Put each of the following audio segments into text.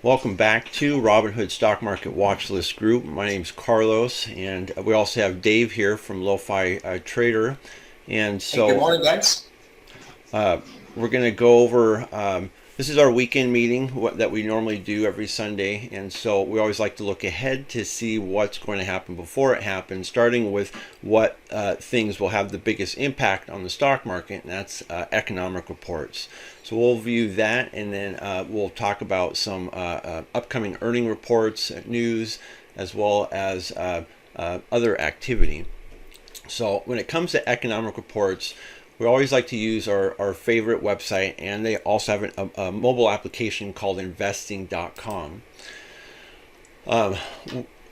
Welcome back to Robinhood Stock Market Watchlist Group. My name's Carlos, and we also have Dave here from LofiTrader. And so, Hey, good morning, guys. we're going to go over. This is our weekend meeting that we normally do every Sunday, and so we always like to look ahead to see what's going to happen before it happens, starting with what things will have the biggest impact on the stock market, and that's economic reports. So we'll view that, and then we'll talk about some upcoming earning reports, news, as well as other activity. So when it comes to economic reports, we always like to use our favorite website, and they also have a mobile application called investing.com.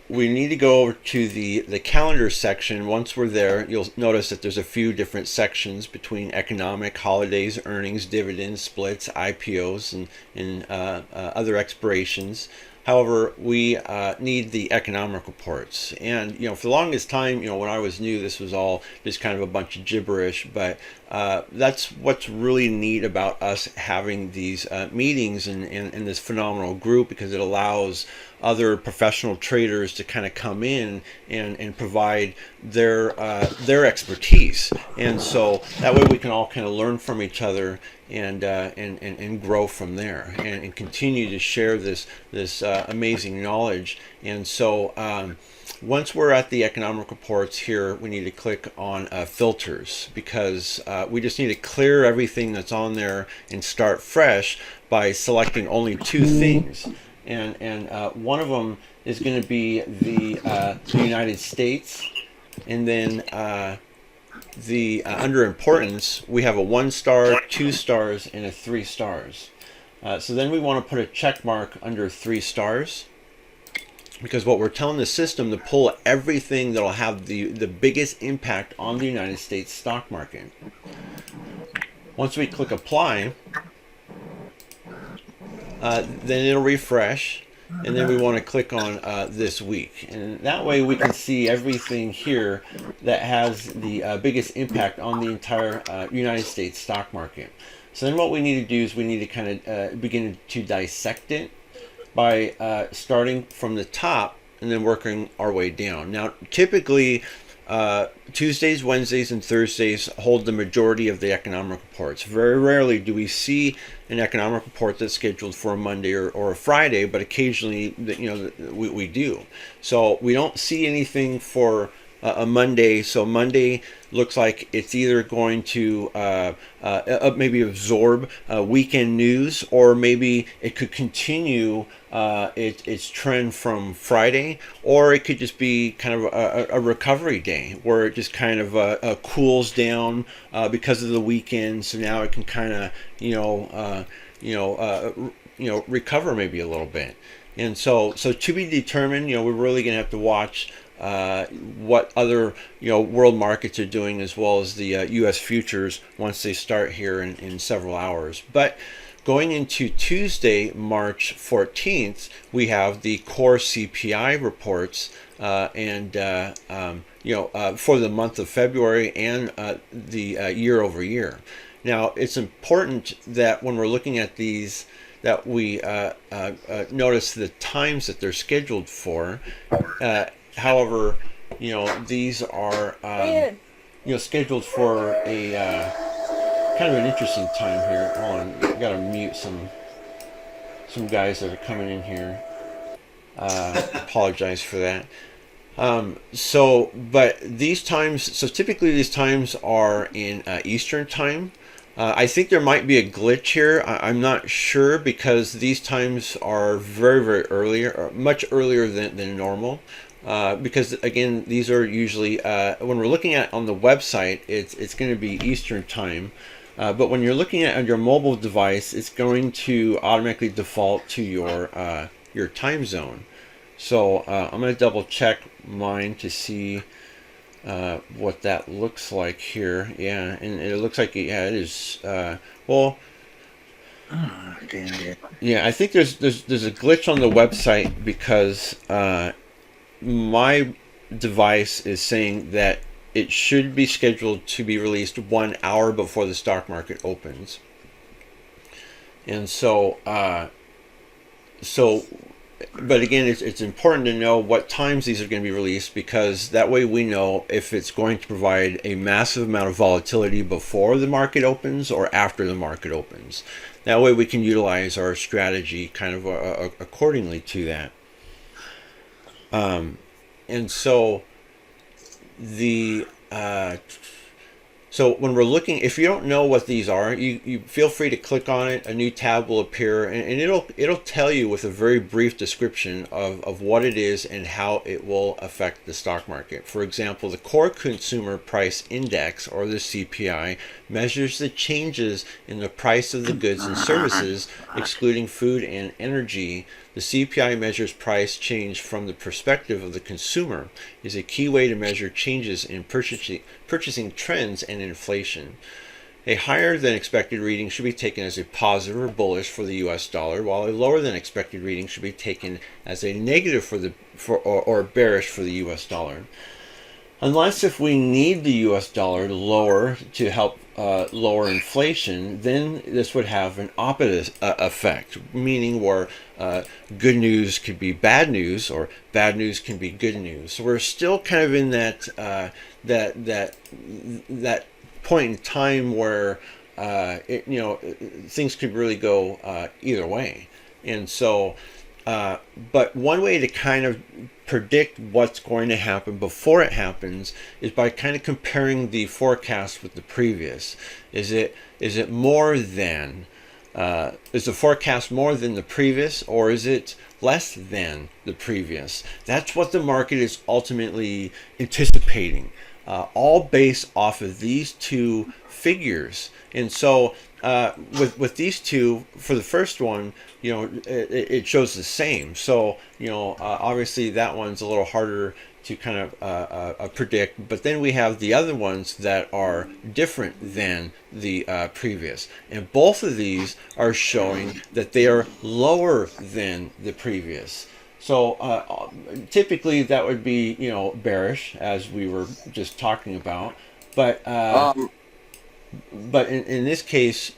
We need to go over to the calendar section. Once we're there, you'll notice that there's a few different sections between economic, holidays, earnings, dividends, splits, IPOs, and other expirations. However, we need the economic reports. And, for the longest time, when I was new, this was all just kind of a bunch of gibberish. But that's what's really neat about us having these meetings in this phenomenal group, because it allows other professional traders to kind of come in and provide their expertise. And so that way we can all kind of learn from each other and grow from there, and continue to share this amazing knowledge. And so once we're at the economic reports here, we need to click on filters, because we just need to clear everything that's on there and start fresh by selecting only two things. And one of them is going to be the United States, and then under importance, we have a 1 star, 2 stars, and a 3 stars. So then we want to put a check mark under 3 stars, because what we're telling the system to pull everything that'll have the biggest impact on the United States stock market. Once we click apply, then it'll refresh, and then we want to click on this week, and that way we can see everything here that has the biggest impact on the entire United States stock market. So then what we need to do is we need to kind of begin to dissect it by starting from the top and then working our way down. Now, typically Tuesdays, Wednesdays, and Thursdays hold the majority of the economic reports. Very rarely do we see an economic report that's scheduled for a Monday or a Friday, but occasionally, we do. So we don't see anything for a Monday. So Monday looks like it's either going to maybe absorb weekend news, or maybe it could continue its trend from Friday, or it could just be kind of a recovery day where it just kind of cools down because of the weekend. So now it can kind of recover maybe a little bit. And so to be determined, we're really going to have to watch what other world markets are doing, as well as the U.S. futures once they start here in several hours. But going into Tuesday, March 14th, we have the core CPI reports and for the month of February, and the year over year. Now, it's important that when we're looking at these, that we notice the times that they're scheduled for. However, these are scheduled for a kind of an interesting time here. Hold on, I gotta mute some guys that are coming in here. Apologize for that. But these times, so typically these times are in Eastern time. I think there might be a glitch here. I'm not sure, because these times are very, very early, or much earlier than normal. Because again, these are usually when we're looking at on the website, it's going to be Eastern time. But when you're looking at on your mobile device, it's going to automatically default to your time zone. So I'm going to double check mine to see what that looks like here. Yeah, and it looks like it is. Well, Oh, damn it. yeah, I think there's a glitch on the website, because my device is saying that it should be scheduled to be released 1 hour before the stock market opens. And so so but again, it's important to know what times these are going to be released, because that way we know if it's going to provide a massive amount of volatility before the market opens or after the market opens. That way we can utilize our strategy kind of accordingly to that. And so the so when we're looking, if you don't know what these are, you feel free to click on it. A new tab will appear, and it'll tell you with a very brief description of what it is and how it will affect the stock market. For example, the Core Consumer Price Index, or the CPI, measures the changes in the price of the goods and services, excluding food and energy. The CPI measures price change from the perspective of the consumer, is a key way to measure changes in purchasing trends and inflation. A higher than expected reading should be taken as a positive or bullish for the US dollar, while a lower than expected reading should be taken as a negative or bearish for the US dollar. Unless if we need the US dollar to lower to help lower inflation, then this would have an opposite effect, meaning where good news could be bad news or bad news can be good news. So we're still kind of in that that point in time where things could really go either way. And so but one way to kind of predict what's going to happen before it happens is by kind of comparing the forecast with the previous. Is it more than is the forecast more than the previous, or is it less than the previous? That's what the market is ultimately anticipating, all based off of these two figures. And so with these two, for the first one, it shows the same. So obviously that one's a little harder to kind of predict. But then we have the other ones that are different than the previous, and both of these are showing that they are lower than the previous. So typically that would be bearish, as we were just talking about. But in this case,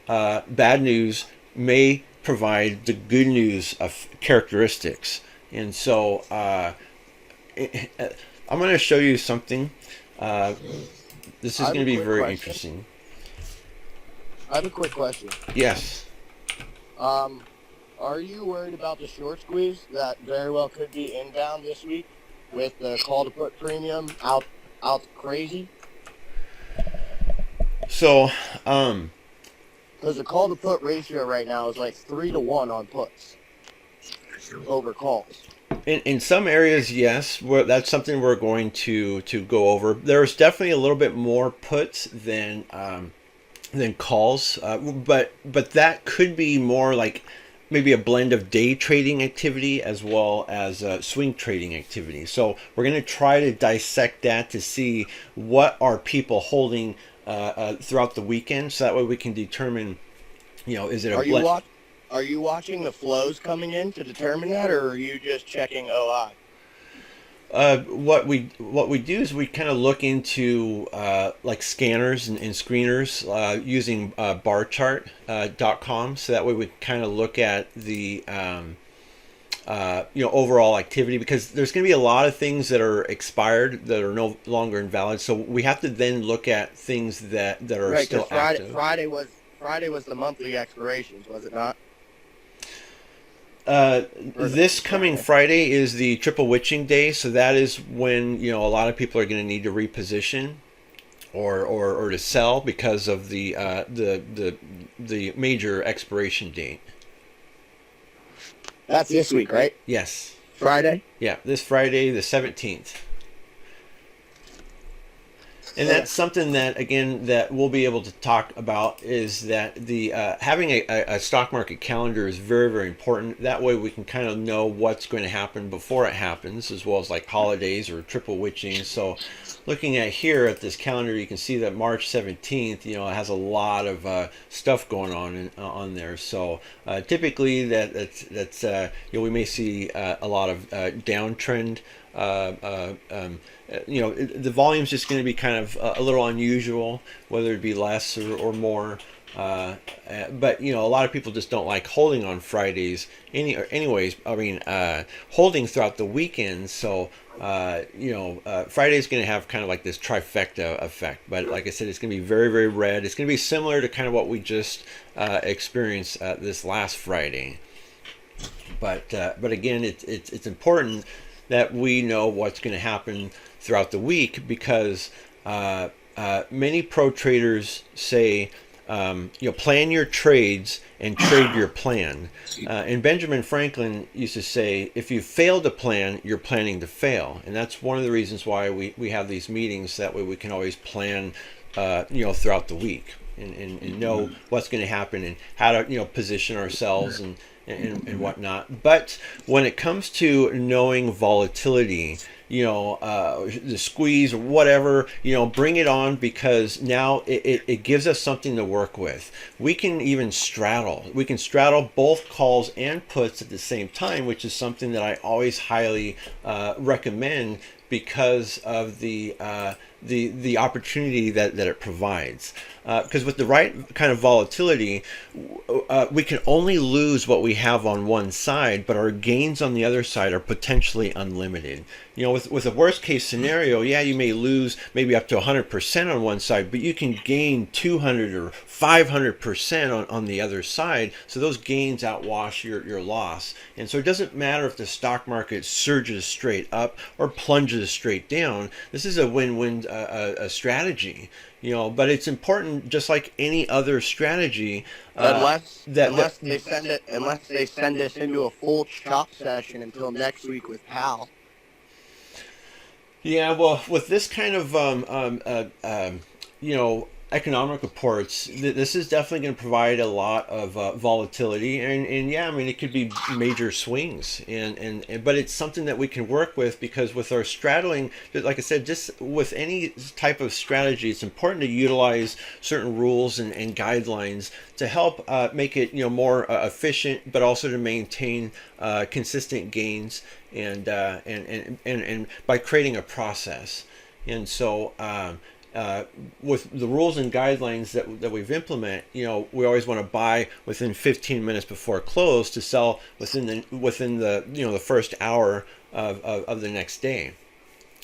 bad news may provide the good news of characteristics. And so I'm going to show you something. This is going to be very interesting. I have a quick question. Yes. Are you worried about the short squeeze that very well could be inbound this week with the call to put premium out crazy? So, because the call to put ratio right now is like 3-to-1 on puts over calls. In some areas, yes, that's something we're going to go over. There's definitely a little bit more puts than calls, but that could be more like maybe a blend of day trading activity as well as swing trading activity. So we're going to try to dissect that to see what are people holding throughout the weekend, so that way we can determine, is it a blend? Are you watching the flows coming in to determine that, or are you just checking OI? What we do is we kind of look into like scanners and screeners using barchart.com, so that way we kind of look at the overall activity, because there's going to be a lot of things that are expired that are no longer invalid. So we have to then look at things that are right, still active. Friday was the monthly expirations, was it not? This coming Friday is the triple witching day, so that is when a lot of people are going to need to reposition or to sell because of the major expiration date. That's this week, right? Yes. Friday? Yeah, this Friday, the 17th. And that's something that, again, that we'll be able to talk about, is that the having a stock market calendar is very, very important. That way we can kind of know what's going to happen before it happens, as well as like holidays or triple witching. So looking at here at this calendar, you can see that March 17th, it has a lot of stuff going on there. So typically that's we may see a lot of downtrend. The volume's just going to be kind of a little unusual, whether it be less or more. But a lot of people just don't like holding on Fridays. Anyways, I mean, holding throughout the weekend. So Friday's going to have kind of like this trifecta effect. But like I said, it's going to be very, very red. It's going to be similar to kind of what we just experienced this last Friday. But again, it's important that we know what's going to happen throughout the week, because many pro traders say, plan your trades and trade your plan. And Benjamin Franklin used to say, if you fail to plan, you're planning to fail. And that's one of the reasons why we have these meetings. That way we can always plan, throughout the week, and know what's going to happen and how to, position ourselves and whatnot. But when it comes to knowing volatility, the squeeze or whatever, bring it on, because now it gives us something to work with. We can even straddle. We can straddle both calls and puts at the same time, which is something that I always highly recommend, because of the opportunity that it provides. Because with the right kind of volatility, we can only lose what we have on one side, but our gains on the other side are potentially unlimited. With a worst case scenario, you may lose maybe up to 100% on one side, but you can gain 200 or 500% on the other side. So those gains outwash your loss. And so it doesn't matter if the stock market surges straight up or plunges straight down. This is a win-win a strategy. But it's important, just like any other strategy. Unless they send us into a full chop session until next week with Pal. Yeah, well, with this kind of economic reports, this is definitely going to provide a lot of volatility, and yeah, I mean, it could be major swings, but it's something that we can work with, because with our straddling, like I said, just with any type of strategy, it's important to utilize certain rules and guidelines to help make it more efficient, but also to maintain consistent gains, and by creating a process. And so with the rules and guidelines that we've implemented, we always want to buy within 15 minutes before close to sell within the first hour of the next day.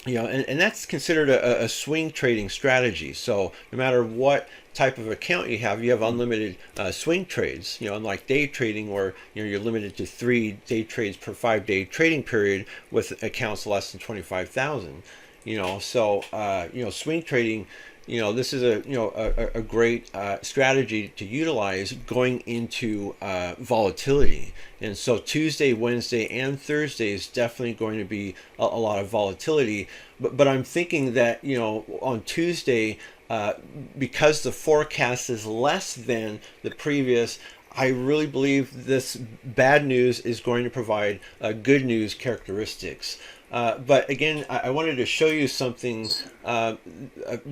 And that's considered a swing trading strategy. So no matter what type of account you have unlimited swing trades. Unlike day trading, where you're limited to 3 day trades per 5-day trading period with accounts less than 25,000. Swing trading, this is a great strategy to utilize going into volatility. And so Tuesday, Wednesday, and Thursday is definitely going to be a lot of volatility. But I'm thinking that, on Tuesday, because the forecast is less than the previous, I really believe this bad news is going to provide good news characteristics. But again, I wanted to show you something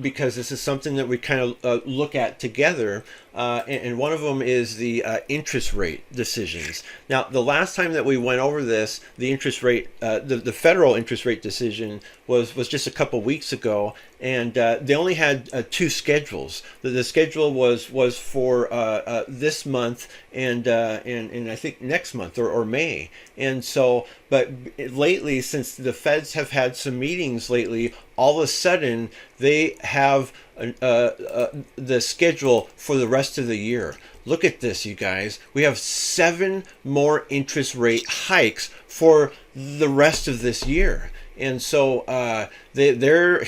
because this is something that we kind of look at together. And one of them is the interest rate decisions. Now, the last time that we went over this, the interest rate, the federal interest rate decision was just a couple weeks ago, and they only had 2 schedules. The schedule was for this month and I think next month or May. And so, but lately, since the Feds have had some meetings lately, all of a sudden they have the schedule for the rest of the year. Look at this, you guys. We have 7 more interest rate hikes for the rest of this year. And so they're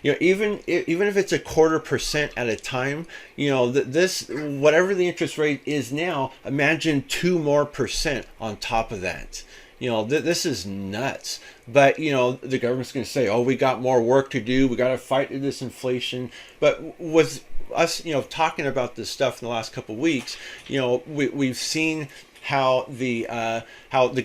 even if it's 0.25% at a time, this, whatever the interest rate is now, imagine 2 more % on top of that. This is nuts. But the government's going to say, oh, we got more work to do, we got to fight this inflation. But with us talking about this stuff in the last couple of weeks, we've seen how the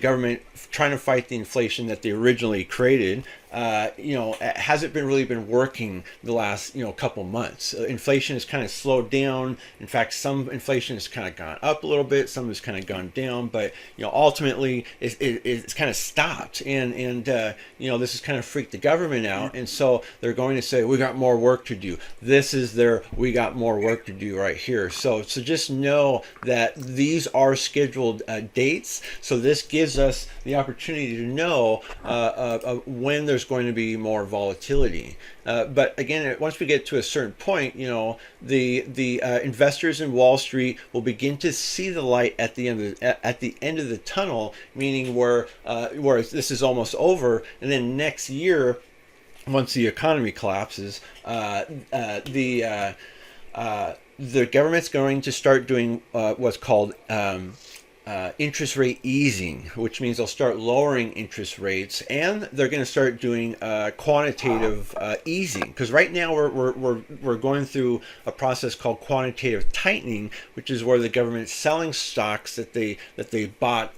government trying to fight the inflation that they originally created, hasn't been really been working the last couple months. Inflation has kind of slowed down. In fact, some inflation has kind of gone up a little bit, some has kind of gone down, but ultimately it's kind of stopped. And this has kind of freaked the government out, and so they're going to say we got more work to do. This is their we got more work to do right here. So just know that these are scheduled dates. So this gives us the opportunity to know when there's going to be more volatility. But again, once we get to a certain point, the investors in Wall Street will begin to see the light at the end of the tunnel, meaning where this is almost over, and then next year, once the economy collapses, the government's going to start doing what's called interest rate easing, which means they'll start lowering interest rates, and they're going to start doing quantitative easing. Because right now we're going through a process called quantitative tightening, which is where the government's selling stocks that they bought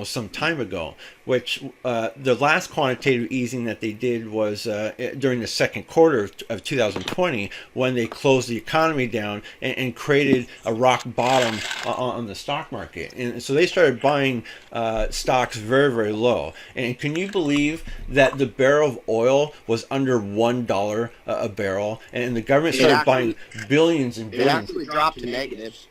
some time ago. Which the last quantitative easing that they did was during the second quarter of 2020, when they closed the economy down and created a rock bottom on the stock market. And so they started buying stocks very, very low. And can you believe that the barrel of oil was under $1 a barrel, and the government started buying billions and billions? It actually dropped to negatives.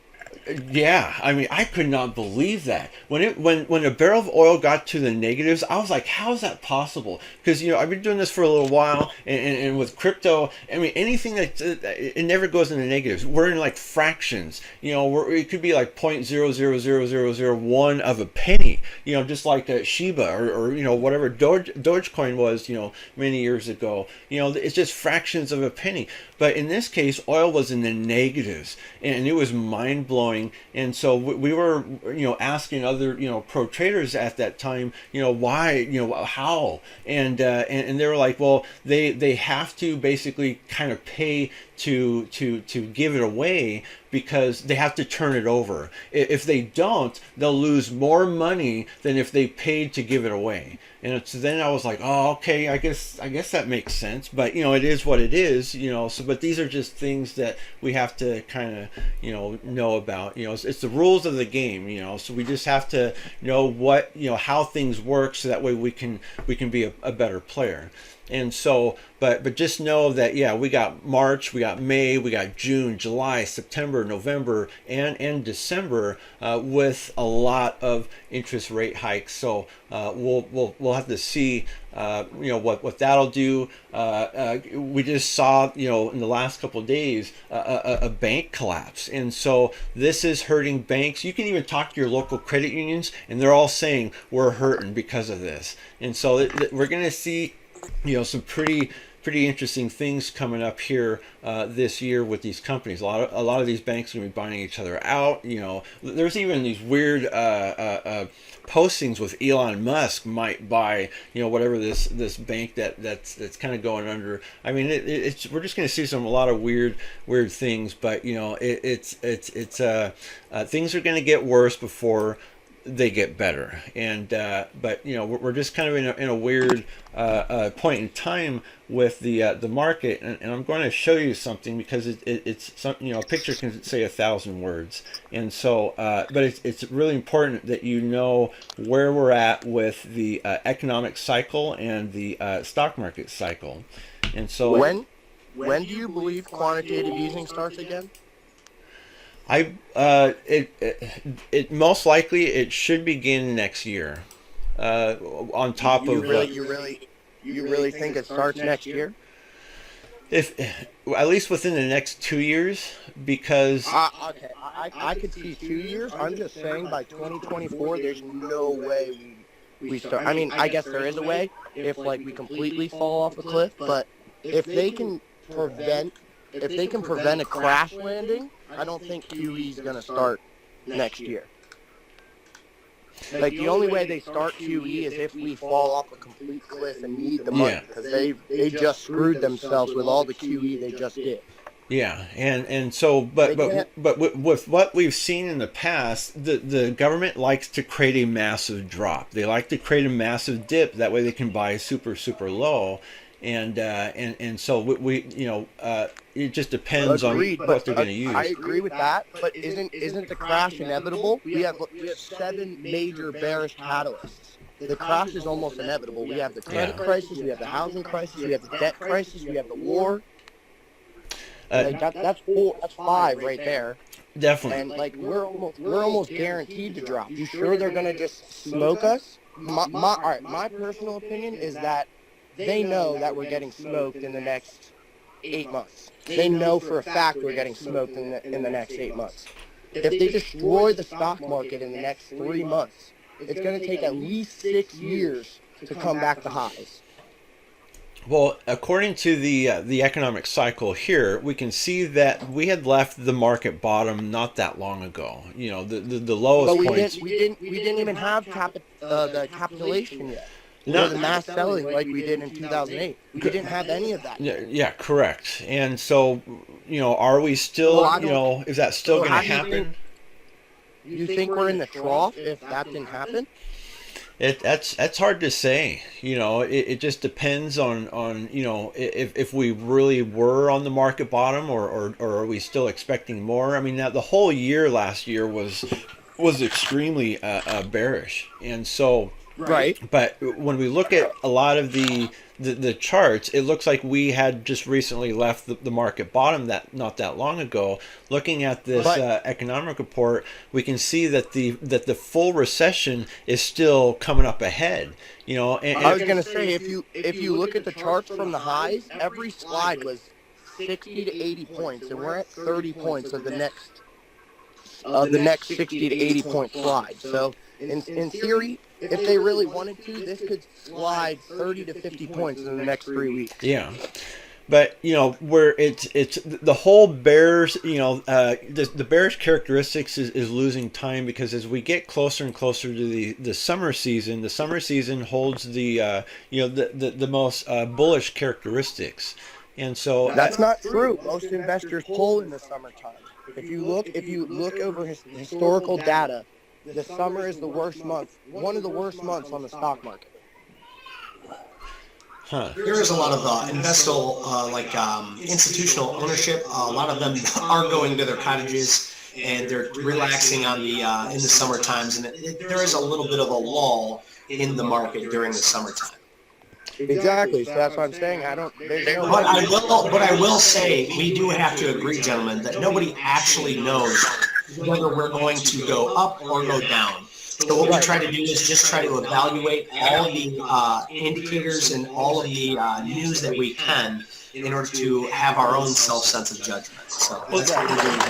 Yeah, I mean, I could not believe that when a barrel of oil got to the negatives. I was like, how is that possible? Because I've been doing this for a little while, and with crypto, I mean, anything that it never goes in the negatives. We're in like fractions. It could be like 0.000001 of a penny. Just like Shiba or whatever Dogecoin was. Many years ago. It's just fractions of a penny. But in this case, oil was in the negatives, and it was mind blowing. And so we were, asking other, pro traders at that time, why, how, and they were like, well, they have to basically kind of pay to give it away, because they have to turn it over. If they don't, they'll lose more money than if they paid to give it away. And so then I was like, oh, okay, I guess that makes sense. But it is what it is. So but these are just things that we have to kind of know about. It's the rules of the game. So we just have to know what how things work, so that way we can be a better player. And so, but just know that, we got March, we got May, we got June, July, September, November, and December with a lot of interest rate hikes. So we'll have to see what that'll do. We just saw in the last couple of days a bank collapse, and so this is hurting banks. You can even talk to your local credit unions, and they're all saying we're hurting because of this. And so we're going to see some pretty interesting things coming up here this year with these companies. A lot of these banks are going to be buying each other out. There's even these weird postings with Elon Musk might buy whatever this bank that's kind of going under. I mean, we're just going to see a lot of weird things, but it's things are going to get worse before they get better. And but we're just kind of in a weird point in time with the market, and I'm going to show you something, because it's something, a picture can say 1,000 words. And so but it's really important that you know where we're at with the economic cycle and the stock market cycle. And so when do you believe quantitative easing starts again? It most likely it should begin next year. On top of you really think it starts next year? If at least within the next 2 years, because okay, I could see 2 years. I'm just saying by 2024, there's no way we start. I mean, I guess there is a way if we completely fall off a cliff, but if they can prevent a crash landing, I don't think QE is going to start next year. The only way they start QE is if we fall off a complete cliff and need the money, because they just screwed themselves with all the QE they just did. Yeah, and so, but with what we've seen in the past, the government likes to create a massive drop. They like to create a massive dip. That way, they can buy super low, and so it just depends on Agreed, but what they're going to use. I agree with that. But isn't the crash inevitable? We have 7 major bearish catalysts. The crash is almost inevitable. We have the credit crisis, we have the housing crisis, we have the debt crisis, we have the war. Like that's 4, that's 5 right there. Definitely. And like we're almost guaranteed to drop. You sure they're gonna just smoke us? My personal opinion is that they know that we're getting smoked in the next 8 months. They know for a fact we're getting smoked in the next 8 months. If they destroy the stock market in the next 3 months, it's going to take at least 6 years to come back to highs. Well, according to the economic cycle here, we can see that we had left the market bottom not that long ago. You know, the lowest points. We didn't even have the capitulation yet. Or the mass selling like we did in 2008. We didn't have any of that. Yeah, correct. And so, are we still? Is that still going to happen? You think we're in the trough if that didn't happen? That's hard to say. It just depends on if we really were on the market bottom or are we still expecting more? I mean, now the whole year last year was extremely bearish, and so. Right. But when we look at a lot of the charts, it looks like we had just recently left the market bottom not that long ago. Looking at this economic report, we can see that the full recession is still coming up ahead. I was going to say if you look at the charts from the highs, every slide was 60 to 80 points, and we're at 30 points of the next 60 to 80 point slide. So in theory, if they really wanted to, this could slide 30 to 50 points in the next 3 weeks. Yeah. But where it's the whole bears, the bearish characteristics is losing time, because as we get closer and closer to the summer season holds the most bullish characteristics, and so that's not true. Most investors pull in the summertime. If you look over historical data, the summer is the worst month, one of the worst months on the stock market. Huh. There is a lot of institutional ownership. A lot of them are going to their cottages and they're relaxing on in the summer times, and there is a little bit of a lull in the market during the summertime. Exactly. So that's what I'm saying. But I will say, we do have to agree, gentlemen, that nobody actually knows whether we're going to go up or go down. So what we try to do is just try to evaluate all the indicators and all of the news that we can in order to have our own self-sense of judgment. So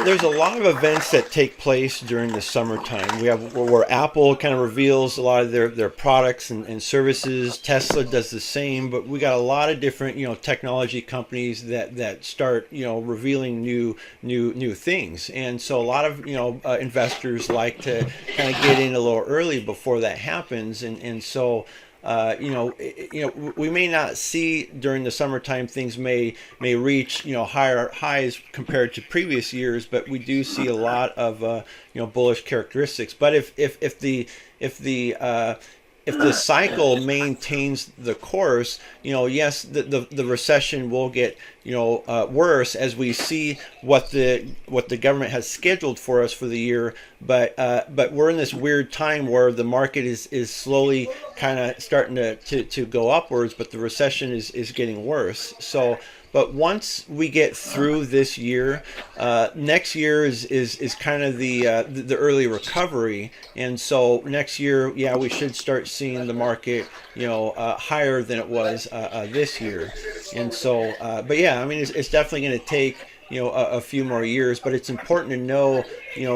there's a lot of events that take place during the summertime. We have where Apple kind of reveals a lot of their products and services. Tesla does the same, but we got a lot of different technology companies that start revealing new things, and so a lot of investors like to kind of get in a little early before that happens, and so. We may not see during the summertime things may reach higher highs compared to previous years, but we do see a lot of bullish characteristics. But if the cycle maintains the course, yes, the recession will get worse as we see what the government has scheduled for us for the year. But we're in this weird time where the market is slowly kind of starting to go upwards, but the recession is getting worse. So. But once we get through this year, next year is kind of the early recovery, and so next year, yeah, we should start seeing the market, higher than it was this year, and so, but yeah, I mean, it's definitely going to take a few more years, but it's important to know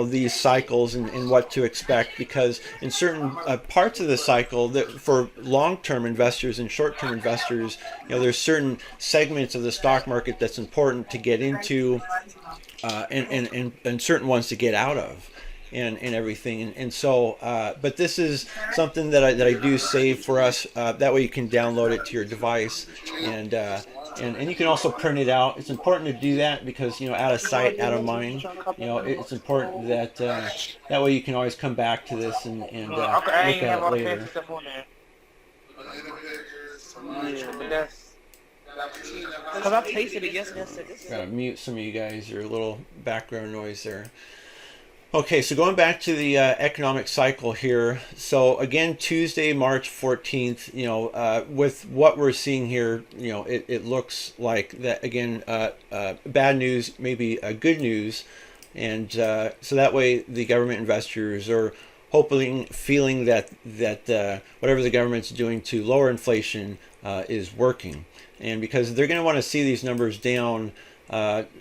these cycles and what to expect, because in certain parts of the cycle, that for long-term investors and short-term investors, there's certain segments of the stock market that's important to get into, and certain ones to get out of. and everything. And so, but this is something that I do save for us. That way you can download it to your device, and you can also print it out. It's important to do that because, out of sight, out of mind. It's important that that way you can always come back to this and look at it later. Because I tasted it yesterday. I said, this is Gotta mute some of you guys, your little background noise there. Okay, so going back to the economic cycle here. So again, Tuesday, March 14th, with what we're seeing here, it looks like that, again, bad news, maybe good news. And so that way the government investors are hoping, feeling that whatever the government's doing to lower inflation is working. And because they're going to want to see these numbers down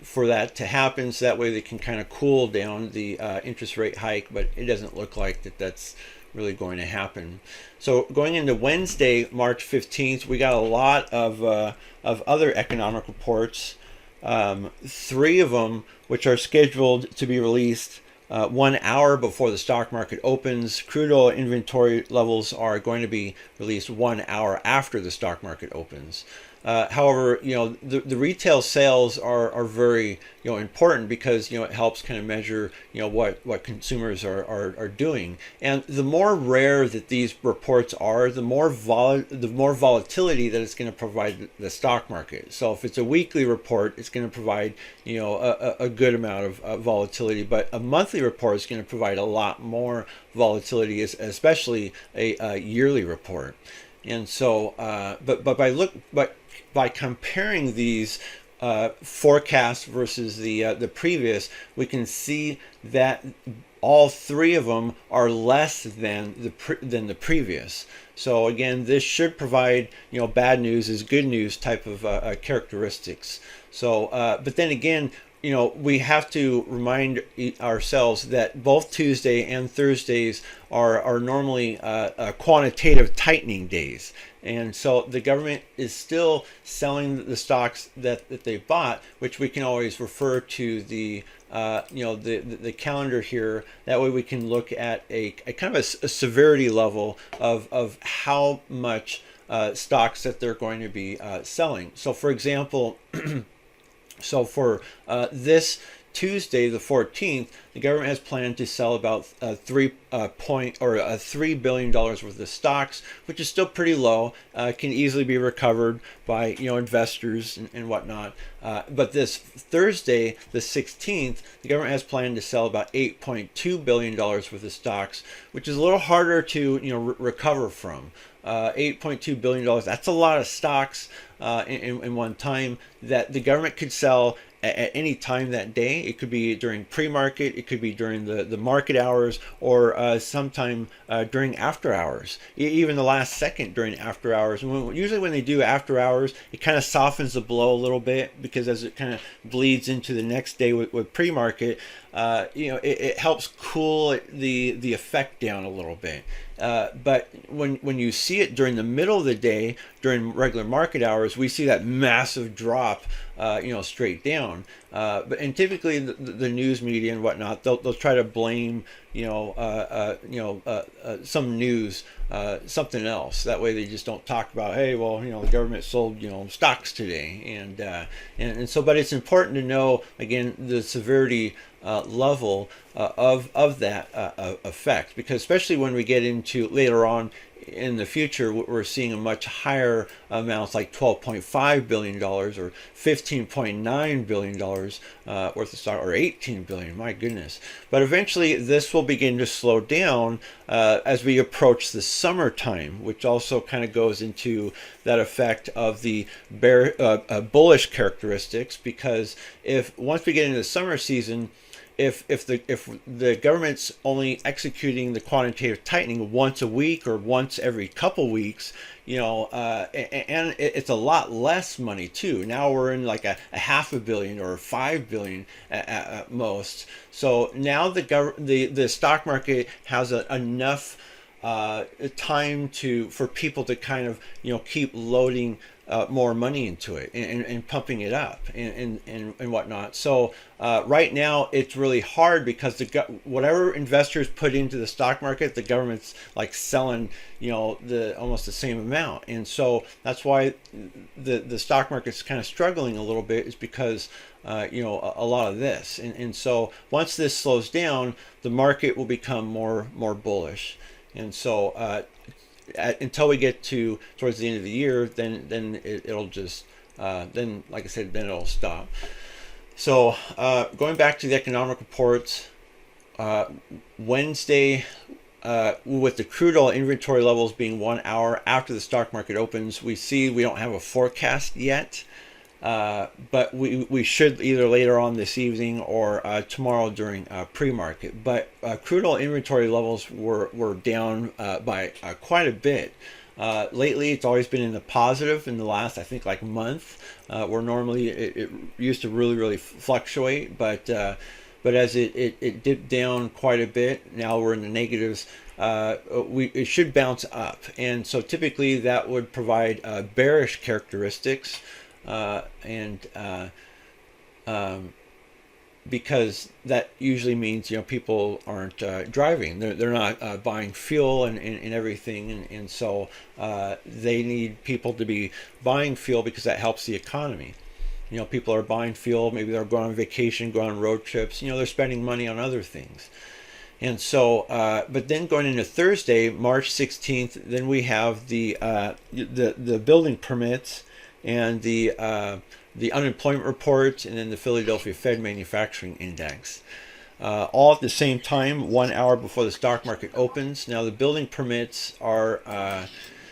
for that to happen, so that way they can kind of cool down the interest rate hike, but it doesn't look like that's really going to happen. So going into Wednesday, March 15th, we got a lot of other economic reports, 3 of them which are scheduled to be released 1 hour before the stock market opens. Crude oil inventory levels are going to be released 1 hour after the stock market opens. However, the retail sales are very important because it helps kind of measure what consumers are doing. And the more rare that these reports are, the more volatility that it's going to provide the stock market. So if it's a weekly report, it's going to provide a good amount of volatility, but a monthly report is going to provide a lot more volatility, especially a yearly report. And so, but by comparing these forecasts versus the previous, we can see that all 3 of them are less than the previous. So again, this should provide bad news is good news type of characteristics. So, but then again, we have to remind ourselves that both Tuesday and Thursdays are normally quantitative tightening days. And so the government is still selling the stocks that they bought, which we can always refer to the calendar here. That way we can look at a kind of a severity level of how much stocks that they're going to be selling. So for example, so for this Tuesday, the 14th, the government has planned to sell about $3 billion worth of stocks, which is still pretty low. Can easily be recovered by investors and whatnot. But this Thursday, the 16th, the government has planned to sell about $8.2 billion worth of stocks, which is a little harder to recover from. $8.2 billion. That's a lot of stocks in one time that the government could sell at any time that day. It could be during pre-market, it could be during the market hours, or sometime during after hours, even the last second during after hours. And usually when they do after hours, it kind of softens the blow a little bit, because as it kind of bleeds into the next day with pre-market, it helps cool the effect down a little bit. But when you see it during the middle of the day, during regular market hours, we see that massive drop, straight down. And typically the news media and whatnot, they'll try to blame, some news, something else. That way they just don't talk about, hey, well, the government sold, stocks today, and so. But it's important to know, again, the severity level of that effect, because especially when we get into later on in the future, we're seeing a much higher amounts, like $12.5 billion or $15.9 billion worth of stock, or $18 billion, my goodness. But eventually this will begin to slow down as we approach the summertime, which also kind of goes into that effect of the bullish characteristics, because once we get into the summer season, if the government's only executing the quantitative tightening once a week or once every couple weeks, and it's a lot less money too. Now we're in like a $500 million or $5 billion at most. So now the stock market has enough time for people to kind of keep loading more money into it and pumping it up and whatnot. So right now it's really hard because whatever investors put into the stock market, the government's like selling, the almost the same amount. And so that's why the stock market's kind of struggling a little bit, is because a lot of this. And so once this slows down, the market will become more bullish. And so until we get towards the end of the year, then it'll just then, like I said, then it'll stop. So going back to the economic reports, Wednesday, with the crude oil inventory levels being 1 hour after the stock market opens, we don't have a forecast yet, but we should either later on this evening or tomorrow during pre-market. But crude oil inventory levels were down by quite a bit. Lately, it's always been in the positive in the last, I think, like month, where normally it used to really fluctuate, but as it dipped down quite a bit, now we're in the negatives. It should bounce up, and so typically that would provide bearish characteristics, because that usually means people aren't driving, they're not buying fuel and everything, and so they need people to be buying fuel because that helps the economy. People are buying fuel, maybe they're going on vacation, going on road trips, they're spending money on other things. And so but then going into Thursday, March 16th, then we have the building permits and the unemployment report, and then the Philadelphia Fed Manufacturing Index, all at the same time, 1 hour before the stock market opens. Now the building permits are,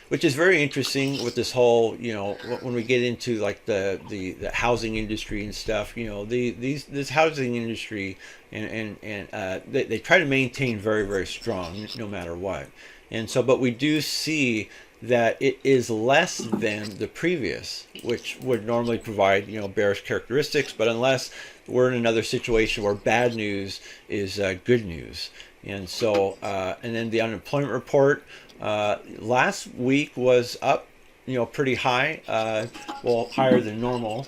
which is very interesting with this whole, when we get into like the housing industry and stuff, this housing industry and they try to maintain very strong no matter what. And so, but we do see that it is less than the previous, which would normally provide bearish characteristics, but unless we're in another situation where bad news is good news. And so and then the unemployment report last week was up pretty high, higher than normal.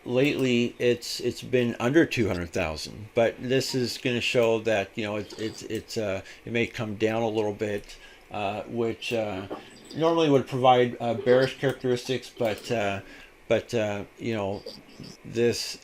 Lately it's been under 200,000, but this is going to show that it may come down a little bit, which normally would provide bearish characteristics, but this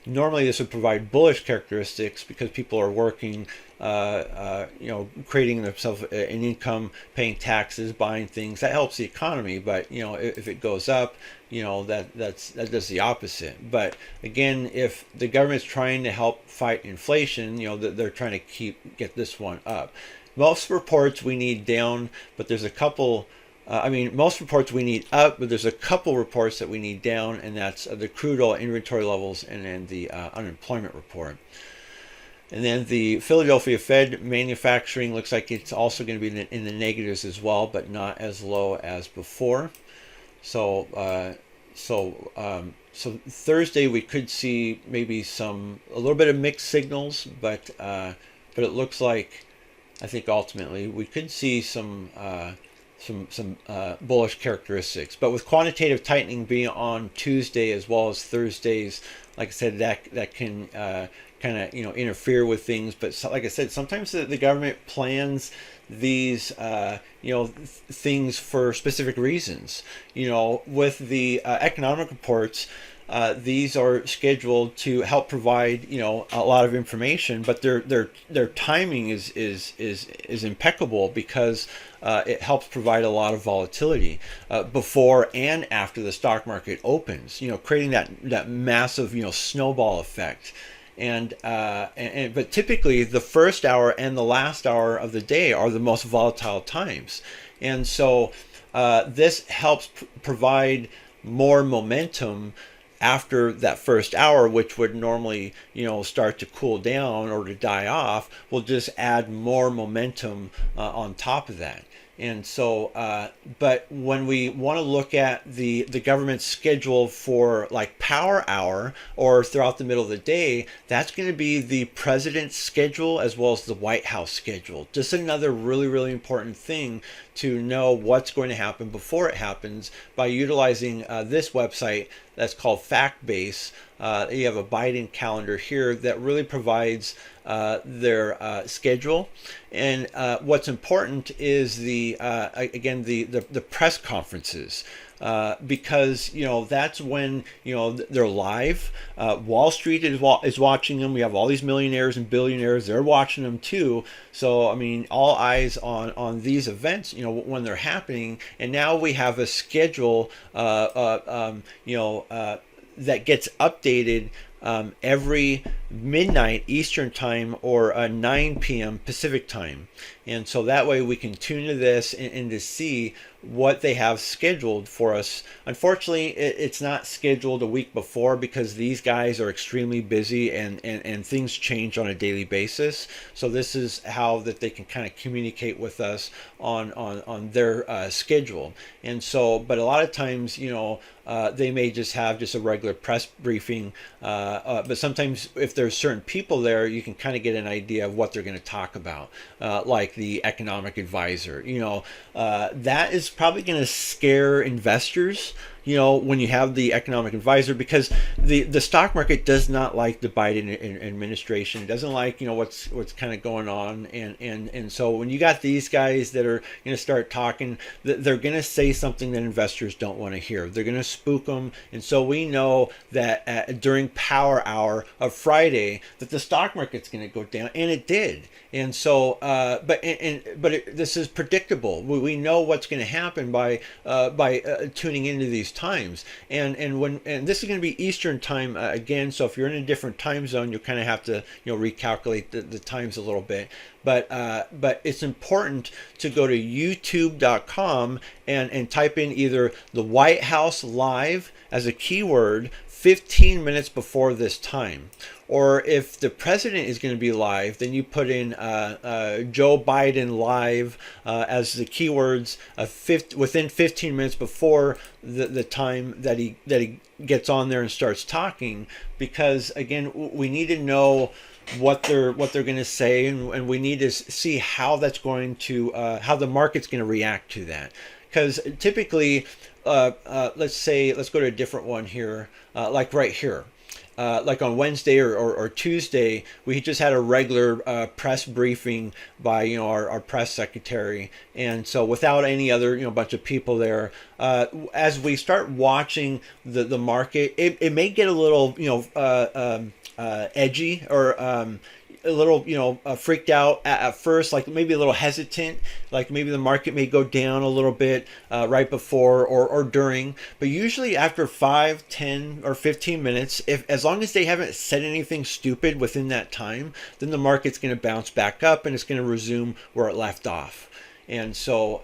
normally this would provide bullish characteristics because people are working, creating themselves an income, paying taxes, buying things. That helps the economy. But if it goes up, that does the opposite. But again, if the government's trying to help fight inflation, they're trying to get this one up. Most reports we need down, but there's a couple. Most reports we need up, but there's a couple reports that we need down, and that's the crude oil inventory levels and then the unemployment report. And then the Philadelphia Fed Manufacturing looks like it's also going to be in the negatives as well, but not as low as before. So Thursday we could see maybe a little bit of mixed signals, but it looks like, I think ultimately we could see some bullish characteristics. But with quantitative tightening being on Tuesday as well as Thursdays, like I said, that can kind of interfere with things. But like I said, sometimes the government plans these things for specific reasons. With the economic reports, these are scheduled to help provide a lot of information, but their timing is impeccable because it helps provide a lot of volatility before and after the stock market opens, creating that massive snowball effect. But typically the first hour and the last hour of the day are the most volatile times, and so this helps provide more momentum after that first hour, which would normally start to cool down or to die off. Will just add more momentum on top of that. And so, but when we want to look at the government schedule for like power hour or throughout the middle of the day, that's going to be the president's schedule as well as the White House schedule. Just another really, really important thing to know what's going to happen before it happens by utilizing this website that's called FactBase. You have a Biden calendar here that really provides their schedule, and what's important is the again the press conferences. Because that's when they're live. Wall Street is watching them. We have all these millionaires and billionaires; they're watching them too. So I mean, all eyes on these events. When they're happening, and now we have a schedule. That gets updated every midnight Eastern time or 9 p.m. Pacific time. And so that way we can tune to this and to see what they have scheduled for us. Unfortunately, it's not scheduled a week before because these guys are extremely busy and things change on a daily basis. So this is how that they can kind of communicate with us on their schedule. And so, but a lot of times, they may just have just a regular press briefing. But sometimes if there's certain people there, you can kind of get an idea of what they're going to talk about, like the economic advisor. That is probably going to scare investors, when you have the economic advisor, because the stock market does not like the Biden administration. It doesn't like, what's kind of going on. And so when you got these guys that are going to start talking, they're going to say something that investors don't want to hear. They're going to spook them. And so we know that during power hour of Friday that the stock market's going to go down, and it did. And so, this is predictable. We know what's going to happen by tuning into these times. And this is going to be Eastern time again. So if you're in a different time zone, you'll kind of have to recalculate the times a little bit. But it's important to go to youtube.com and type in either the White House live as a keyword 15 minutes before this time. Or if the president is going to be live, then you put in Joe Biden live as the keywords within 15 minutes before the time that he gets on there and starts talking. Because again, we need to know what they're going to say, and we need to see how that's going to how the market's going to react to that. Because typically, let's go to a different one here, like right here. Like on Wednesday or Tuesday, we just had a regular press briefing by our press secretary, and so without any other bunch of people there. As we start watching the market, it may get a little edgy or a little freaked out at first, like maybe a little hesitant, like maybe the market may go down a little bit right before or during. But usually after 5, 10 or 15 minutes, as long as they haven't said anything stupid within that time, then the market's going to bounce back up and it's going to resume where it left off. And so,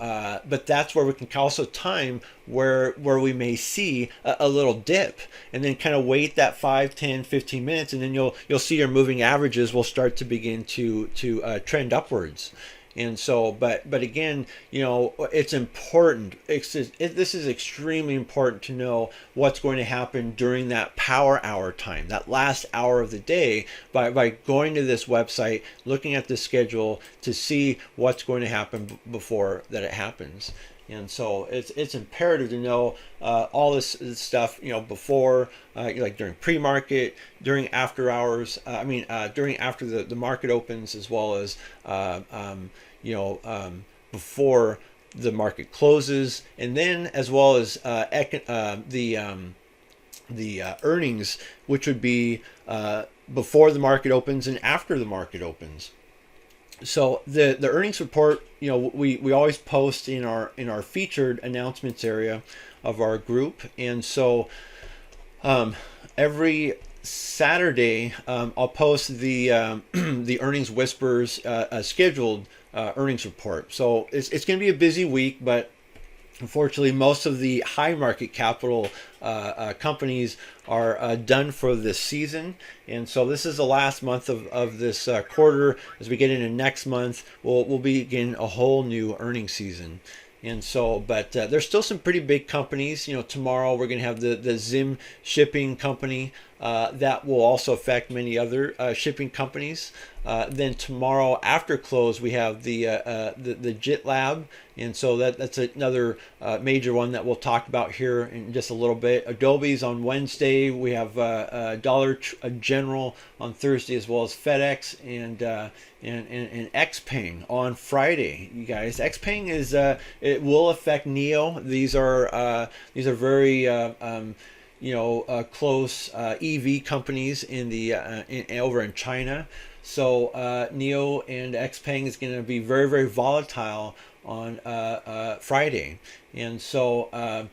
but that's where we can also time where we may see a little dip, and then kind of wait that 5, 10, 15 minutes, and then you'll see your moving averages will start to begin to trend upwards. And so, but again, it's important. This is extremely important to know what's going to happen during that power hour time, that last hour of the day, by going to this website, looking at the schedule to see what's going to happen before that it happens. And so it's imperative to know all this stuff, before, like during pre-market, during after hours. During after the market opens, as well as before the market closes, and then as well as the earnings, which would be before the market opens and after the market opens. So the earnings report, we always post in our featured announcements area of our group, and so every Saturday I'll post the the earnings whispers scheduled earnings report. So it's going to be a busy week, but Unfortunately, most of the high market capital companies are done for this season. And so this is the last month of this quarter. As we get into next month, we'll begin a whole new earnings season. And so, but there's still some pretty big companies. You know, tomorrow we're going to have the Zim shipping company that will also affect many other shipping companies. Then tomorrow after close we have the JIT Lab, and so that's another major one that we'll talk about here in just a little bit. Adobe's on Wednesday. We have Dollar General on Thursday, as well as FedEx and Xpeng on Friday. You guys, Xpeng is it will affect NEO. These are very close EV companies in the over in China. So NEO and Xpeng is going to be very, very volatile on Friday. And so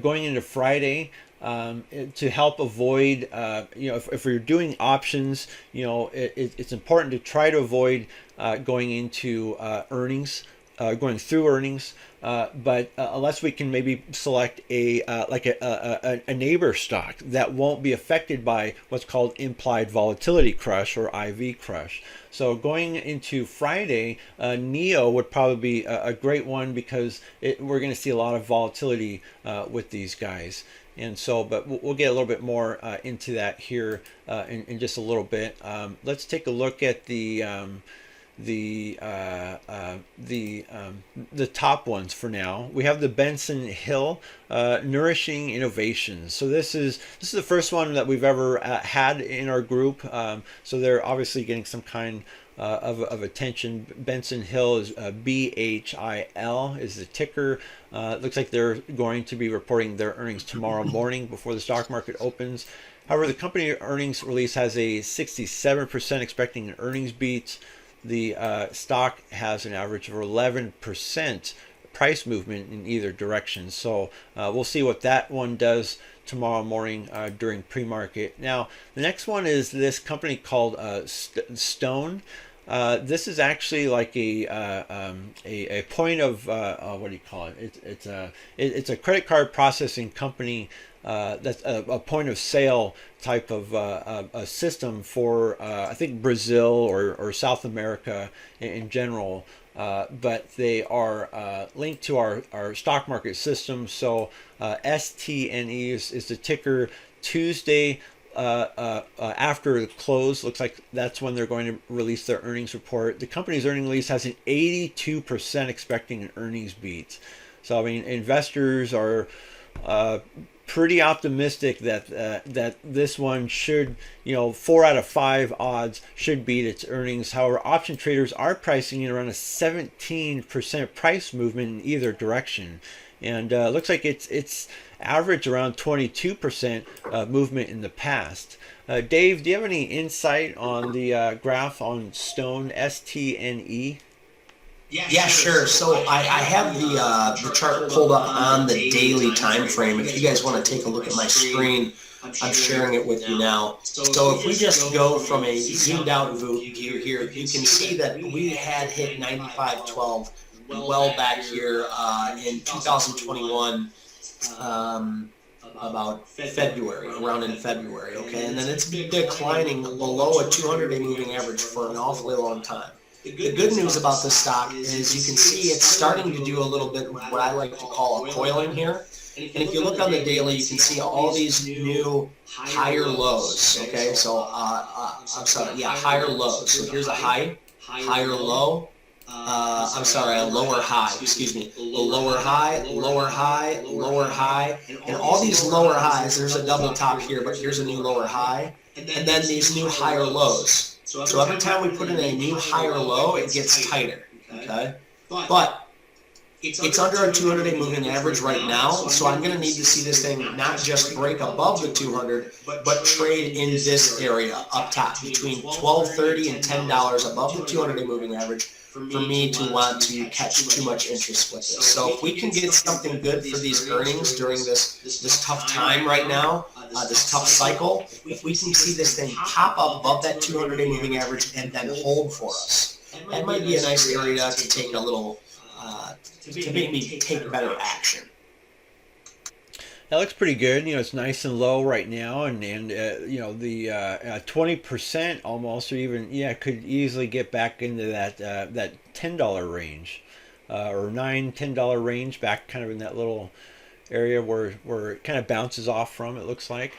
going into Friday, to help avoid, if you're doing options, it's important to try to avoid going into earnings, going through earnings. But unless we can maybe select a neighbor stock that won't be affected by what's called implied volatility crush or IV crush. So going into Friday, NEO would probably be a great one because we're going to see a lot of volatility with these guys. And so, but we'll get a little bit more into that here in just a little bit. Let's take a look at the top ones for now. We have the Benson Hill Nourishing Innovations. So this is the first one that we've ever had in our group. So they're obviously getting some kind of attention. Benson Hill is BHIL is the ticker. Looks like they're going to be reporting their earnings tomorrow morning before the stock market opens. However, the company earnings release has a 67% expecting an earnings beat. The stock has an average of 11% price movement in either direction. So we'll see what that one does tomorrow morning during pre-market. Now, the next one is this company called Stone. This is actually like a point of what do you call it? It's a credit card processing company. That's a point of sale type of a system for I think Brazil or South America in general. But they are linked to our stock market system. So STNE is the ticker. Tuesday after the close, looks like that's when they're going to release their earnings report. The company's earnings release has an 82% expecting an earnings beat. So I mean, investors are pretty optimistic that this one should, 4 out of 5 odds should beat its earnings. However, option traders are pricing in around a 17% price movement in either direction, and looks like it's averaged around 22% movement in the past. Dave, do you have any insight on the graph on Stone STNE? Yeah, sure. So I have the chart pulled up on the daily time frame. If you guys want to take a look at my screen, I'm sharing it with you now. So if we just go from a zoomed out view here, you can see that we had hit 95.12 well back here in 2021, about February, around in February, okay? And then it's been declining below a 200-day moving average for an awfully long time. The good news about this stock is you can see it's starting to do a little bit of what I like to call a coiling here. And if you look on the daily, you can see all these new higher lows, okay? So, I'm sorry, yeah, higher lows. So here's a high, higher low, I'm sorry, a lower high, excuse me, a lower high, lower high, lower high, and all these lower highs, there's a double top here, but here's a new lower high, and then these new higher lows. So every time we put in a new higher low, it gets tighter, okay? But it's under a 200-day moving average right now, so I'm going to need to see this thing not just break above the 200, but trade in this area up top between $12.30 and $10 above the 200-day moving average for me to want to catch too much interest with this. So if we can get something good for these earnings during this tough time right now, this tough cycle, if we can see this thing pop up above that 200-day moving average and then hold for us, that might be a nice area to take a little, to make me take better action. That looks pretty good. It's nice and low right now, and the 20% almost, or even could easily get back into that $10 range, or $9-10 range, back kind of in that little area where it kind of bounces off from. It looks like.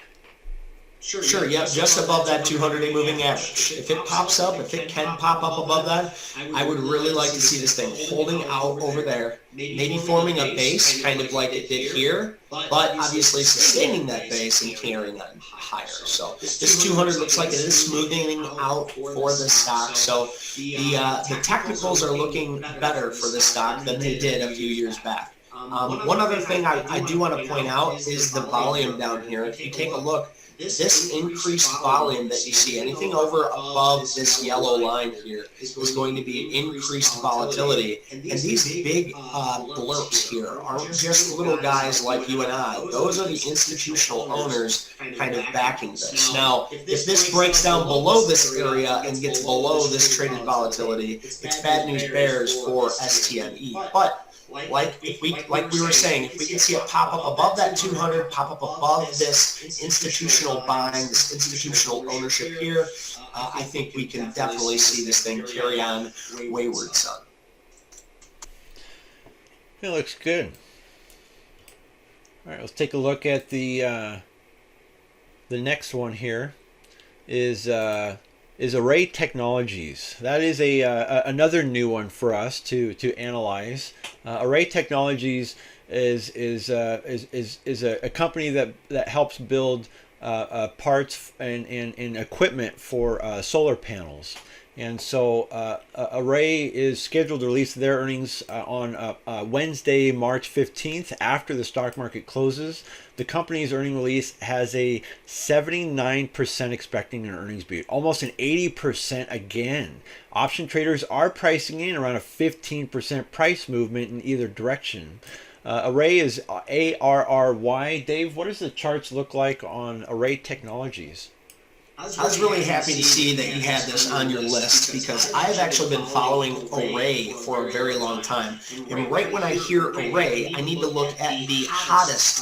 Sure, yeah, just above that 200-day moving average. If it pops up, if it can pop up above that, I would really like to see this thing holding out over there, maybe forming a base, kind of like it did here, but obviously sustaining that base and carrying on higher. So this 200 looks like it is smoothing out for the stock. So the technicals are looking better for the stock than they did a few years back. One other thing I do want to point out is the volume down here. If you take a look, this increased volume that you see, anything over above this yellow line here, is going to be increased volatility. And these big blurps here aren't just little guys like you and I. Those are the institutional owners kind of backing this. Now, if this breaks down below this area and gets below this traded volatility, it's bad news bears for STME. But like we were saying, if we can see it pop up above that 200, pop up above this institutional buying, this institutional ownership here, I think we can definitely see this thing carry on wayward, son. It looks good. All right, let's take a look at the next one here. Is Array Technologies. That is another new one for us to analyze. Array Technologies is a company that helps build parts and equipment for solar panels. And so Array is scheduled to release their earnings on Wednesday, March 15th, after the stock market closes. The company's earning release has a 79% expecting an earnings beat, almost an 80% again. Option traders are pricing in around a 15% price movement in either direction. Array is ARRY. Dave, what does the charts look like on Array Technologies? I was really happy to see that you had this on your list, because I've actually been following Array for a very long time. And right when I hear Array, I need to look at the hottest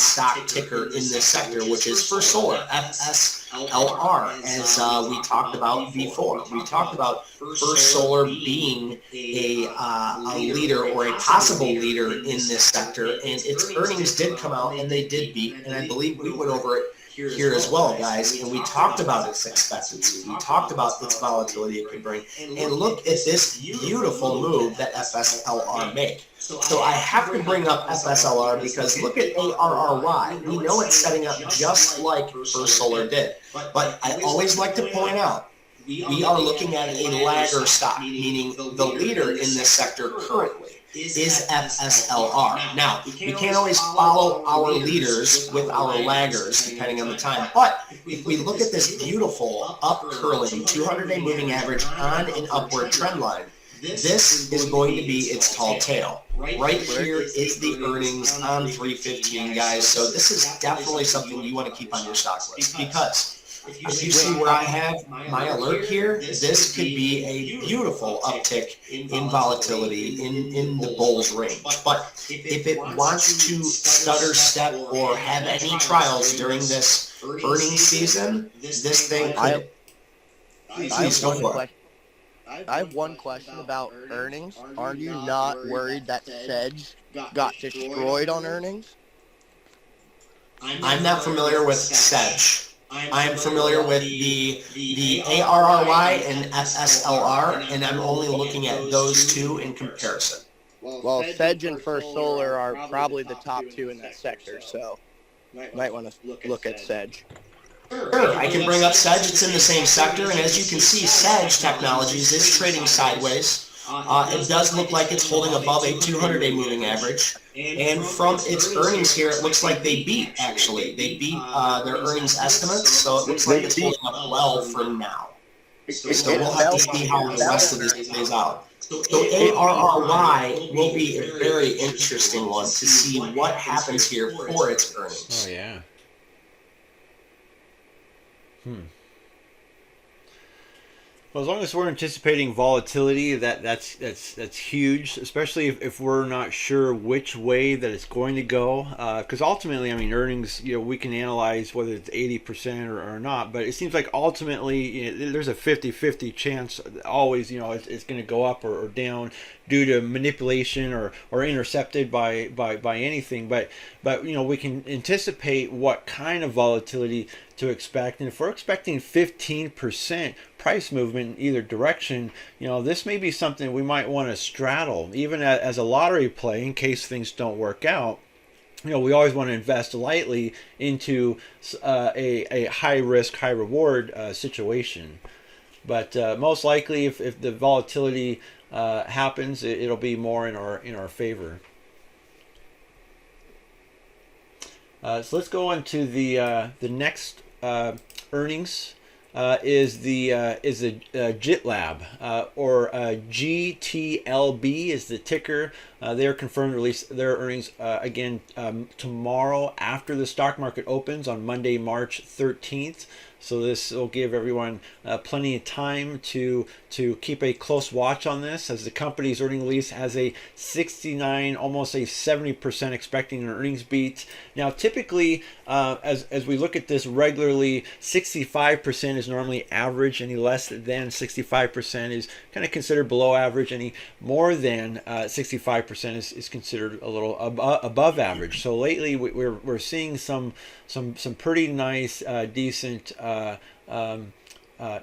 stock ticker in this sector, which is First Solar, FSLR, as we talked about before. We talked about First Solar being a leader, or a possible leader in this sector, and its earnings did come out and they did beat, and I believe we went over it here as well, guys, and we talked about its expectancy. We talked about its volatility it could bring, and look at this beautiful move that FSLR made. So I have to bring up FSLR because look at ARRY. We know it's setting up just like First Solar did, but I always like to point out, we are looking at a lagger stock, meaning the leader in this sector currently is FSLR. Now, we can't always follow our leaders with our laggers, depending on the time, but if we look at this beautiful up-curling 200-day moving average on an upward trend line, this is going to be its tall tail. Right here is the earnings on 315, guys, so this is definitely something you want to keep on your stock list, because if you see where I have my alert here, this could be a beautiful uptick in volatility in the bull's range. But if it wants to stutter step or have any trials during this earnings season, this thing could. Please go for it. I have one question about earnings. Are you not worried that Sedge got destroyed on earnings? I'm not familiar with Sedge. I am familiar with the ARRY and FSLR, and I'm only looking at those two in comparison. Well, Sedge and First Solar are probably the top two in that sector, so you might want to look at Sedge. Sure, I can bring up Sedge. It's in the same sector, and as you can see, Sedge Technologies is trading sideways. It does look like it's holding above a 200-day moving average. And from its earnings here, it looks like they beat, actually. They beat their earnings estimates, so it looks like it's holding up well for now. So we'll have to see how the rest of this plays out. So ARRY will be a very interesting one to see what happens here for its earnings. Oh, yeah. Well, as long as we're anticipating volatility, that's huge, especially if we're not sure which way that it's going to go. Because ultimately, I mean, earnings, we can analyze whether it's 80% or not, but it seems like ultimately there's a 50-50 chance always, it's going to go up or down due to manipulation or intercepted by anything. But we can anticipate what kind of volatility to expect, and if we're expecting 15% price movement in either direction, this may be something we might want to straddle, even as a lottery play in case things don't work out. We always want to invest lightly into a high risk, high reward situation. But most likely, if the volatility happens, it'll be more in our favor. So let's go on to the next earnings. Is the GitLab or GTLB is the ticker. They are confirmed to release their earnings again tomorrow after the stock market opens on Monday, March 13th. So this will give everyone plenty of time to keep a close watch on this, as the company's earnings release has a 69, almost a 70% expecting an earnings beat. Now, typically, as we look at this regularly, 65% is normally average. Any less than 65% is kind of considered below average. Any more than 65% is considered a little above average. So lately, we're seeing some pretty nice, decent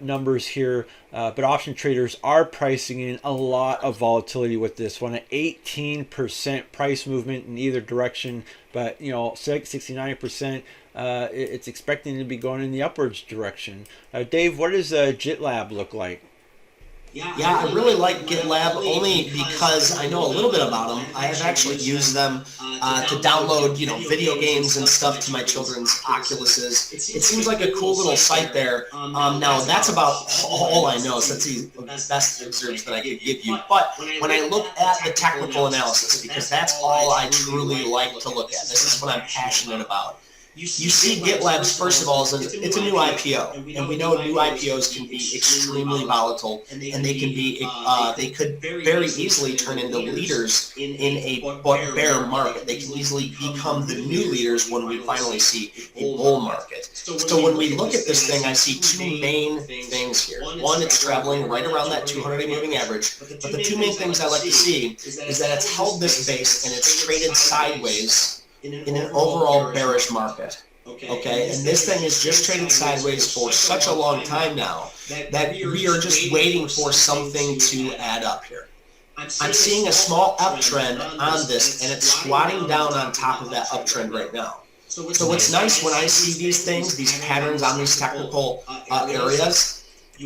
numbers here, but option traders are pricing in a lot of volatility with this one. An 18% price movement in either direction, but 69%. It's expecting to be going in the upwards direction. Dave, what does GitLab look like? Yeah, I really like GitLab only because I know a little bit about them. I have actually used them to download, video games and stuff to my children's Oculuses. It seems like a cool little site there. Now, that's about all I know, so that's the best excerpts that I could give you. But when I look at the technical analysis, because that's all I truly like to look at, this is what I'm passionate about. You see GitLab's, first of all, it's a new IPO, and we know new IPOs can be extremely volatile, and they can be they could very easily turn into leaders in a bear market. They can easily become the new leaders when we finally see a bull market. So when we look at this thing, I see two main things here. One, it's traveling right around that 200-day moving average, but the two main things I like to see is that it's held this base and it's traded sideways in an overall bearish market. Okay, and this thing has just traded sideways for such a long time now that we are just waiting for something to add up here. I'm seeing a small uptrend on this, and it's squatting down on top of that uptrend right now. So what's nice when I see these things, these patterns on these technical areas,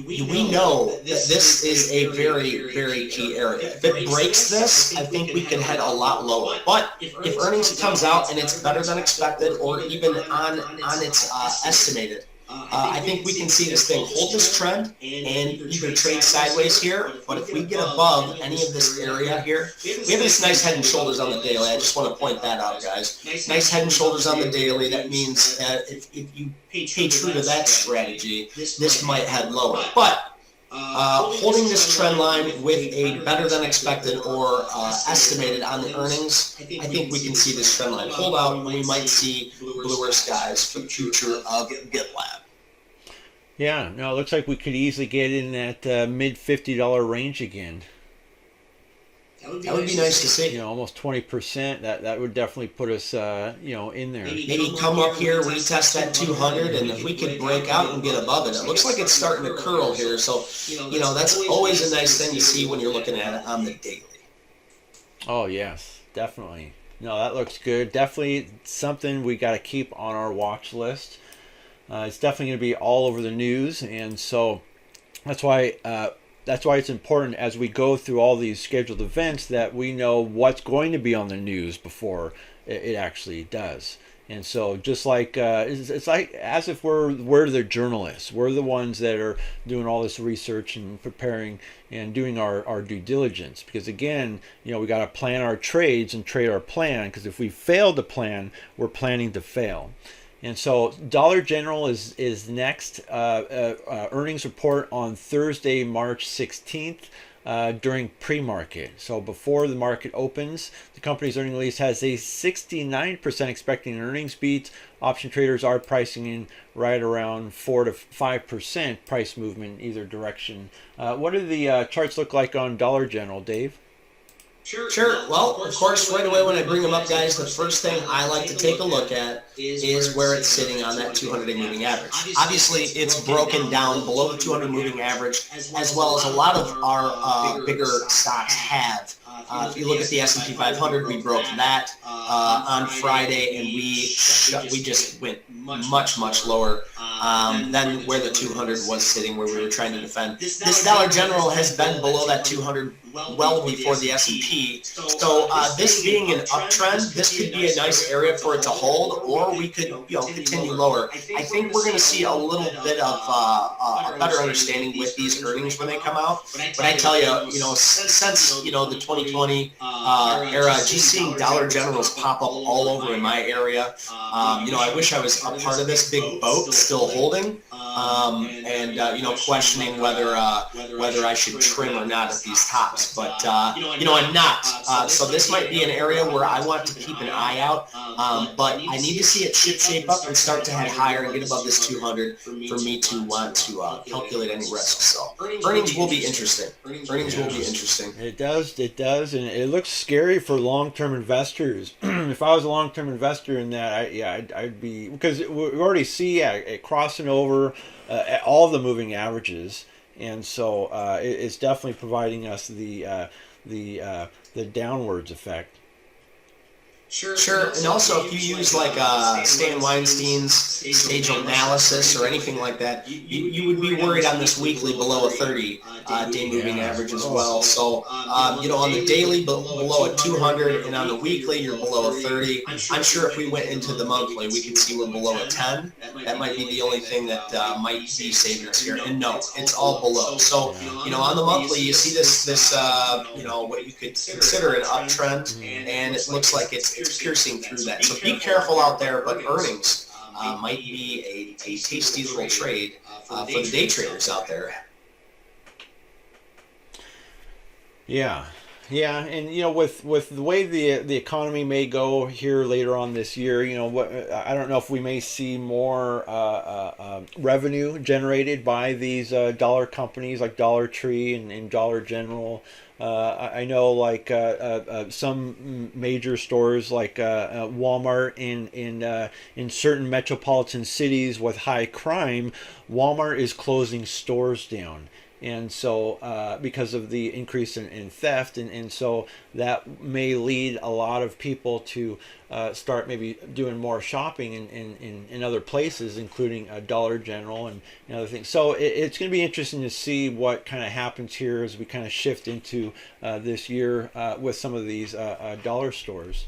we know that this is a very key area. If it breaks this, I think we can head a lot lower. But if earnings comes out and it's better than expected, or even on its estimated, I think we can see this thing hold this trend and either trade sideways here. But if we get above any of this area here, we have this nice head and shoulders on the daily. I just want to point that out, guys. Nice head and shoulders on the daily. That means if you pay true to that strategy, this might head lower. But holding this trend line with a better than expected or estimated on the earnings, I think we can see this trend line hold out, and we might see bluer skies for the future of GitLab. Yeah, no, it looks like we could easily get in that mid $50 range again. That would be nice to see. Almost 20%. That would definitely put us, in there. Maybe come up here, retest that 200, and if we could break out and get above it. It looks like it's starting to curl here, so that's always a nice thing to see when you're looking at it on the daily. Oh yes, definitely. No, that looks good. Definitely something we got to keep on our watch list. It's definitely going to be all over the news, and so that's why it's important as we go through all these scheduled events that we know what's going to be on the news before it actually does. And so just like it's like as if we're the journalists, we're the ones that are doing all this research and preparing and doing our due diligence, because again, we got to plan our trades and trade our plan, because if we fail to plan, we're planning to fail. And so Dollar General is next. Earnings report on Thursday, March 16th. During pre-market. So before the market opens, the company's earnings release has a 69% expecting an earnings beat. Option traders are pricing in right around 4 to 5% price movement in either direction. What do the charts look like on Dollar General, Dave? Sure. Well, of course, right away when I bring them up, guys, the first thing I like to take a look at is where it's sitting on that 200-day moving average. Obviously, it's broken down below the 200 moving average, as well as a lot of our bigger stocks have. If you look at the S&P 500, we broke that on Friday, and we just went much lower than where the 200 was sitting, where we were trying to defend. This Dollar General has been below that 200 well before the S&P. So this being an uptrend, this could be a nice area for it to hold, or we could continue lower. I think we're going to see a little bit of a better understanding with these earnings when they come out. But I tell you, since the 2020 era, just seeing Dollar Generals pop up all over in my area. I wish I was a part of this big boat still holding, and questioning whether I should trim or not at these tops. But I'm not. So this might be an area where I want to keep an eye out. But I need to see it shape up and start to head higher and get above this 200 for me to want to calculate any risks. So earnings will be interesting. It does, and it looks scary for long-term investors. If I was a long-term investor in that, I'd be, because we already see it crossing over all the moving averages, and so it's definitely providing us the downwards effect. Sure. And also, if you use like Stan Weinstein's stage analysis or anything like that, you would be worried on this weekly below a 30-day moving average as well. So, on the daily below a 200, and on the weekly you're below a 30. I'm sure if we went into the monthly, we could see we're below a 10. That might be the only thing that might be saving us here. And no, it's all below. So, on the monthly, you see this what you could consider an uptrend, and it looks like it's piercing through that. So be careful out there, but earnings might be a tasty little trade for the day traders out there. Yeah, and with the way the economy may go here later on this year, I don't know if we may see more revenue generated by these dollar companies like Dollar Tree and Dollar General. I know like some major stores like Walmart in certain metropolitan cities with high crime, Walmart is closing stores down. And so because of the increase in theft, and so that may lead a lot of people to start maybe doing more shopping in other places, including Dollar General and other things. So it's going to be interesting to see what kind of happens here as we kind of shift into this year with some of these dollar stores.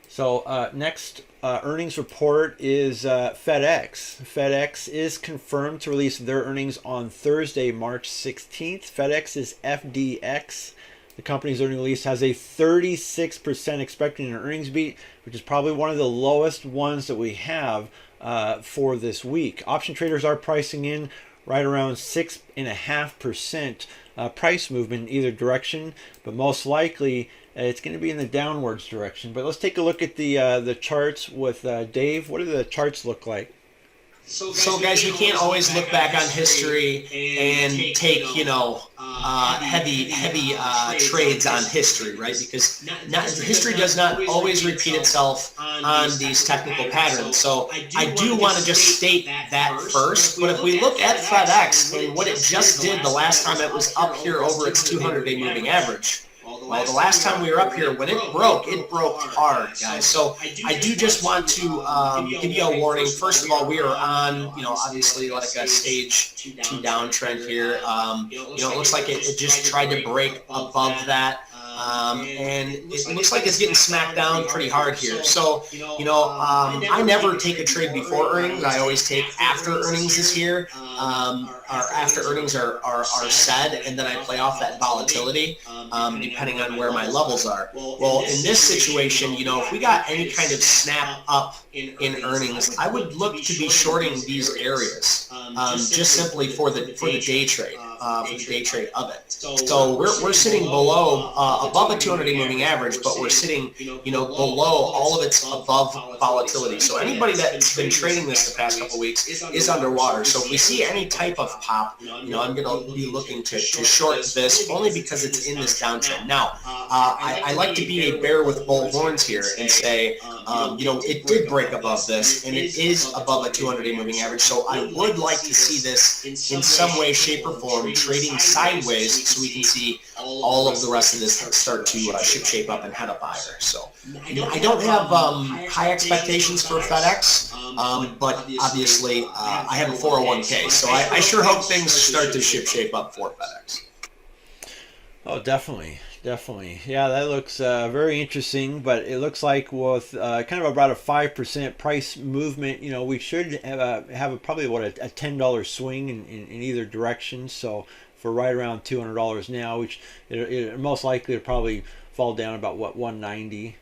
So next earnings report is FedEx. FedEx is confirmed to release their earnings on Thursday, March 16th. FedEx is FDX. The company's earnings release has a 36% expecting an earnings beat, which is probably one of the lowest ones that we have for this week. Option traders are pricing in right around 6.5% price movement in either direction, but most likely it's going to be in the downwards direction. But let's take a look at the charts with Dave. What do the charts look like? So guys, we can't always look back on history and take heavy trades on history, right? Because history does not always repeat itself on these technical patterns. So I do want to just state that first. But if we look at FedEx and what it just did the last time it was up here over its 200-day moving average. Well, the last time we were up here, when it broke hard, guys. So I do just want to give you a warning. First of all, we are on, obviously like a stage 2 downtrend here. It looks like it just tried to break above that. and it looks like it's getting smacked down pretty hard here. So, I never take a trade before earnings. I always take after earnings this year, or after earnings are said, and then I play off that volatility, depending on where my levels are. Well, in this situation, if we got any kind of snap up in earnings, I would look to be shorting these areas, just simply for the day trade. For the day trade of it. So we're sitting below, above a 200-day moving average, but we're sitting, below all of its above volatility. So anybody that's been trading this the past couple of weeks is underwater. So if we see any type of pop, I'm going to be looking to short this only because it's in this downtrend. Now, I like to be a bear with bull horns here and say, it did break above this, and it is above a 200-day moving average. So I would like to see this in some way, shape, or form trading sideways, so we can see all of the rest of this start to shape up and head up higher. So I don't have high expectations for FedEx, but obviously I have a 401k, so I sure hope things start to shape up for FedEx. Oh, definitely. Yeah, that looks very interesting, but it looks like with kind of about a 5% price movement, we should have probably a $10 swing in either direction. So for right around $200 now, which it most likely to probably fall down about 190.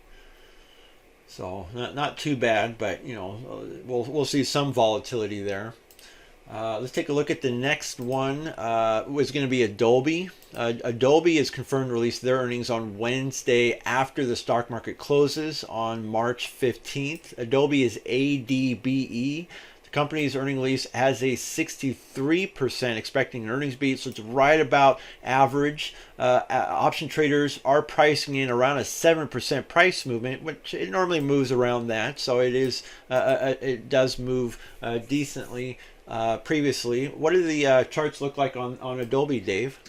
So not too bad, but we'll see some volatility there. Let's take a look at the next one. Was going to be Adobe. Adobe is confirmed to release their earnings on Wednesday after the stock market closes on March 15th. Adobe is ADBE. The company's earning release has a 63% expecting an earnings beat, so it's right about average. Option traders are pricing in around a 7% price movement, which it normally moves around that, so it does move decently. Previously. What do the charts look like on Adobe, Dave?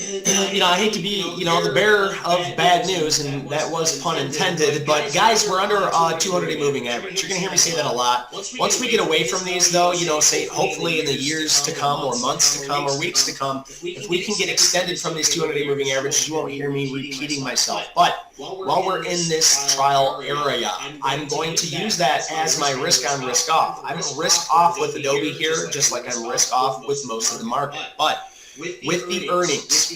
I hate to be, the bearer of bad news, and that was pun intended, but guys, we're under a 200-day moving average. You're going to hear me say that a lot. Once we get away from these, though, say hopefully in the years to come, or months to come, or weeks to come, if we can get extended from these 200-day moving averages, you won't hear me repeating myself. But while we're in this trial area, I'm going to use that as my risk on, risk off. I'm risk off with Adobe here, just like I'm risk off with most of the market. But with the earnings,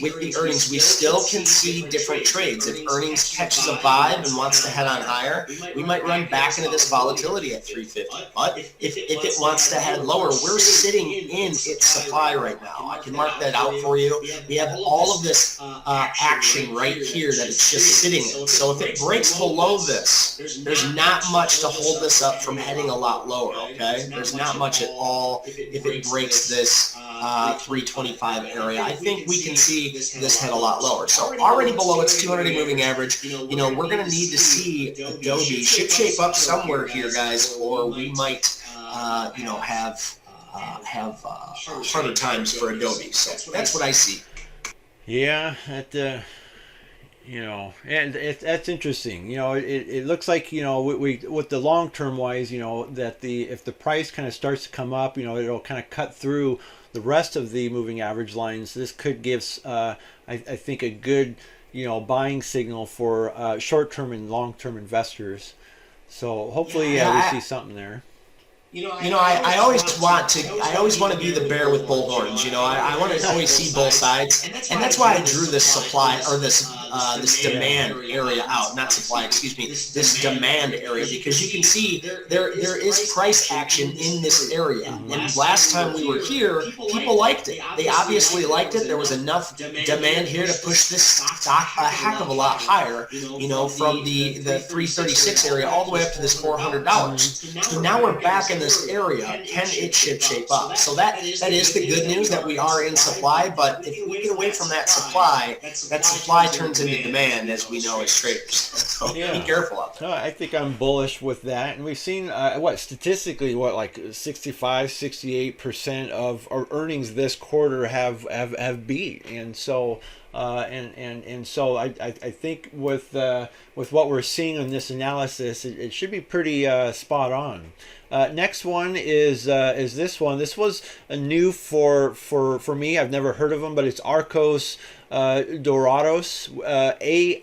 we still can see different trades. If earnings catches a vibe and wants to head on higher, we might run back into this volatility at 350. But if it wants to head lower, we're sitting in its supply right now. I can mark that out for you. We have all of this action right here that it's just sitting in. So if it breaks below this, there's not much to hold this up from heading a lot lower, okay? There's not much at all if it breaks this 325 area. I think we can see this head a lot lower. So already below its 200-day moving average, we're going to need to see Adobe shape up somewhere here, guys, or we might, have harder times for Adobe. So that's what I see. Yeah, and that's interesting. It looks like we with the long term wise, that if the price kind of starts to come up, it'll kind of cut through the rest of the moving average lines. This could give, I think, a good, buying signal for short-term and long-term investors. So hopefully, we see something there. I always want to be the bear with bull horns. I want to always see both sides, and that's why I drew this supply or this demand area out, not supply, excuse me, this demand area, because you can see there is price action in this area. And last time we were here, people liked it. They obviously liked it. There was enough demand here to push this stock a heck of a lot higher, from the 336 area all the way up to this $400. So now we're back in this area. Can it shape up? So that is the good news, that we are in supply. But if we get away from that supply turns into demand, as we know as traders. So be careful out there. I think I'm bullish with that. And we've seen statistically like 65-68% of our earnings this quarter have beat. And so And so I think with what we're seeing in this analysis, it should be pretty spot on. Next one is this one. This was a new for me. I've never heard of them, but it's Arcos Dorados,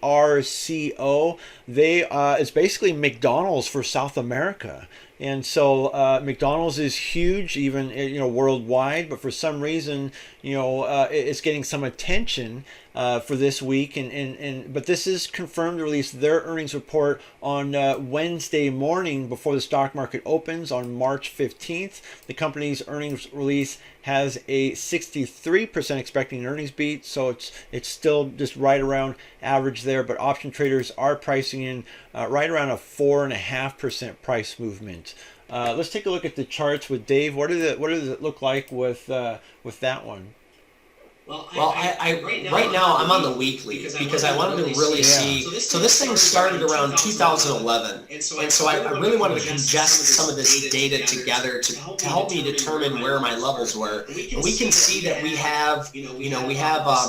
ARCO. They it's basically McDonald's for South America. And so McDonald's is huge, even worldwide. But for some reason, it's getting some attention for this week. But this is confirmed to release their earnings report on Wednesday morning before the stock market opens on March 15th. The company's earnings release has a 63% expecting an earnings beat, so it's still just right around average there. But option traders are pricing in right around a 4.5% price movement. Let's take a look at the charts with Dave. What does it look like with that one? Well, I right now I'm on the weekly because I wanted to really see. So this thing started around 2011, and so I really wanted to congest some of this data together to help me determine where my levels were. And we can see that we have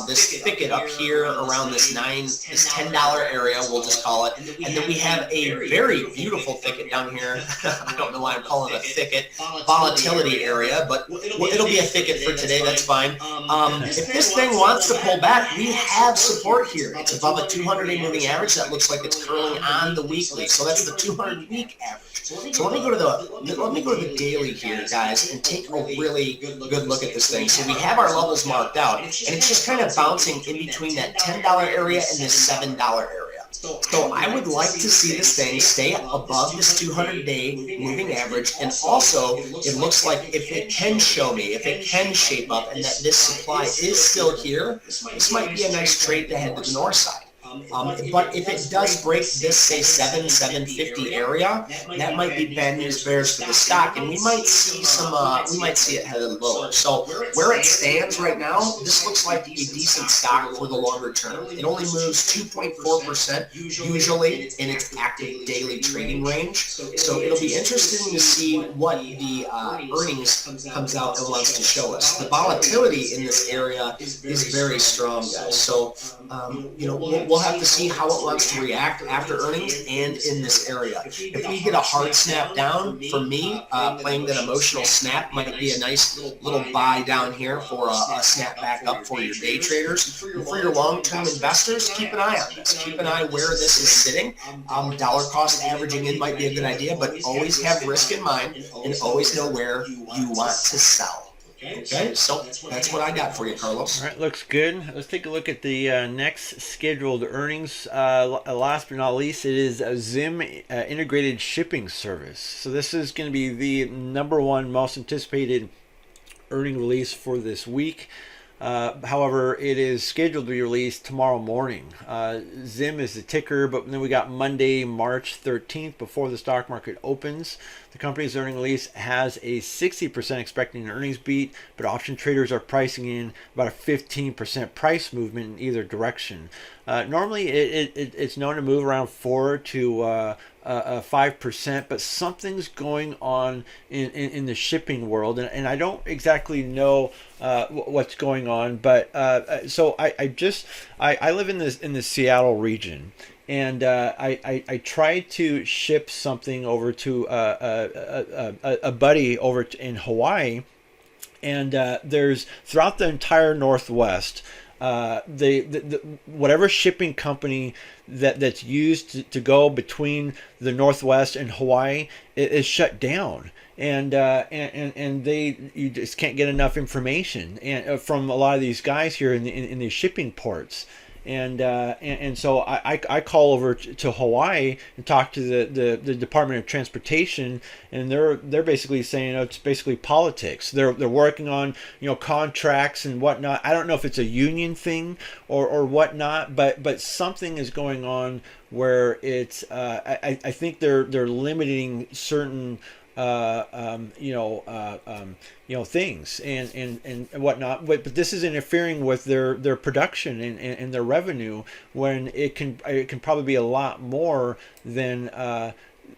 this thicket up here around this $10 area, we'll just call it, and then we have a very beautiful thicket down here. I don't know why I'm calling it a thicket, volatility area, but it'll be a thicket for today. That's fine. If this thing wants to pull back, we have support here. It's above a 200-day moving average. That looks like it's curling on the weekly. So that's the 200-week average. So let me go to the daily here, guys, and take a really good look at this thing. So we have our levels marked out, and it's just kind of bouncing in between that $10 area and this $7 area. So I would like to see this thing stay above this 200-day moving average, and also it looks like if it can show me, if it can shape up, and that this supply is still here, this might be a nice trade to head to the north side. But if it does break this, say, 750 area, that might be bad news bears for the stock, and we might see it headed lower. So where it stands right now, this looks like a decent stock for the longer term. It only moves 2.4% usually in its active daily trading range. So it'll be interesting to see what the earnings comes out and wants to show us. The volatility in this area is very strong, guys. So we'll have to see how it wants to react after earnings and in this area. If we get a hard snap down, for me, playing that emotional snap might be a nice little buy down here for a snap back up for your day traders. And for your long-term investors, keep an eye on this. Keep an eye where this is sitting. Dollar cost averaging in might be a good idea, but always have risk in mind and always know where you want to sell. Okay, so that's what I got for you, Carlos. All right, looks good. Let's take a look at the next scheduled earnings. Last but not least, it is a Zim integrated shipping service. So this is going to be the number one most anticipated earning release for this week. However, it is scheduled to be released tomorrow morning. Zim is the ticker, but then we got Monday, March 13th before the stock market opens. The company's earning release has a 60% expecting an earnings beat, but option traders are pricing in about a 15% price movement in either direction. Normally, it's known to move around 4 to 5%, but something's going on in the shipping world, and I don't exactly know what's going on. But so I live in the Seattle region, and I tried to ship something over to a buddy over in Hawaii, and there's throughout the entire Northwest. The whatever shipping company that's used to go between the Northwest and Hawaii is shut down, and you just can't get enough information from a lot of these guys here in these shipping ports. And so I call over to Hawaii and talk to the Department of Transportation, and they're basically saying it's basically politics. They're working on contracts and whatnot. I don't know if it's a union thing or whatnot, but something is going on where it's I think they're limiting certain things and whatnot, but this is interfering with their production and their revenue, when it can probably be a lot more than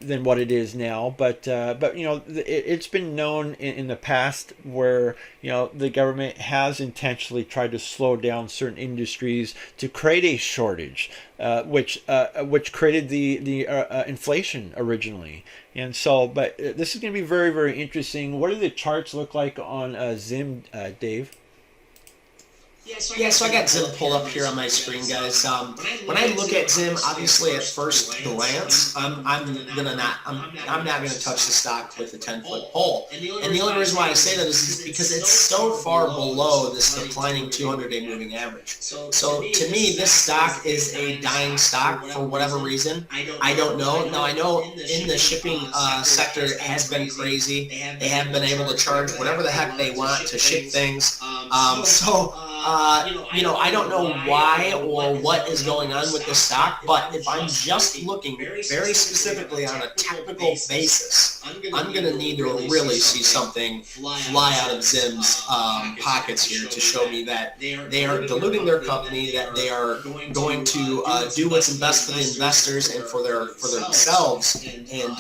than what it is now. But it's been known in the past where the government has intentionally tried to slow down certain industries to create a shortage, which created the inflation originally. And so, but this is going to be very, very interesting. What do the charts look like on Zim, Dave? Yeah, so I got Zim pulled up here on my screen, guys. When I look at Zim, obviously at first glance, I'm not gonna touch the stock with a 10-foot pole. And the only reason why I say that is because it's so far below this declining 200-day moving average. So to me, this stock is a dying stock for whatever reason. I don't know. Now I know in the shipping sector it has been crazy. They have been able to charge whatever the heck they want to ship things. I don't know why or what is going on with the stock, but if I'm just looking very specifically on a technical basis, I'm going to need to really see something fly out of Zim's pockets here to show me that they are diluting their company, that they are going to do what's best for the investors and for themselves, and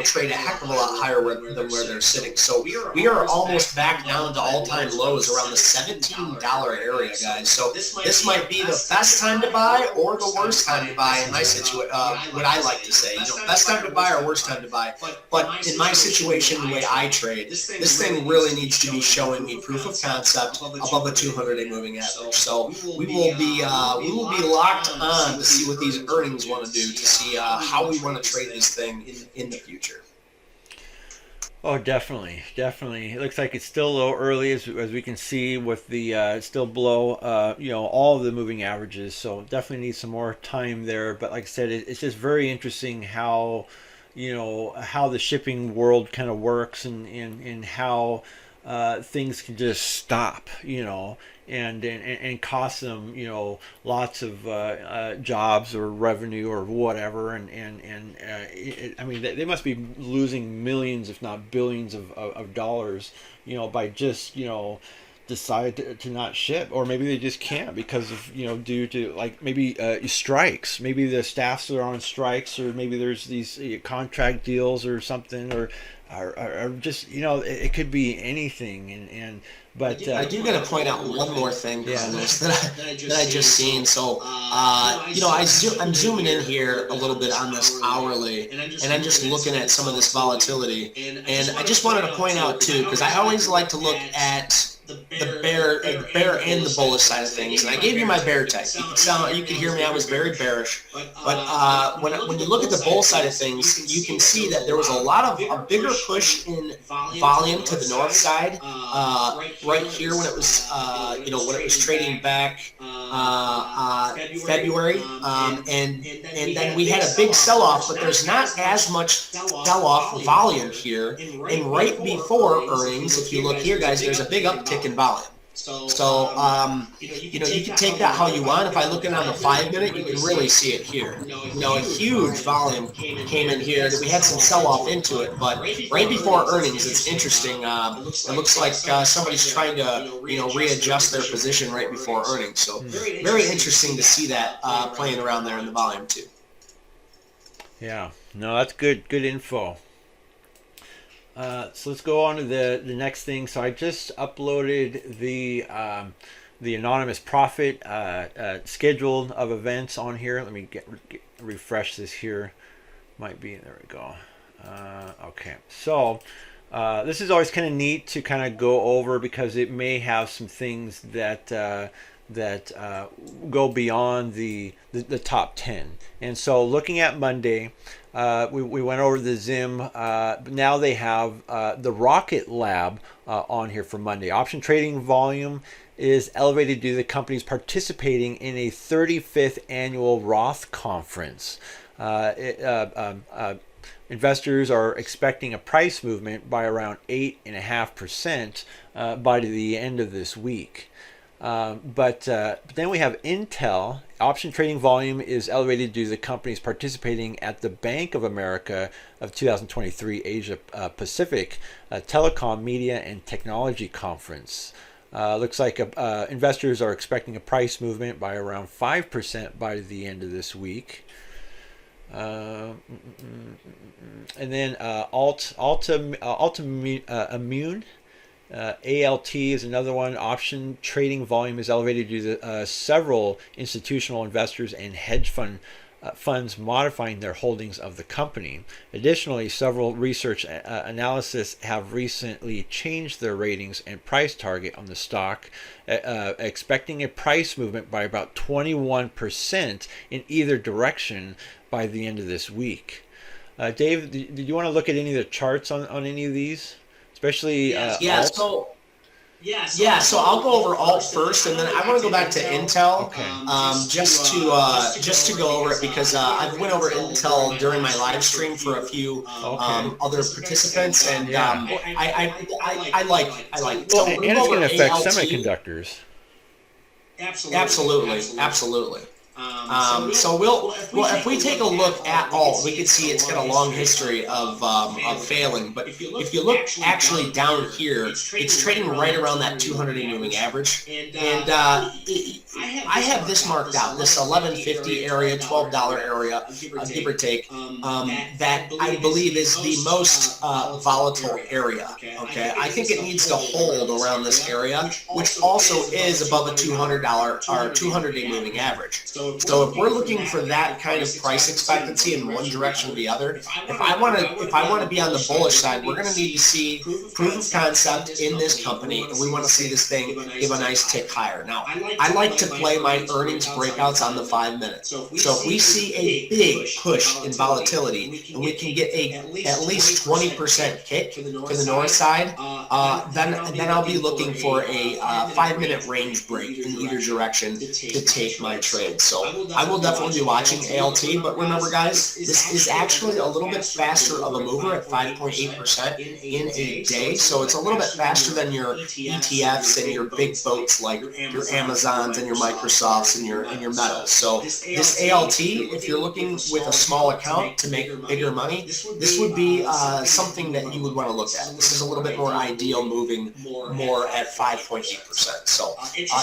trade a heck of a lot higher than where they're sitting. So we are almost back down to all-time lows around the $17 area, guys. So this might be the best time to buy or the worst time to buy in my situation. What I like to say, best time to buy or worst time to buy. But in my situation, the way I trade, this thing really needs to be showing me proof of concept above a 200-day moving average. So we will be locked on to see what these earnings want to do, to see how we want to trade this thing in the future. Oh, definitely. It looks like it's still a little early, as we can see, with the still below, all of the moving averages. So definitely need some more time there. But like I said, it's just very interesting how, how the shipping world kind of works, and how things can just stop, and cost them, lots of jobs or revenue or whatever. I mean, they must be losing millions, if not billions of dollars, by just, decide to not ship, or maybe they just can't because of, due to like maybe strikes. Maybe the staffs are on strikes, or maybe there's these contract deals or something, or just, it could be anything. But I do got to point out one more thing on this that I just seen. So, I'm zooming in here a little bit on this hourly, and I'm just looking at some of this volatility. And I just wanted to point out too, because I always like to look at the bear and the bullish side of things. And I gave you my bear type. You can hear me. I was very bearish. But when you look at the bull side of things, you can see that there was a bigger push in volume to the north side right here when it was when it was trading back February, and then we had a big sell-off, but there's not as much sell-off volume here. And right before earnings, if you look here, guys, there's a big uptick in volume. So, you can take that how you want. If I look at it on the 5-minute, you can really see it here. A huge volume came in here. We had some sell-off into it, but right before earnings, it's interesting. It looks like somebody's trying to, readjust their position right before earnings. So, very interesting to see that playing around there in the volume too. Yeah, no, that's good info. So let's go on to the next thing. So I just uploaded the anonymous profit schedule of events on here. Let me refresh this here. Might be, there we go. Okay, so this is always kind of neat to kind of go over, because it may have some things that go beyond the top 10. And so looking at Monday, we went over the Zim. Now they have the Rocket Lab on here for Monday. Option trading volume is elevated due to the companies participating in a 35th annual Roth conference. Investors are expecting a price movement by around 8.5% by the end of this week. But then we have Intel. Option trading volume is elevated due to the companies participating at the Bank of America of 2023 Asia Pacific Telecom, Media, and Technology Conference. Looks like investors are expecting a price movement by around 5% by the end of this week. And then Immune. ALT is another one. Option trading volume is elevated due to several institutional investors and hedge funds modifying their holdings of the company. Additionally, several research analysts have recently changed their ratings and price target on the stock, expecting a price movement by about 21% in either direction by the end of this week. Dave, did you want to look at any of the charts on any of these? Especially alt? So I'll go over alt first, and then I want to go back to Intel, just to go over it because I went over Intel during my live stream for a few other participants, and I like it. Well, and it's going to affect semiconductors. Absolutely. So if we take a look at alt, we can see it's got a long history of failing. But if you look actually down here, it's trading right around that 200-day moving average. And I have this marked out, this 1150 area, $12 area, give or take, that I believe is the most volatile area. Okay, I think it needs to hold around this area, which also is above a $200 or 200-day moving average. So if we're looking for that kind of price expectancy in one direction or the other, if I want to be on the bullish side, we're going to need to see proof of concept in this company, and we want to see this thing give a nice tick higher. Now, I like to play my earnings breakouts on the 5 minutes. So if we see a big push in volatility and we can get at least 20% kick to the north side, then I'll be looking for a 5-minute range break in either direction to take my trade. So I will definitely be watching ALT, but remember, guys, this is actually a little bit faster of a mover at 5.8% in a day. So it's a little bit faster than your ETFs and your big boats like your Amazons and your Microsofts and your Metas. So this ALT, if you're looking with a small account to make bigger money, this would be something that you would want to look at. This is a little bit more ideal, moving more at 5.8%. So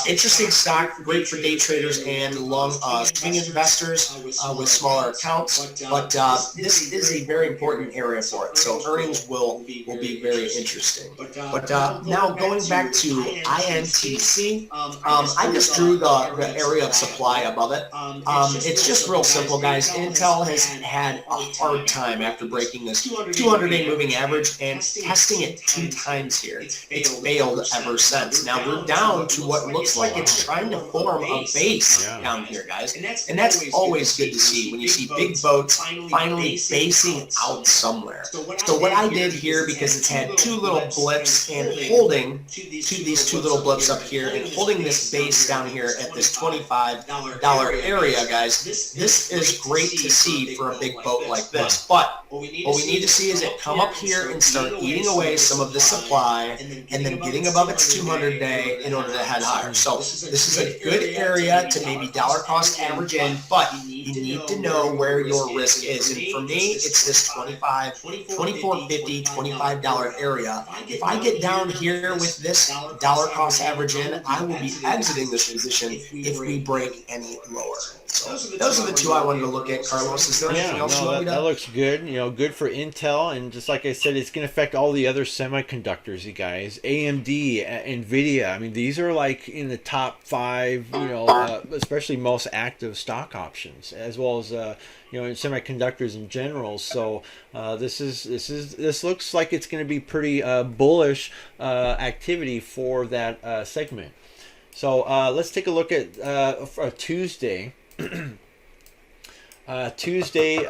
interesting stock, great for day traders and long swing investors with smaller accounts, but this is a very important area for it. So earnings will be very interesting. But now going back to INTC, I just drew the area of supply above it. It's just real simple, guys. Intel has had a hard time after breaking this 200-day moving average and testing it 2 times here. It's failed ever since. Now we're down to what looks like it's trying to form a base down here, guys. And that's always good to see when you see big boats finally basing out somewhere. So what I did here, because it's had 2 little blips and holding these 2 little blips up here and holding this base down here at this $25 area, guys, this is great to see for a big boat like this. But what we need to see is it come up here and start eating away some of the supply and then getting above its 200-day in order to head higher. So this is a good area to maybe dollar cost average in, but you need to know where your risk is. And for me, it's this $24.50, $25 area. If I get down here with this dollar cost average in, I will be exiting this position if we break any lower. So those are the 2 I wanted to look at. Carlos, is there anything else you want me to? That looks good. Good for Intel, and just like I said, it's going to affect all the other semiconductors, you guys. AMD, Nvidia. I mean, these are like in the top 5. Especially most active stock options, as well as in semiconductors in general. So this looks like it's going to be pretty bullish activity for that segment. So let's take a look at Tuesday. Tuesday,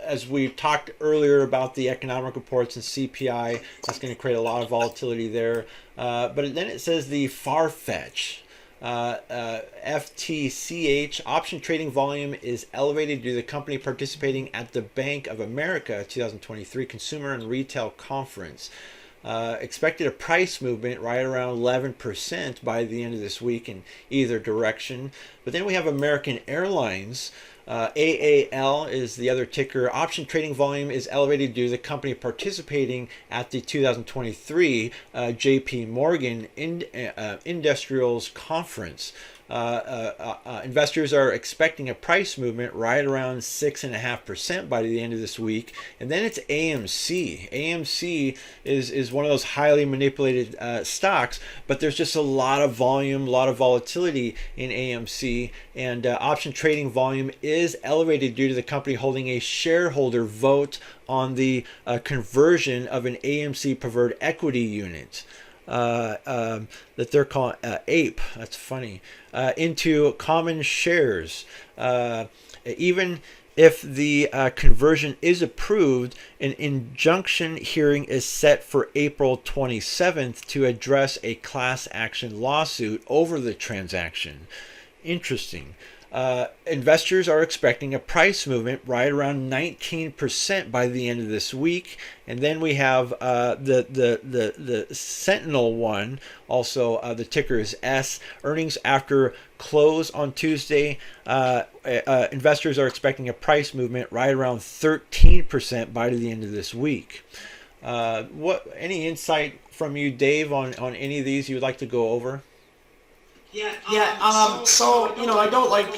as we talked earlier about the economic reports and CPI, that's going to create a lot of volatility there. But then it says the Farfetch. FTCH option trading volume is elevated due to the company participating at the Bank of America 2023 Consumer and Retail Conference. Expected a price movement right around 11% by the end of this week in either direction. But then we have American Airlines. AAL is the other ticker. Option trading volume is elevated due to the company participating at the 2023 JP Morgan Industrials Conference. Investors are expecting a price movement right around 6.5% by the end of this week. And then it's AMC. AMC is one of those highly manipulated stocks, but there's just a lot of volume, a lot of volatility in AMC, and option trading volume is elevated due to the company holding a shareholder vote on the conversion of an AMC preferred equity unit. That they're calling APE, that's funny, into common shares. Even if the conversion is approved, an injunction hearing is set for April 27th to address a class action lawsuit over the transaction. Interesting. Investors are expecting a price movement right around 19% by the end of this week, and then we have the Sentinel one. Also, the ticker is S. Earnings after close on Tuesday. Investors are expecting a price movement right around 13% by the end of this week. Any insight from you, Dave, on any of these you would like to go over? So I don't like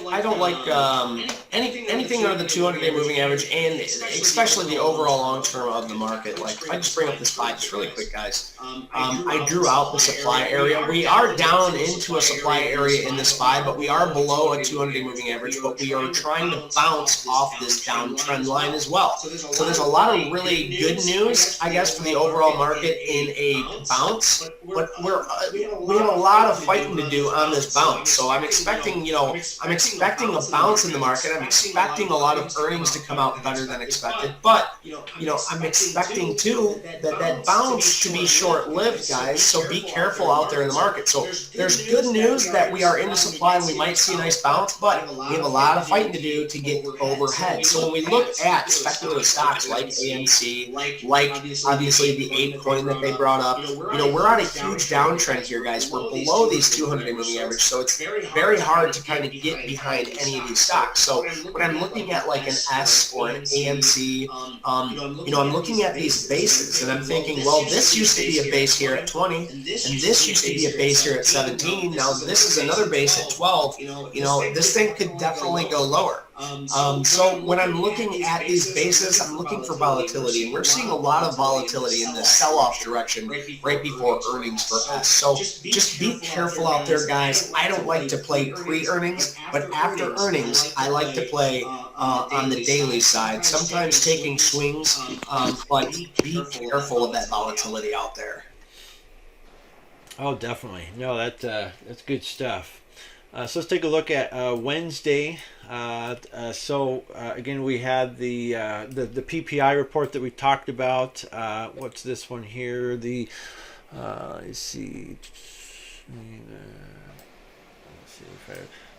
anything under the 200-day moving average, and especially the overall long term of the market. Like, if I just bring up this SPY just really quick, guys. I drew out the supply area. We are down into a supply area in the SPY, but we are below a 200-day moving average. But we are trying to bounce off this downtrend line as well. So there's a lot of really good news, I guess, for the overall market in a bounce. But we have a lot of fighting to do on this bounce. So I'm expecting, a bounce in the market. I'm expecting a lot of earnings to come out better than expected. But, I'm expecting too that bounce to be short-lived, guys. So be careful out there in the market. So there's good news that we are into supply and we might see a nice bounce, but we have a lot of fighting to do to get overhead. So when we look at speculative stocks like AMC, like obviously the APE coin that they brought up, we're on a huge downtrend here, guys. We're below these 200-day moving average, so it's very hard to kind of get behind any of these stocks. So when I'm looking at like an S or an AMC, I'm looking at these bases and I'm thinking, well, this used to be a base here at 20, and this used to be a base here at 17. Now this is another base at 12. This thing could definitely go lower. So when I'm looking at these bases, I'm looking for volatility, and we're seeing a lot of volatility in the sell-off direction right before earnings for us. So just be careful out there, guys. I don't like to play pre-earnings, but after earnings, I like to play on the daily side, sometimes taking swings, but be careful of that volatility out there. Oh, definitely. No, that's good stuff. So let's take a look at Wednesday. Again, we had the PPI report that we talked about. What's this one here? Let's see.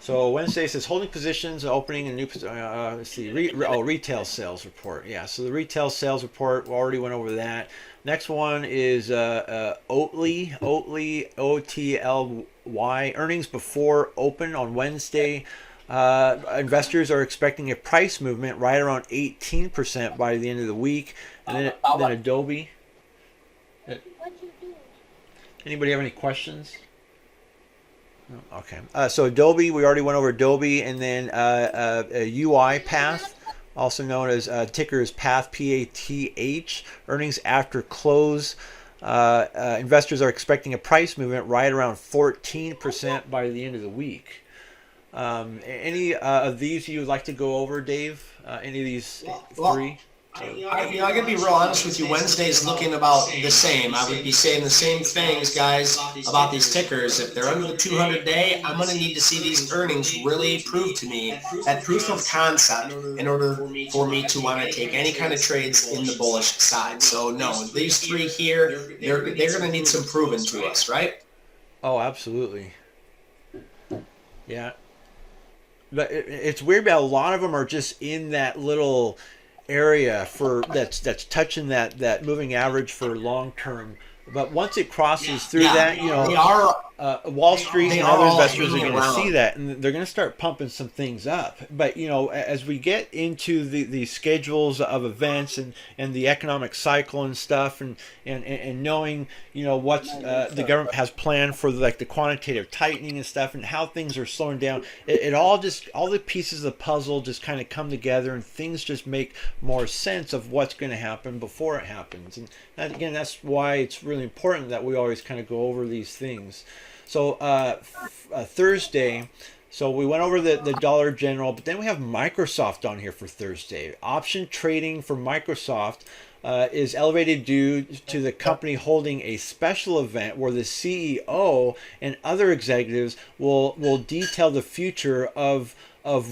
So Wednesday says holding positions, opening a new. Let's see. Retail sales report. Yeah. So the retail sales report, we already went over that. Next one is Oatly, OTLY, earnings before open on Wednesday. Investors are expecting a price movement right around 18% by the end of the week. And then Adobe. Anybody have any questions? Okay. So Adobe, we already went over Adobe, and then UiPath, also known as ticker is PATH, PATH, earnings after close. Investors are expecting a price movement right around 14% by the end of the week. Any of these you would like to go over, Dave? Any of these three? I gotta be real honest with you. Wednesday is looking about the same. I would be saying the same things, guys, about these tickers. If they're under the 200-day, I'm gonna need to see these earnings really prove to me that proof of concept in order for me to want to take any kind of trades in the bullish side. So no, these three here, they're gonna need some proven to us, right? Oh, absolutely. Yeah. But it's weird, but a lot of them are just in that little area that's touching that moving average for long term. But once it crosses through that, they are Wall Street They and are other all investors are hanging going to see around. that, and they're going to start pumping some things up. But as we get into the schedules of events and the economic cycle and stuff, and knowing what the government has planned for like the quantitative tightening and stuff, and how things are slowing down, it all the pieces of the puzzle just kind of come together, and things just make more sense of what's going to happen before it happens. And again, that's why it's really important that we always kind of go over these things. So Thursday, so we went over the Dollar General, but then we have Microsoft on here for Thursday. Option trading for Microsoft is elevated due to the company holding a special event where the CEO and other executives will detail the future of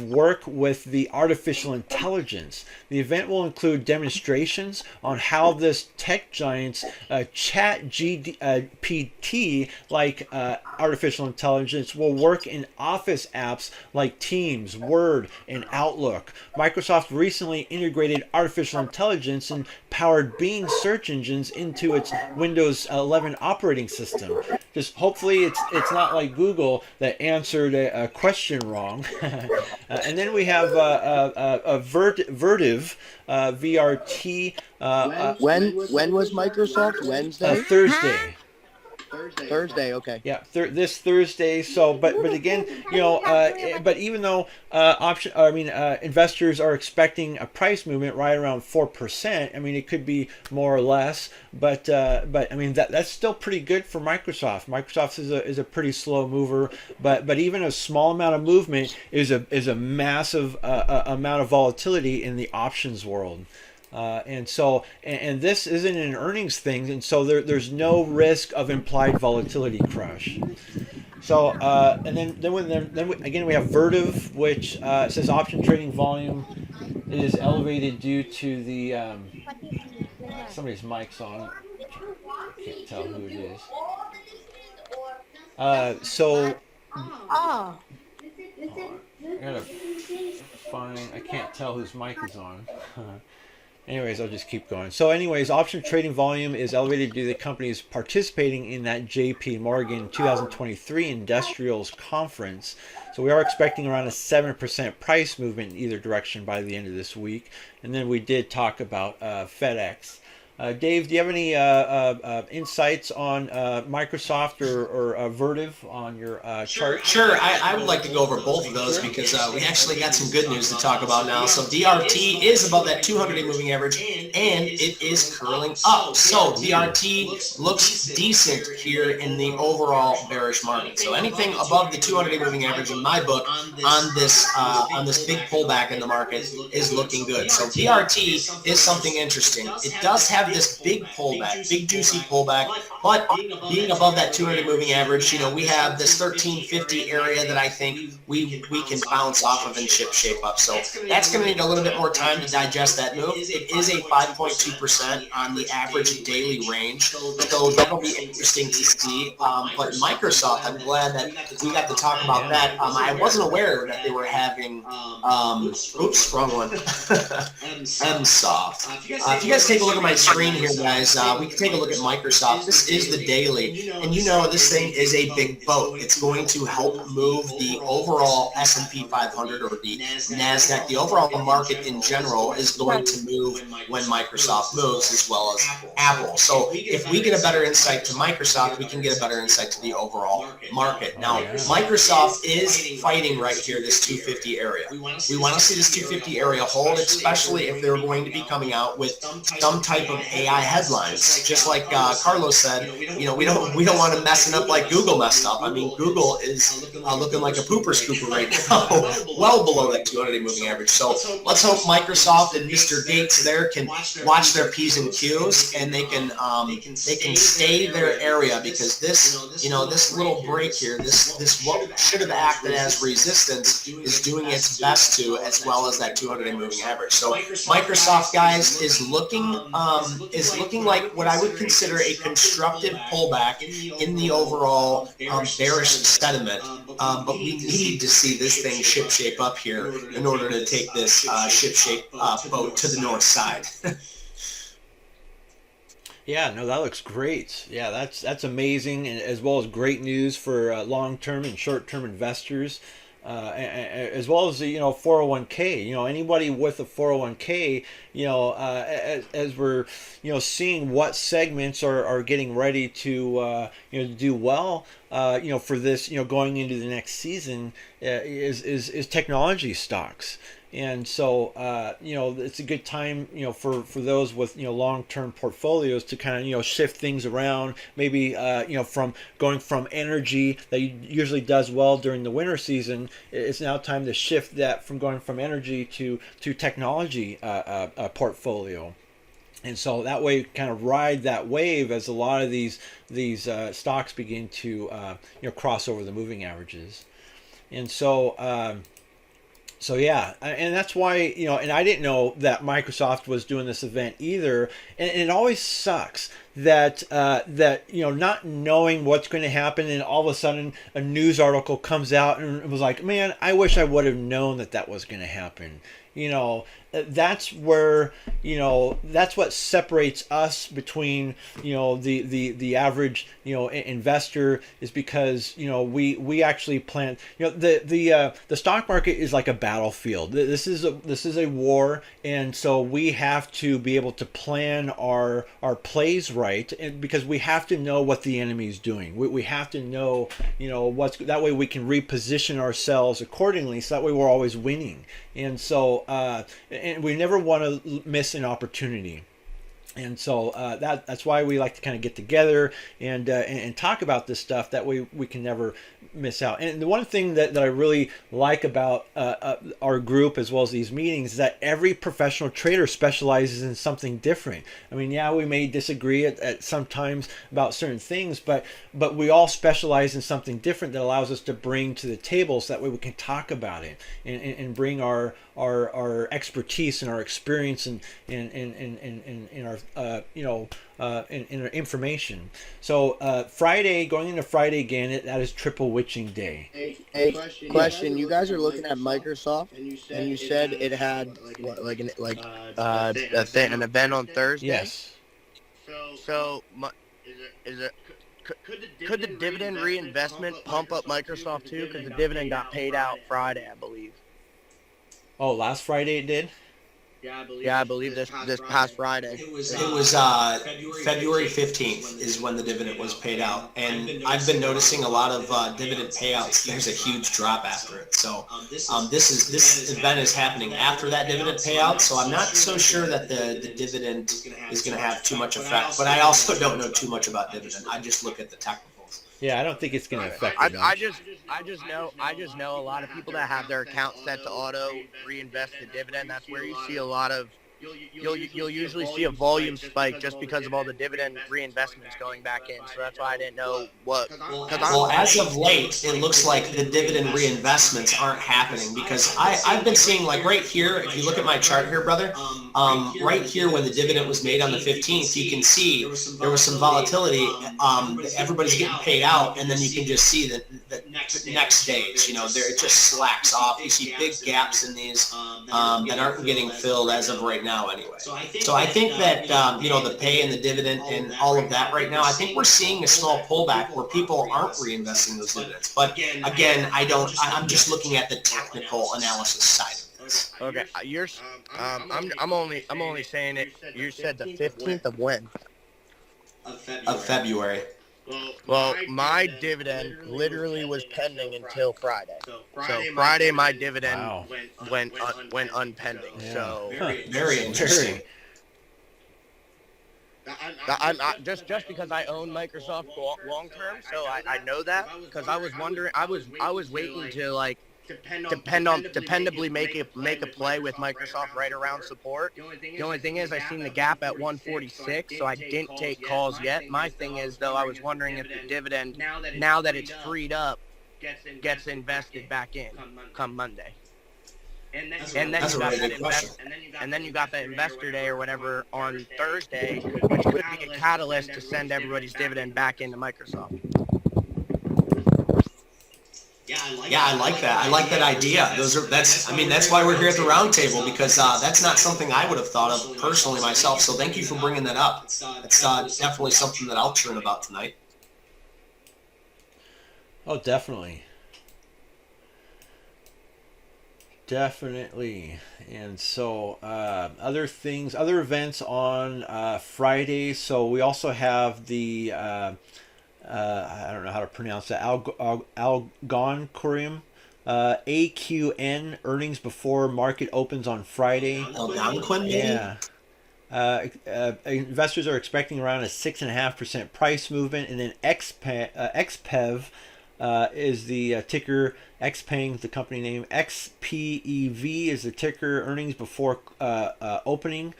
work with the artificial intelligence. The event will include demonstrations on how this tech giant's chat GPT like artificial intelligence will work in office apps like Teams, Word, and Outlook. Microsoft recently integrated artificial intelligence and powered Bing search engines into its Windows 11 operating system. Just hopefully it's not like Google that answered a question wrong. And then we have Vertiv, VRT. When was Microsoft? Wednesday? Thursday. Thursday, okay. Yeah, this Thursday. So, but again, but even though investors are expecting a price movement right around 4%. I mean, it could be more or less, but I mean that's still pretty good for Microsoft. Microsoft is a pretty slow mover, but even a small amount of movement is a massive amount of volatility in the options world. And this isn't an earnings thing, and so there's no risk of implied volatility crush. So and then again we have Vertiv, which says option trading volume is elevated due to the somebody's mic's on. Can't tell who it is. So Oh. I gotta find. I can't tell whose mic is on. Anyways, I'll just keep going. So anyways, option trading volume is elevated due to the companies participating in that JP Morgan 2023 Industrials Conference. So we are expecting around a 7% price movement in either direction by the end of this week. And then we did talk about FedEx. Dave, do you have any insights on Microsoft or Vertiv on your chart? Sure, I would like to go over both of those because we actually got some good news to talk about now. So DRT is above that 200-day moving average, and it is curling up. So DRT looks decent here in the overall bearish market. So anything above the 200-day moving average in my book on this big pullback in the market is looking good. So DRT is something interesting. It does have this big pullback, big juicy pullback, but being above that 200 moving average, we have this 1350 area that I think we can bounce off of and shape up. So that's going to need a little bit more time to digest that move. It is a 5.2% on the average daily range, so that'll be interesting to see. But Microsoft, I'm glad that we got to talk about that. I wasn't aware that they were having, oops, wrong one, MSoft. If you guys take a look at my screen here, guys, we can take a look at Microsoft. This is the daily, and this thing is a big boat. It's going to help move the overall S&P 500 or the NASDAQ. The overall market in general is going to move when Microsoft moves, as well as Apple. So if we get a better insight to Microsoft, we can get a better insight to the overall market. Now, Microsoft is fighting right here, this 250 area. We want to see this 250 area hold, especially if they're going to be coming out with some type of AI headlines. Just like Carlos said, we don't want to mess it up like Google messed up. I mean, Google is looking like a pooper scooper right now, well below that 200-day moving average. So let's hope Microsoft and Mr. Gates there can watch their P's and Q's, and they can stay their area, because this little break here, this what should have acted as resistance is doing its best to, as well as that 200-day moving average. So Microsoft, guys, is looking like what I would consider a constructive pullback in the overall bearish sentiment. But we need to see this thing shape up here in order to take this ship shape boat to the north side. Yeah, no, that looks great. Yeah, that's amazing, and as well as great news for long-term and short-term investors, as well as the 401k. Anybody with a 401k, as we're seeing what segments are getting ready to to do well, for this going into the next season, is technology stocks. And so, it's a good time, for those with, long-term portfolios to kind of, shift things around. Maybe, from going from energy that usually does well during the winter season, it's now time to shift that from going from energy to technology portfolio. And so that way, kind of ride that wave as a lot of these stocks begin to, cross over the moving averages. And so, so yeah, and that's why, and I didn't know that Microsoft was doing this event either, and it always sucks that not knowing what's going to happen, and all of a sudden a news article comes out and it was like, man, I wish I would have known that was going to happen. That's where, that's what separates us between, the average, investor, is because, we actually plan, the stock market is like a battlefield. This is a war. And so we have to be able to plan our plays right. And because we have to know what the enemy is doing. We have to know, that way we can reposition ourselves accordingly. So that way we're always winning. And so, and we never want to miss an opportunity. And so that's why we like to kind of get together and talk about this stuff. That way we can never miss out. And the one thing that I really like about our group, as well as these meetings, is that every professional trader specializes in something different. I mean, yeah, we may disagree at sometimes about certain things, but we all specialize in something different that allows us to bring to the table, so that way we can talk about it and bring our expertise and our experience and our in our information. So Friday, going into Friday again, that is Triple Witching Day. Hey, question. You guys are looking at Microsoft, and you said it had an event on Thursday. Yes. So is it? Could the dividend reinvestment pump up Microsoft too? Because the dividend got paid out Friday, I believe. Oh, last Friday it did? Yeah, I believe this past Friday. It was February 15th is when the dividend was paid out, and I've been noticing a lot of dividend payouts. There's a huge drop after it. So this event is happening after that dividend payout. So I'm not so sure that the dividend is going to have too much effect. But I also don't know too much about dividend. I just look at the technicals. Yeah, I don't think it's going to affect it. I just know a lot of people that have their account set to auto reinvest the dividend. That's where you see a lot of you'll usually see a volume spike just because of all the dividend reinvestments going back in. So that's why I didn't know what. Well, as of late, it looks like the dividend reinvestments aren't happening, because I've been seeing, like right here, if you look at my chart here, brother, right here when the dividend was made on the 15th, you can see there was some volatility. Everybody's getting paid out, and then you can just see that the next days, there it just slacks off. You see big gaps in these that aren't getting filled as of right now anyway. So I think that, the pay and the dividend and all of that right now, I think we're seeing a small pullback where people aren't reinvesting those dividends. But again, I'm just looking at the technical analysis side of this. Okay, I'm only saying it. You said the 15th of when? Of February. Well, my dividend literally was pending until Friday. So Friday, my dividend went unpending. Yeah. So very interesting. I'm just because I own Microsoft long term, so I know that, because I was wondering, I was waiting to dependably make a play with Microsoft right around support. The only thing is, I seen the gap at 146, so I didn't take calls yet. My thing is, though, I was wondering if the dividend, now that it's freed up, gets invested back in come Monday. And then you got that investor day or whatever on Thursday, which could be a catalyst to send everybody's dividend back into Microsoft. Yeah, I like that. I like that idea. That's why we're here at the round table, because that's not something I would have thought of personally myself. So thank you for bringing that up. It's definitely something that I'll churn about tonight. Oh, definitely. Definitely. And so other events on Friday. So we also have the I don't know how to pronounce that, Algonquin AQN, earnings before market opens on Friday. Algonquin, maybe? Yeah. Investors are expecting around a 6.5% price movement, and then XPEV is the ticker. XPeng, the company name. XPEV is the ticker. Earnings before opening.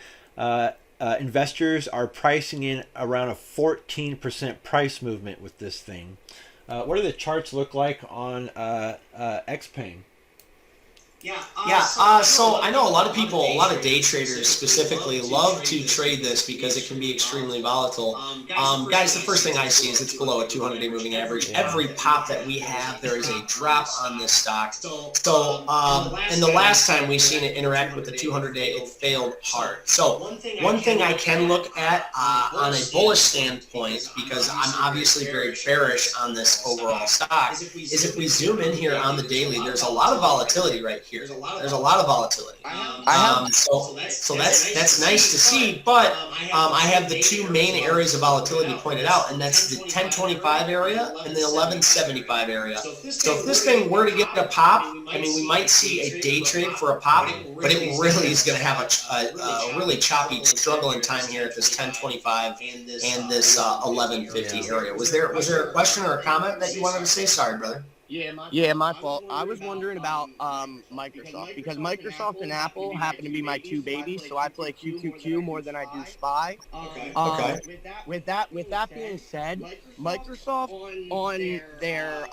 Investors are pricing in around a 14% price movement with this thing. What do the charts look like on XPeng? So I know a lot of people, a lot of day traders specifically, love to trade this because it can be extremely volatile. Guys, the first thing I see is it's below a 200-day moving average. Yeah. Every pop that we have, there is a drop on this stock. And the last time we seen it interact with the 200-day, it failed hard. So one thing I can look at on a bullish standpoint, because I'm obviously very bearish on this overall stock, is if we zoom in here on the daily, there's a lot of volatility right here. There's a lot of volatility. So that's nice to see, but I have the two main areas of volatility pointed out, and that's the 1025 area and the 1175 area. So if this thing were to get a pop, I mean, we might see a day trade for a pop, but it really is going to have a really choppy, struggling time here at this 1025 and this 1150 area. Was there a question or a comment that you wanted to say? Sorry, brother. Yeah, my fault. I was wondering about Microsoft, because Microsoft and Apple happen to be my two babies, so I play QQQ more than I do SPY. Okay. With that being said, Microsoft on their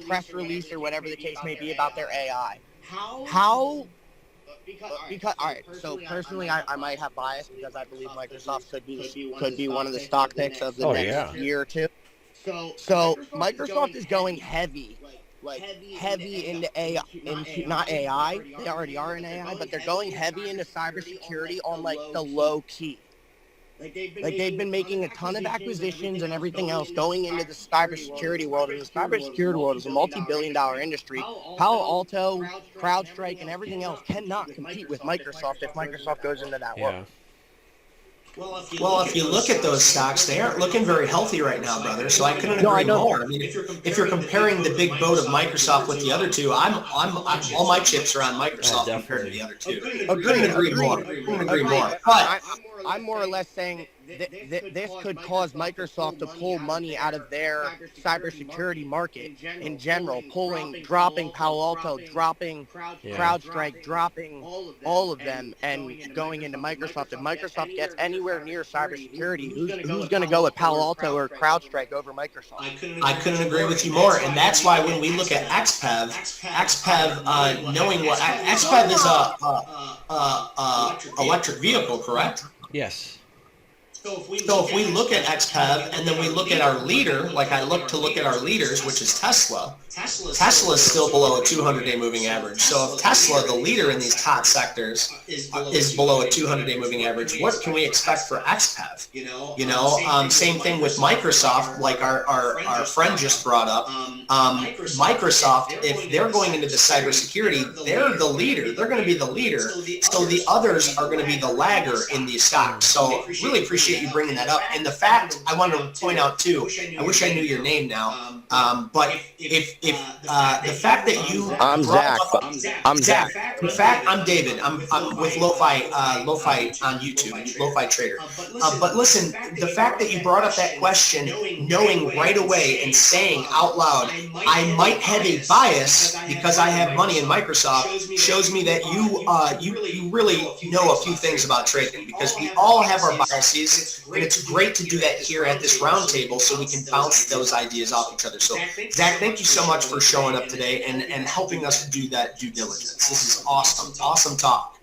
press release or whatever the case may be about their AI, because all right, so personally I might have bias because I believe Microsoft could be one of the stock picks of the next year or two. So Microsoft is going heavy into AI, into not AI. They already are in AI, but they're going heavy into cybersecurity on like the low key. Like they've been making a ton of acquisitions and everything else going into the cybersecurity world. And the cybersecurity world is a multi-billion-dollar industry. Palo Alto, CrowdStrike, and everything else cannot compete with Microsoft if Microsoft goes into that world. Well, if you look at those stocks, they aren't looking very healthy right now, brother. So I couldn't agree more. I mean, if you're comparing the big boat of Microsoft with the other two, I'm all my chips are on Microsoft compared to the other two. Couldn't agree more. But I'm more or less saying this could cause Microsoft to pull money out of their cybersecurity market in general, dropping Palo Alto, dropping CrowdStrike, dropping all of them, and going into Microsoft. If Microsoft gets anywhere near cybersecurity, who's going to go with Palo Alto or CrowdStrike over Microsoft? I couldn't agree with you more, and that's why when we look at XPEV, knowing what XPEV is a electric vehicle, correct? Yes. So if we look at XPEV and then we look at our leader, like I look at our leaders, which is Tesla, Tesla is still below a 200-day moving average. So if Tesla, the leader in these hot sectors, is below a 200-day moving average, what can we expect for XPEV? Same thing with Microsoft, like our friend just brought up. Microsoft, if they're going into the cybersecurity, they're the leader. They're going to be the leader. So the others are going to be the lagger in these stocks. So really appreciate you bringing that up. And the fact I wanted to point out too, I wish I knew your name now, but if the fact that you I'm Zach. I'm Zach. In fact, I'm David. I'm with Lofi on YouTube, LofiTrader. But listen, the fact that you brought up that question, knowing right away and saying out loud, I might have a bias because I have money in Microsoft, shows me that you really know a few things about trading, because we all have our biases. And it's great to do that here at this round table so we can bounce those ideas off each other. So, Zach, thank you so much for showing up today and helping us do that due diligence. This is awesome. Awesome talk.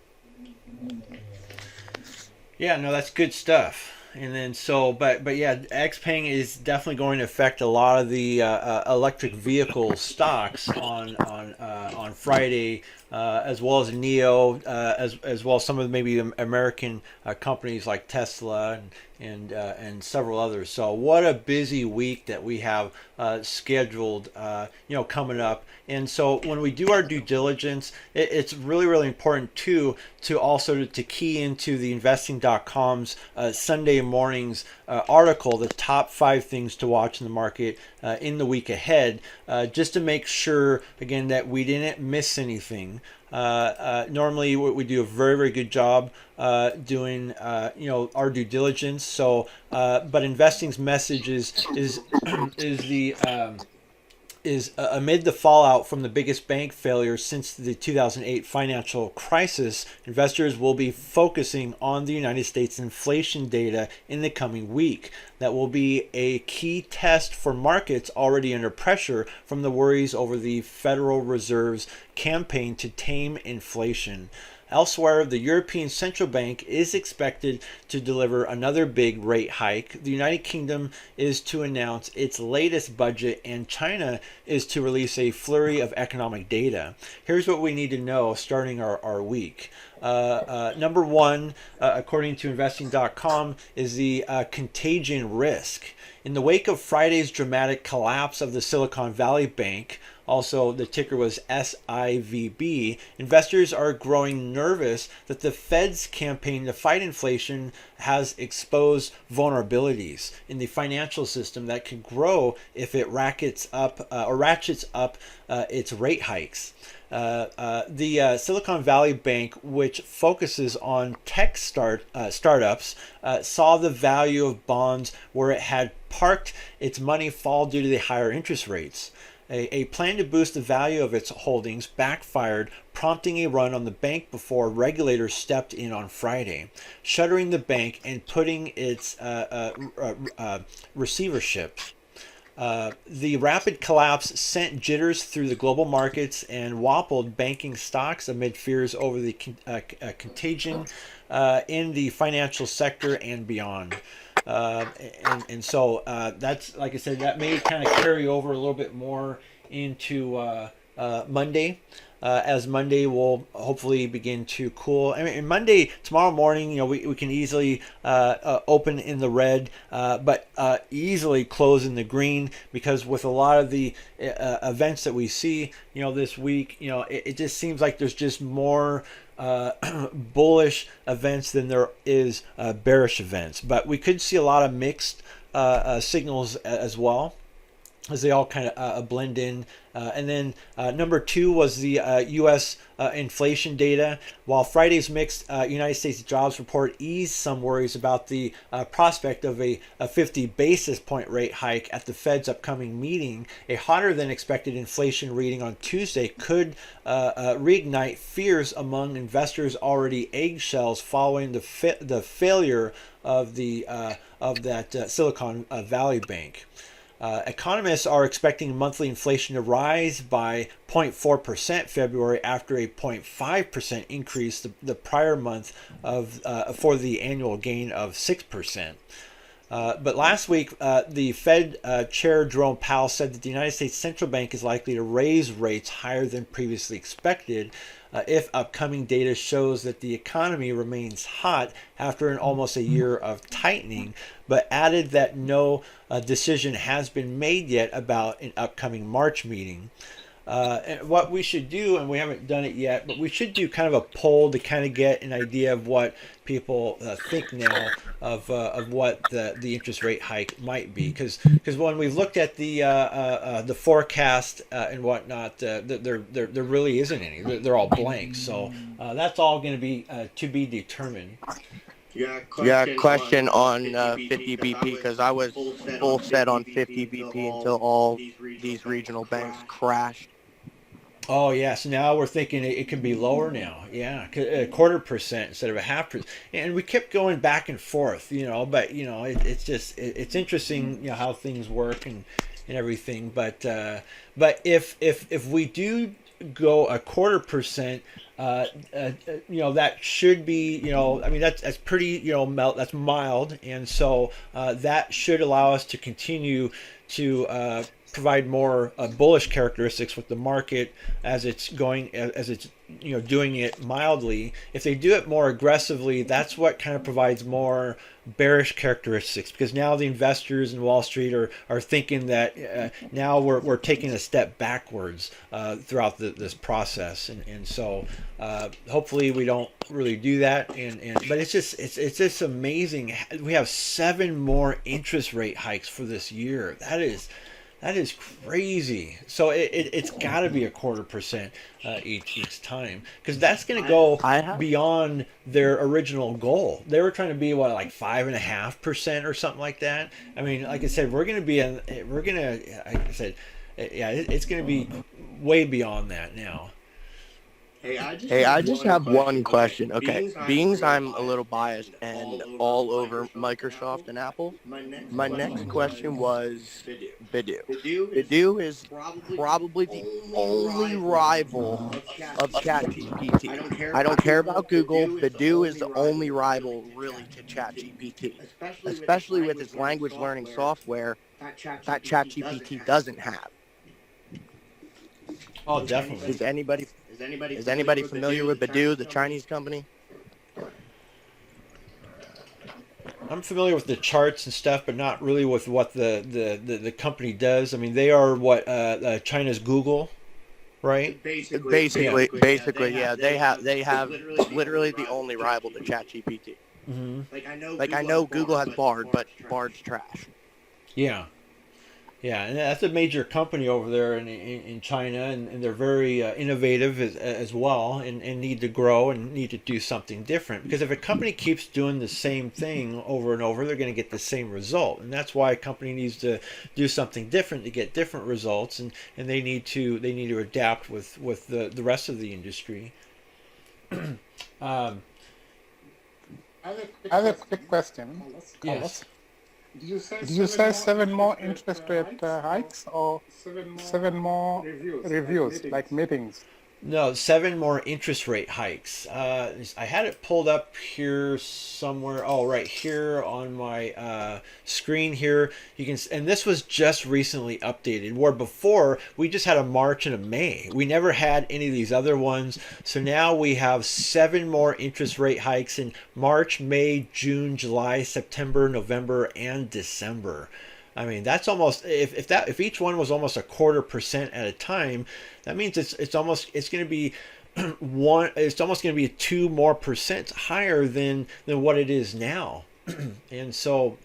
Yeah, no, that's good stuff. And then but yeah, XPeng is definitely going to affect a lot of the electric vehicle stocks on Friday, as well as NEO, as well as some of maybe American companies like Tesla and several others. So what a busy week that we have scheduled, coming up. And so when we do our due diligence, it's really important too to also to key into the investing.com's Sunday morning's article, the top 5 things to watch in the market in the week ahead, just to make sure again that we didn't miss anything. Normally we do a very good job doing our due diligence. So but investing's message is amid the fallout from the biggest bank failure since the 2008 financial crisis, investors will be focusing on the United States inflation data in the coming week. That will be a key test for markets already under pressure from the worries over the Federal Reserve's campaign to tame inflation. Elsewhere, the European Central Bank is expected to deliver another big rate hike. The United Kingdom is to announce its latest budget, and China is to release a flurry of economic data. Here's what we need to know starting our week. Number one, according to investing.com, is the contagion risk. In the wake of Friday's dramatic collapse of the Silicon Valley Bank, also the ticker was SIVB, investors are growing nervous that the Fed's campaign to fight inflation has exposed vulnerabilities in the financial system that could grow if it ratchets up its rate hikes. The Silicon Valley Bank, which focuses on tech startups, saw the value of bonds where it had parked its money fall due to the higher interest rates. A plan to boost the value of its holdings backfired, prompting a run on the bank before regulators stepped in on Friday, shuttering the bank and putting its receivership. The rapid collapse sent jitters through the global markets and wobbled banking stocks amid fears over the contagion in the financial sector and beyond. So that's, like I said, that may kind of carry over a little bit more into Monday. As Monday will hopefully begin to cool. I mean, Monday, tomorrow morning, we can easily open in the red, but easily close in the green, because with a lot of the events that we see, this week, it just seems like there's just more bullish events than there is bearish events. But we could see a lot of mixed signals as well, as they all kind of blend in. And then number 2 was the U.S. Inflation data. While Friday's mixed United States jobs report eased some worries about the prospect of a 50 basis point rate hike at the Fed's upcoming meeting, a hotter than expected inflation reading on Tuesday could reignite fears among investors already eggshells following the failure of that Silicon Valley Bank. Economists are expecting monthly inflation to rise by 0.4% February after a 0.5% increase the prior month for the annual gain of 6%. But last week, the Fed Chair Jerome Powell said that the United States Central Bank is likely to raise rates higher than previously expected if upcoming data shows that the economy remains hot after almost a year of tightening, but added that no decision has been made yet about an upcoming March meeting. And what we should do, and we haven't done it yet, but we should do kind of a poll to kind of get an idea of what people think now of what the interest rate hike might be, because when we've looked at the forecast and whatnot, there really isn't any. They're all blank. So that's all going to be determined. Yeah, question on 50 BP, because I was full set on 50 BP until all these regional banks crashed. Oh yeah, so now we're thinking it can be lower now. Yeah, 0.25% instead of 0.5%, and we kept going back and forth, But it's interesting, how things work and everything. But if we do go 0.25%, that should be, I mean, that's pretty, that's mild, and so that should allow us to continue to provide more bullish characteristics with the market as it's going, as it's doing it mildly. If they do it more aggressively, that's what kind of provides more bearish characteristics, because now the investors in Wall Street are thinking that now we're taking a step backwards throughout this process, and so hopefully we don't really do that, but it's just amazing. We have 7 more interest rate hikes for this year. That is crazy. So it's got to be a 0.25% each time, because that's going to go beyond their original goal. They were trying to be like 5.5% or something like that. I mean, like I said, like I said, yeah, it's going to be way beyond that now. Hey, I just have one question. Okay, being I'm a little biased and all over Microsoft and Apple, my next question was Baidu. Baidu is probably the only rival of ChatGPT. I don't care about Google. Baidu is the only rival really to ChatGPT, especially with its language learning software that ChatGPT doesn't have. Oh, definitely. Is anybody familiar with Baidu, the Chinese company? I'm familiar with the charts and stuff, but not really with what the company does. I mean, they are what China's Google, right? Basically, yeah. They have literally the only rival to ChatGPT. Mm-hmm. Like I know Google has Bard, but Bard's trash. Yeah. Yeah, and that's a major company over there in China, and they're very innovative as well, and need to grow and need to do something different. Because if a company keeps doing the same thing over and over, they're going to get the same result. And that's why a company needs to do something different to get different results, and they need to adapt with the rest of the industry. I have a quick question. Yes. Do you say 7 more interest rate hikes or 7 more reviews, like meetings? No, 7 more interest rate hikes. I had it pulled up here somewhere. Oh, right here on my screen here. You can, and this was just recently updated. Where before we just had a March and a May. We never had any of these other ones. So now we have 7 more interest rate hikes in March, May, June, July, September, November, and December. I mean, that's almost, if each one was almost a 0.25% at a time, that means it's going to be it's almost going to be 2 more percent higher than what it is now. And so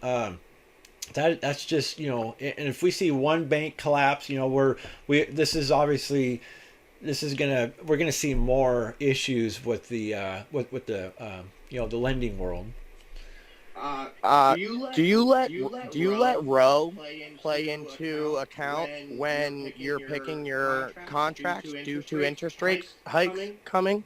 that's just, and if we see one bank collapse, we're going to see more issues with the the lending world. Do you let row play into account when you're picking your contracts due to interest rates hikes coming?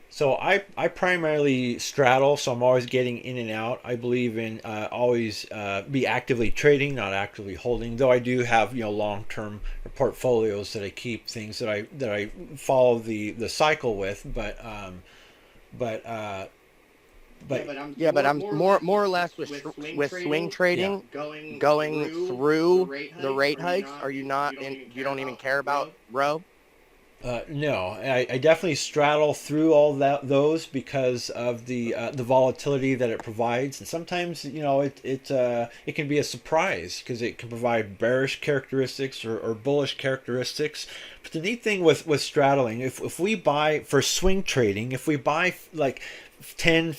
So I primarily straddle, so I'm always getting in and out. I believe in always be actively trading, not actively holding. Though I do have long-term portfolios that I keep, things that I follow the cycle with, but I'm more or less with swing trading, going through the rate hikes. Are you not? You don't even care about row? No, I definitely straddle through all those because of the volatility that it provides, and sometimes it can be a surprise because it can provide bearish characteristics or bullish characteristics. But the neat thing with straddling, if we buy for swing trading, if we buy like 10-15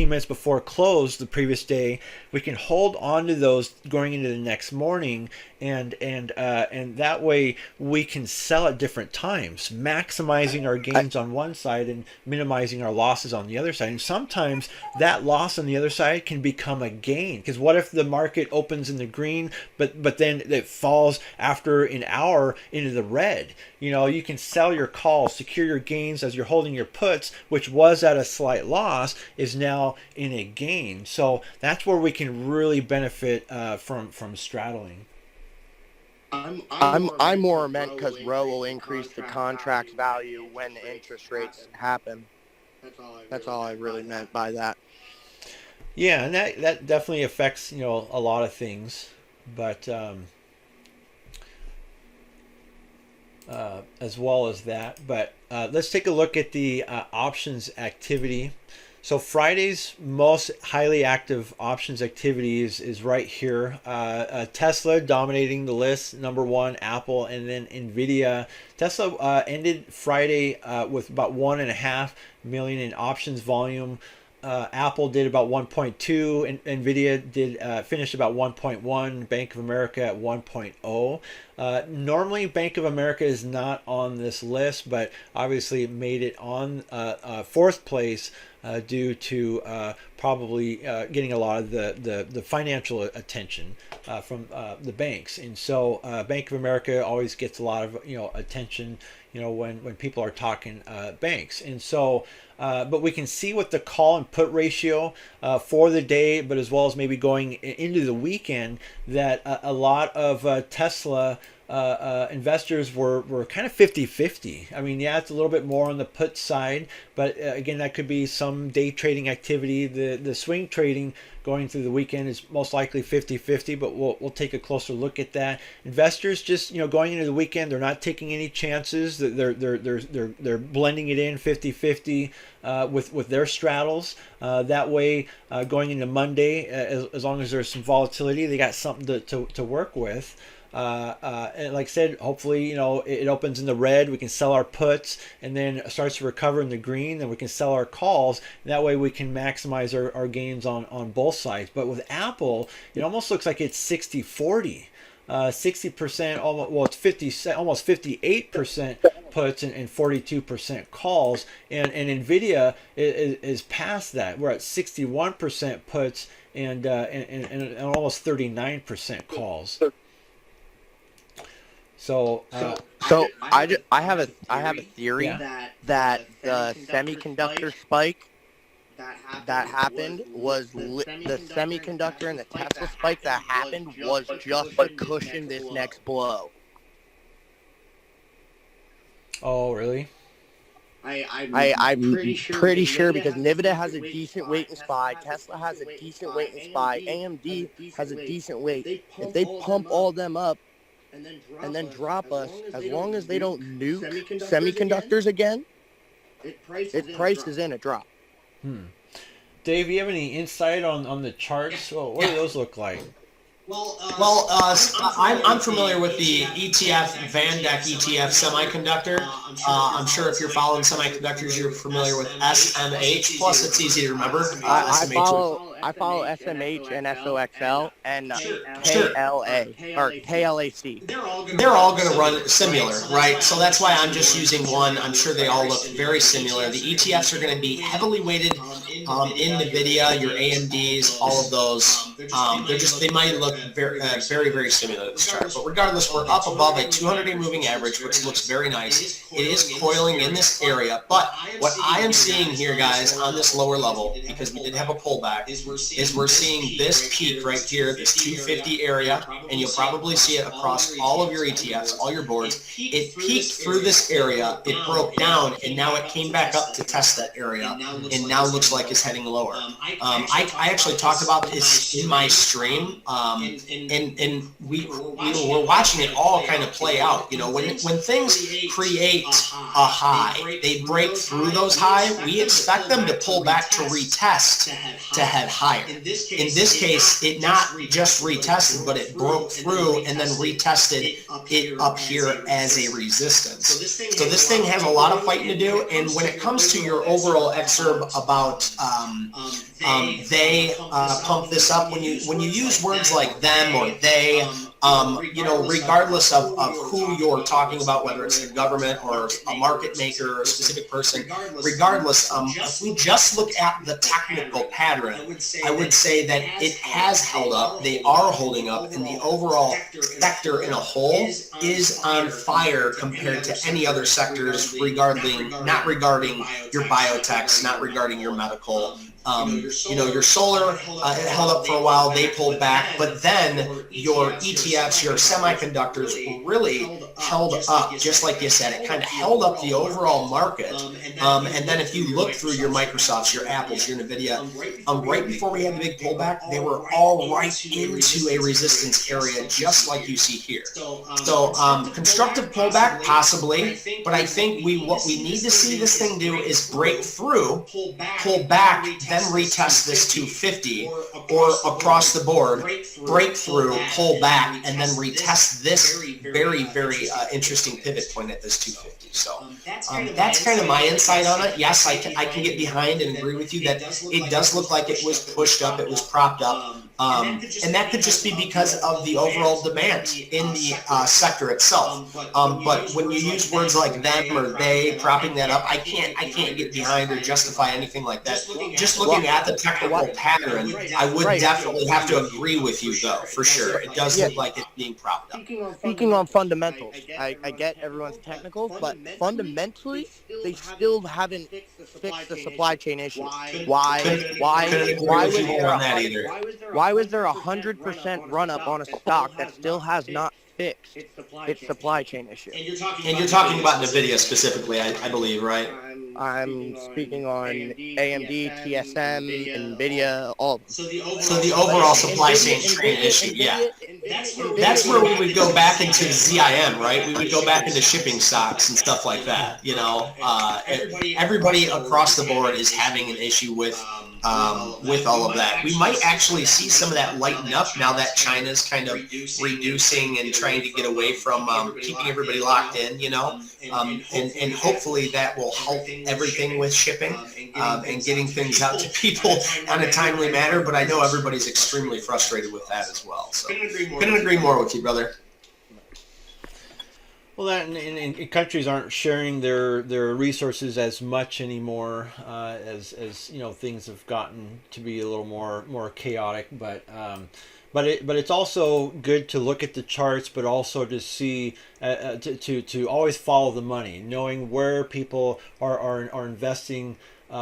minutes before close the previous day, we can hold on to those going into the next morning, and that way we can sell at different times, maximizing our gains on one side and minimizing our losses on the other side. And sometimes that loss on the other side can become a gain, because what if the market opens in the green but then it falls after an hour into the red? You can sell your calls, secure your gains as you're holding your puts, which was at a slight loss, is now in a gain. So that's where we can really benefit from straddling. I'm more meant because Roe will increase the contract value when the interest rates happen. That's all I really meant by that. Yeah, and that definitely affects a lot of things, but as well as that. But let's take a look at the options activity. So Friday's most highly active options activity is right here. Tesla dominating the list, number one, Apple, and then Nvidia. Tesla ended Friday with about 1.5 million in options volume. Apple did about 1.2, and Nvidia did finish about 1.1. Bank of America at 1.0. Normally, Bank of America is not on this list, but obviously it made it on fourth place due to probably getting a lot of the financial attention from the banks. And so Bank of America always gets a lot of attention when people are talking banks. And so but we can see what the call and put ratio for the day, but as well as maybe going into the weekend, that a lot of Tesla investors were kind of 50-50. I mean, yeah, it's a little bit more on the put side, but again, that could be some day trading activity. The swing trading going through the weekend is most likely 50-50, but we'll take a closer look at that. Investors just going into the weekend, they're not taking any chances. They're blending it in 50-50 with their straddles. That way, going into Monday, as long as there's some volatility, they got something to work with. And like I said, hopefully, it opens in the red. We can sell our puts, and then starts to recover in the green. Then we can sell our calls. And that way, we can maximize our gains on both sides. But with Apple, it almost looks like it's 60-40. 60%, almost 58% puts and 42% calls, and Nvidia is past that. We're at 61% puts and almost 39% calls. So I have a theory that the semiconductor spike that happened was the semiconductor and the Tesla spike that happened was just to cushion this next blow. Oh, really? I'm pretty sure because Nvidia has a decent weight in SPY, Tesla has a decent weight in SPY, AMD has a decent weight. If they pump all them up and then drop us, as long as they don't nuke semiconductors again, it prices in a drop. Dave, you have any insight on the charts? Well, what do those look like? Well, I'm familiar with the ETF, VanDeck ETF semiconductor. I'm sure if you're following semiconductors, you're familiar with SMH. Plus, it's easy to remember. I follow SMH and SOXL and KLA or KLAC. They're all going to run similar, right? So that's why I'm just using one. I'm sure they all look very similar. The ETFs are going to be heavily weighted in NVIDIA, your AMDs, all of those. They might look very, very similar to this chart. But regardless, we're up above a 200-day moving average, which looks very nice. It is coiling in this area. But what I am seeing here, guys, on this lower level, because we did have a pullback, is we're seeing this peak right here, this 250 area, and you'll probably see it across all of your ETFs, all your boards. It peaked through this area, it broke down, and now it came back up to test that area, and now looks like it's heading lower. I actually talked about this in my stream, and we were watching it all kind of play out. When things create a high, they break through those highs, we expect them to pull back to retest to head higher. In this case, it not just retested, but it broke through and then retested it up here as a resistance. So this thing has a lot of fighting to do. And when it comes to your overall excerpt about they pump this up, when you use words like them or they, regardless of who you're talking about, whether it's the government or a market maker or a specific person, regardless, if we just look at the technical pattern, I would say that it has held up, they are holding up, and the overall sector in a whole is on fire compared to any other sectors not regarding your biotechs, not regarding your medical, Your solar it held up for a while, they pulled back, but then your ETFs, your semiconductors really held up, just like you said. It kind of held up the overall market. And then if you look through your Microsofts, your Apples, your Nvidia, right before we had the big pullback, they were all right into a resistance area, just like you see here. So constructive pullback, possibly, but I think what we need to see this thing do is break through, pull back, then retest this 250, or across the board, break through, pull back, and then retest this very, very interesting pivot point at this 250. So that's kind of my insight on it. Yes, I can get behind and agree with you that it does look like it was pushed up, it was propped up. And that could just be because of the overall demand in the sector itself. But when you use words like them or they propping that up, I can't get behind or justify anything like that. Just looking at the technical pattern, I would definitely have to agree with you, though, for sure. It does look like it's being propped up. Speaking on fundamentals, I get everyone's technical, but fundamentally, they still haven't fixed the supply chain issue. Why was there 100% run up on a stock that still has not fixed its supply chain issue? And you're talking about Nvidia specifically, I believe, right? I'm speaking on AMD, TSM, Nvidia, all of them. So the overall supply chain issue, yeah. That's where we would go back into ZIM, right? We would go back into shipping stocks and stuff like that. Everybody across the board is having an issue with all of that. We might actually see some of that lighten up now that China's kind of reducing and trying to get away from keeping everybody locked in, and hopefully that will help everything with shipping and getting things out to people on a timely manner. But I know everybody's extremely frustrated with that as well. So couldn't agree more with you, brother. Well, that and countries aren't sharing their resources as much anymore as things have gotten to be a little more chaotic. But it's also good to look at the charts, but also to see to always follow the money, knowing where people are investing. In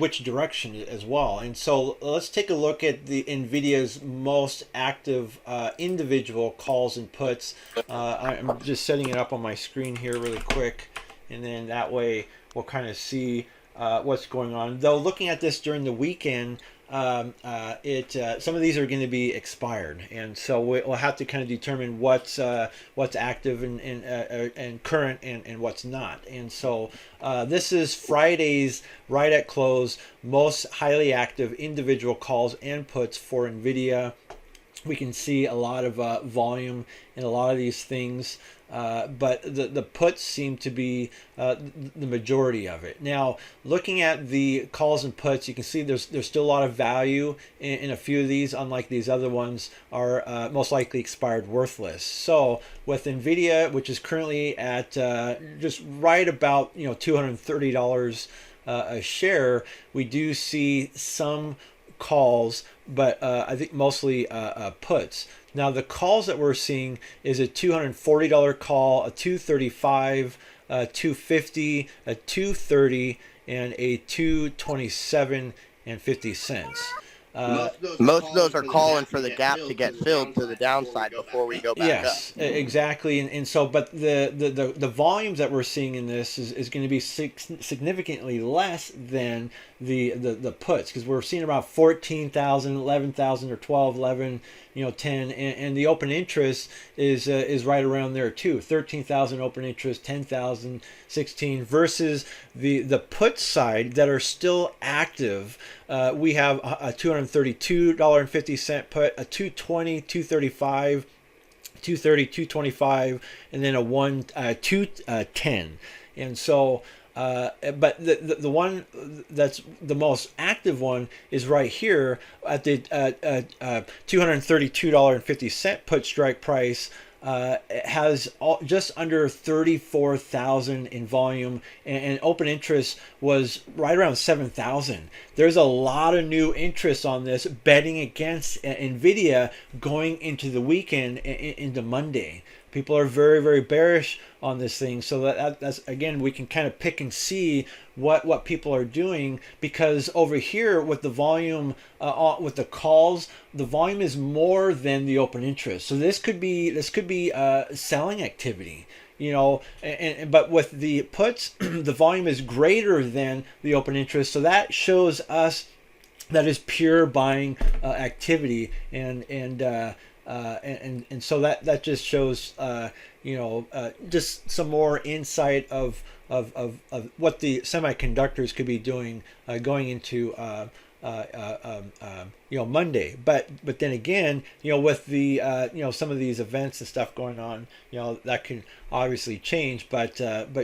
which direction as well. And so let's take a look at the Nvidia's most active individual calls and puts. I'm just setting it up on my screen here really quick, and then that way we'll kind of see what's going on. Though looking at this during the weekend, some of these are going to be expired, and so we'll have to kind of determine what's active and current and what's not. And so this is Friday's right at close most highly active individual calls and puts for Nvidia. We can see a lot of volume in a lot of these things, but the puts seem to be the majority of it. Now, looking at the calls and puts, you can see there's still a lot of value in a few of these, unlike these other ones are most likely expired worthless. So with Nvidia, which is currently at just right about $230 a share, we do see some calls, but I think mostly puts. Now the calls that we're seeing is a $240 call, a $235, a $250, a $230, and a $227.50. Most of those are calling for the gap to get filled to the downside before we go back up. Yes, exactly. And so, but the volumes that we're seeing in this is going to be significantly less than the puts, because we're seeing about 14,000, 11,000, or 12, 11, 10, and the open interest is right around there too. 13,000 open interest, 10,000, 16, versus the put side that are still active. We have a $232.50 put, a $220, $235, $230, $225, and then a $210. And so but the one that's the most active one is right here at the $232.50 put strike price. It has just under 34,000 in volume, and open interest was right around 7,000. There's a lot of new interest on this, betting against Nvidia going into the weekend, into Monday. People are very, very bearish on this thing. So that's again, we can kind of pick and see what people are doing, because over here with the volume, with the calls, the volume is more than the open interest. So this could be selling activity. But with the puts, the volume is greater than the open interest. So that shows us that is pure buying activity, and so that just shows just some more insight of what the semiconductors could be doing going into Monday. But then again, with the some of these events and stuff going on, that can obviously change. But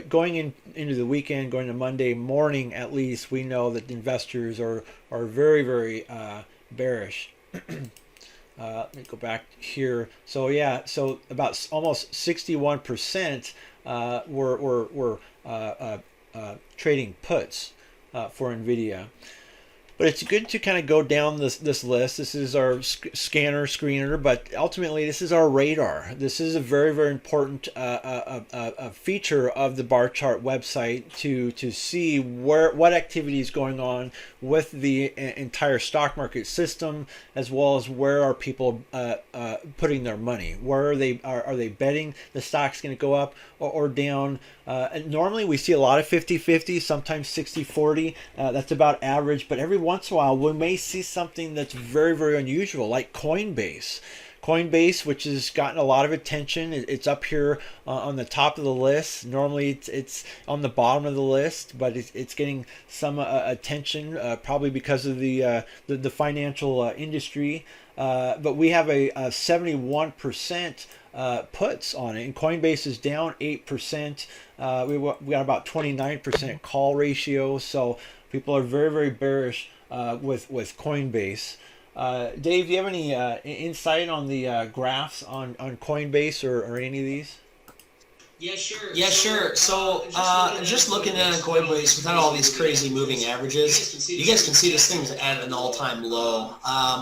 going into the weekend, going to Monday morning, at least we know that the investors are very, very bearish. Let me go back here. So so about almost 61% were trading puts for NVIDIA. But it's good to kind of go down this list. This is our scanner screener, but ultimately this is our radar. This is a very, very important feature of the bar chart website to see what activity is going on with the entire stock market system, as well as where are people putting their money. Where are they betting the stock's going to go up or down? And normally we see a lot of 50-50, sometimes 60-40. That's about average, but every once in a while we may see something that's very, very unusual, like Coinbase. Coinbase, which has gotten a lot of attention. It's up here on the top of the list. Normally it's on the bottom of the list, but it's getting some attention, probably because of the financial industry. But we have a 71% puts on it, and Coinbase is down 8%. We got about 29% call ratio, so people are very, very bearish with Coinbase. Dave, do you have any insight on the graphs on Coinbase or any of these? Yeah, sure. So, just looking at Coinbase without all these crazy moving averages, you guys can see this thing's at an all-time low.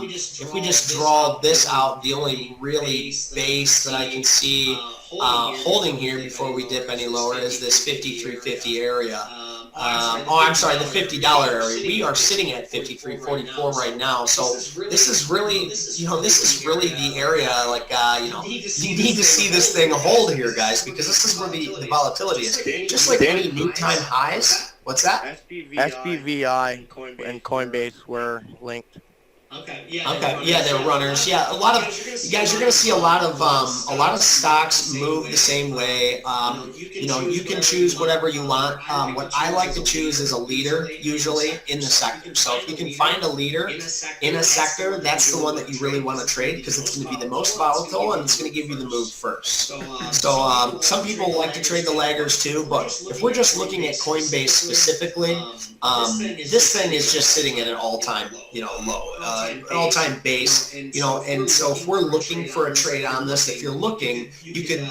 If we just draw this out, the only really base that I can see holding here before we dip any lower is this 53.50 area. I'm sorry, the $50 area. We are sitting at 53.44 right now. So this is really, the area. Like, you need to see this thing hold here, guys, because this is where the volatility is. Just like any new time highs. What's that? SPVI and Coinbase were linked. Okay, yeah, they're runners. Yeah, a lot of you guys, you're going to see a lot of stocks move the same way. You can choose whatever you want. What I like to choose is a leader, usually in the sector. So if you can find a leader in a sector, that's the one that you really want to trade, because it's going to be the most volatile and it's going to give you the move first. So some people like to trade the laggers too, but if we're just looking at Coinbase specifically, this thing is just sitting at an all-time low. An all-time base, and so if we're looking for a trade on this, if you're looking, you could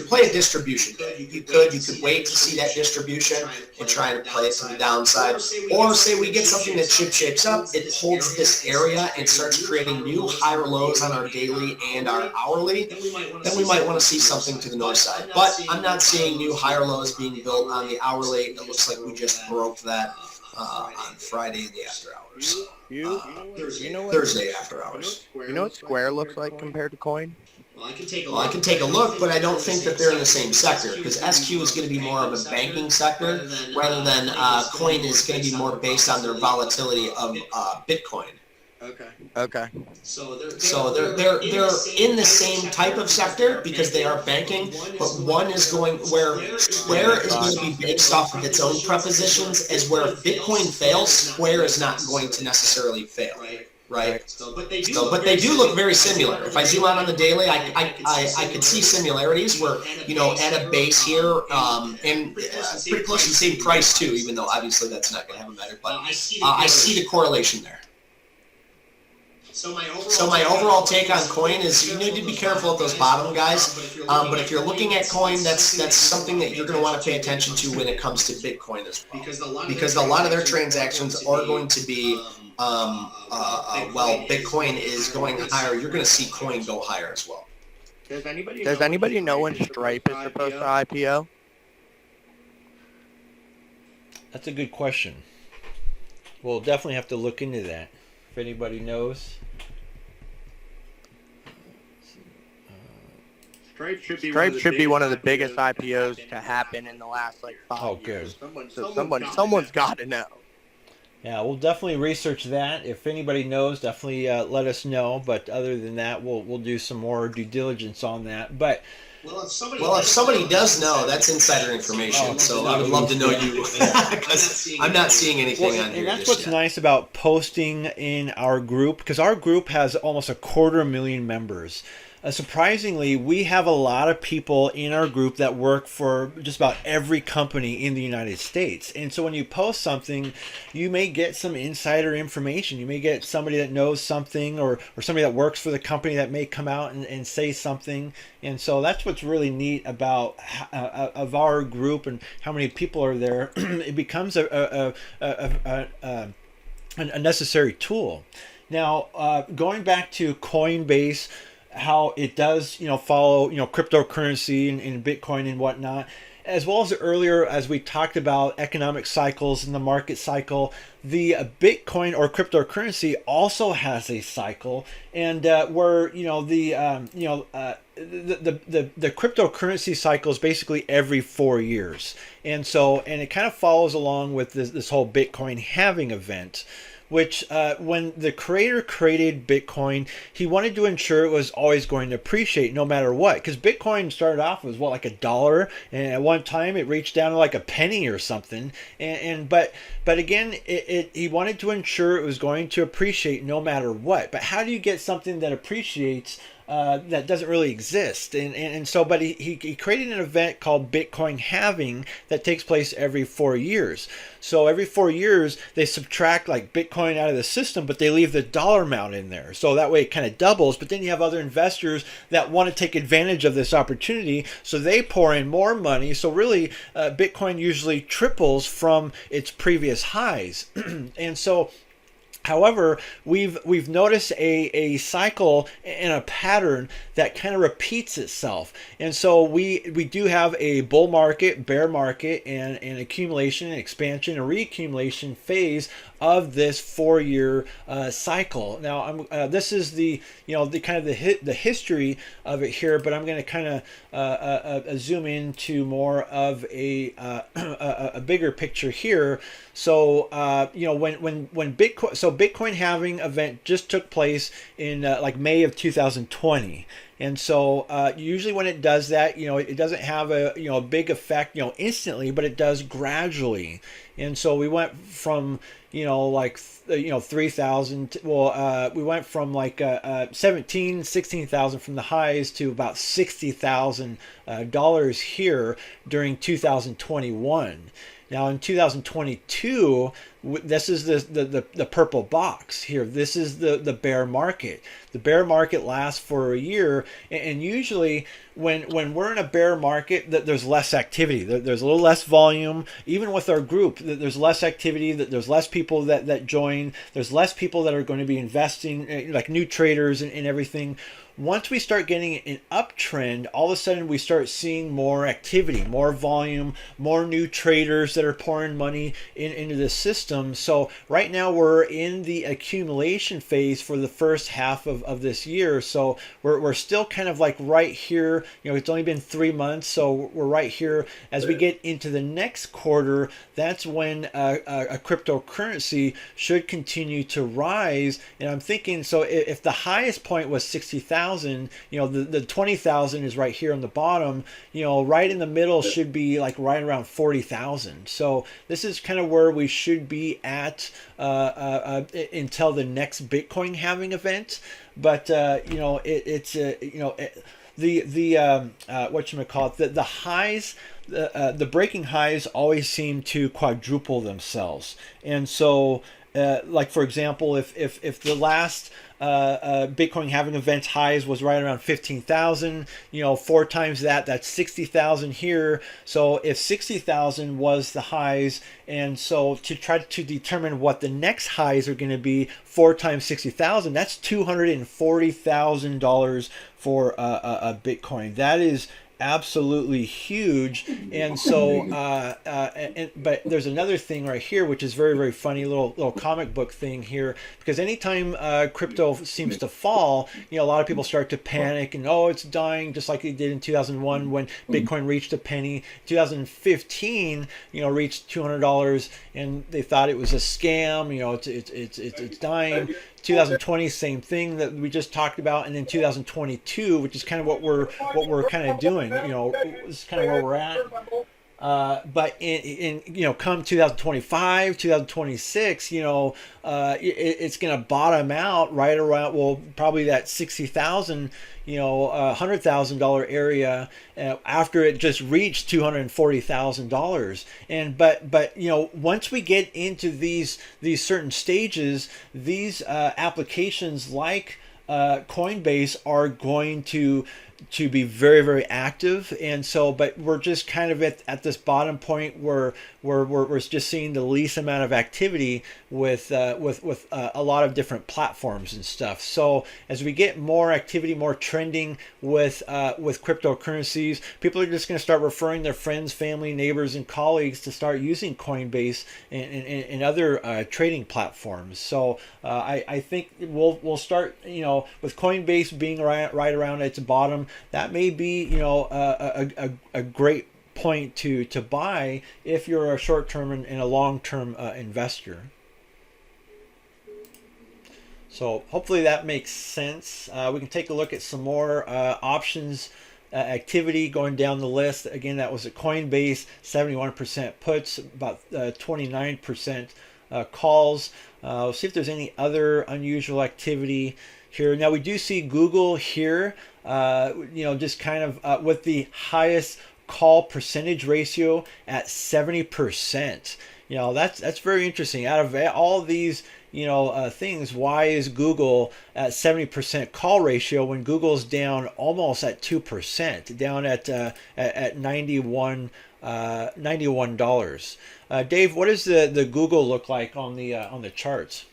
play a distribution. You could wait to see that distribution and try to play it to the downside, or say we get something that shapes up, it holds this area and starts creating new higher lows on our daily and our hourly, then we might want to see something to the north side. But I'm not seeing new higher lows being built on the hourly. It looks like we just broke that on Friday in the after hours. Thursday after hours. You know what Square looks like compared to Coin? Well, I can take a look, but I don't think that they're in the same sector, because SQ is going to be more of a banking sector, rather than Coin is going to be more based on their volatility of Bitcoin. Okay. So they're in the same type of sector because they are banking, but one is going where Square is going to be based off of its own prepositions, as where if Bitcoin fails, Square is not going to necessarily fail. Right. But they do look very similar. If I zoom out on the daily, I could see similarities where, at a base here, and pretty close to the same price too, even though obviously that's not going to have a matter, but I see the correlation there. So my overall take on Coin is you need to be careful at those bottom guys. But if you're looking at Coin, that's something that you're going to want to pay attention to when it comes to Bitcoin as well. Because a lot of their transactions are going to be, Bitcoin is going higher. You're going to see Coin go higher as well. Does anybody know when Stripe is supposed to IPO? That's a good question. We'll definitely have to look into that. If anybody knows. Stripe should be one of the biggest IPOs to happen in the last like 5 years. Good. So someone's got to know. Yeah, we'll definitely research that. If anybody knows, definitely let us know. But other than that, we'll do some more due diligence on that. But well, if somebody does know, that's insider information. So I would love to know you, because I'm not seeing anything on here. And that's what's nice about posting in our group, because our group has almost 250,000 members. Surprisingly, we have a lot of people in our group that work for just about every company in the United States. And so when you post something, you may get some insider information. You may get somebody that knows something, or somebody that works for the company that may come out and say something. And so that's what's really neat about of our group and how many people are there. It becomes a necessary tool. Now, going back to Coinbase, how it does, follow, cryptocurrency and Bitcoin and whatnot, as well as earlier, as we talked about economic cycles and the market cycle, the Bitcoin or cryptocurrency also has a cycle, and where the cryptocurrency cycle is basically every 4 years, and it kind of follows along with this whole Bitcoin halving event, which when the creator created Bitcoin, he wanted to ensure it was always going to appreciate no matter what. Because Bitcoin started off as like $1, and at one time it reached down to like a penny or something. But again, he wanted to ensure it was going to appreciate no matter what. But how do you get something that appreciates that doesn't really exist? But he created an event called Bitcoin halving that takes place every 4 years. So every 4 years they subtract like Bitcoin out of the system, but they leave the dollar amount in there. So that way it kind of doubles. But then you have other investors that want to take advantage of this opportunity, so they pour in more money. So really, Bitcoin usually triples from its previous highs, and so. However, we've noticed a cycle and a pattern that kind of repeats itself. And so we do have a bull market, bear market, and an accumulation, expansion, and reaccumulation phase of this 4-year cycle. Now, this is the kind of the history of it here, but I'm going to kind of zoom into more of a bigger picture here. So when Bitcoin halving event just took place in like May of 2020. And so usually when it does that, it doesn't have a big effect, instantly, but it does gradually. And so we went from 3,000. We went from like 16,000 from the highs to about $60,000 here during 2021. Now in 2022, this is the purple box here. This is the bear market. The bear market lasts for a year, and usually when we're in a bear market, there's less activity. There's a little less volume. Even with our group, there's less activity. There's less people that join. There's less people that are going to be investing, like new traders and everything. Once we start getting an uptrend, all of a sudden we start seeing more activity, more volume, more new traders that are pouring money into the system. So right now we're in the accumulation phase for the first half of this year. So we're still kind of like right here. It's only been 3 months, so we're right here. As we get into the next quarter, that's when a cryptocurrency should continue to rise. And I'm thinking, so if the highest point was 60,000, the 20,000 is right here on the bottom, right in the middle should be like right around 40,000. So this is kind of where we should be at until the next Bitcoin halving event. But the highs, the breaking highs always seem to quadruple themselves. And so like for example, if the last Bitcoin halving event highs was right around 15,000, 4 times that, that's 60,000 here. So if 60,000 was the highs, and so to try to determine what the next highs are going to be, 4 times 60,000, that's $240,000 for a Bitcoin. That is absolutely huge. And so but there's another thing right here which is very, very funny, little comic book thing here, because anytime crypto seems to fall, a lot of people start to panic and, oh, it's dying, just like it did in 2001 when Bitcoin reached a penny. 2015 reached $200 and they thought it was a scam. It's dying. 2020, same thing that we just talked about, and then 2022, which is kind of what we're kind of doing. This is kind of where we're at. But in come 2025, 2026, it's going to bottom out right around, well, probably that 60,000, $100,000 area after it just reached $240,000. And but once we get into these certain stages, these applications like Coinbase are going to be very, very active. And so, but we're just kind of at this bottom point where we're just seeing the least amount of activity with a lot of different platforms and stuff. So as we get more activity, more trending with cryptocurrencies, people are just going to start referring their friends, family, neighbors, and colleagues to start using Coinbase and other trading platforms. So I think we'll start, with Coinbase being right around its bottom. That may be, a great point to buy if you're a short-term and a long-term investor. So hopefully that makes sense. We can take a look at some more options activity going down the list. Again, that was at Coinbase, 71% puts, about 29% calls. We'll see if there's any other unusual activity here. Now we do see Google here, just kind of with the highest call percentage ratio at 70%. That's very interesting. Out of all these things, why is Google at 70% call ratio when Google's down almost at 2%, down at $91? Dave, what does the Google look like on the charts?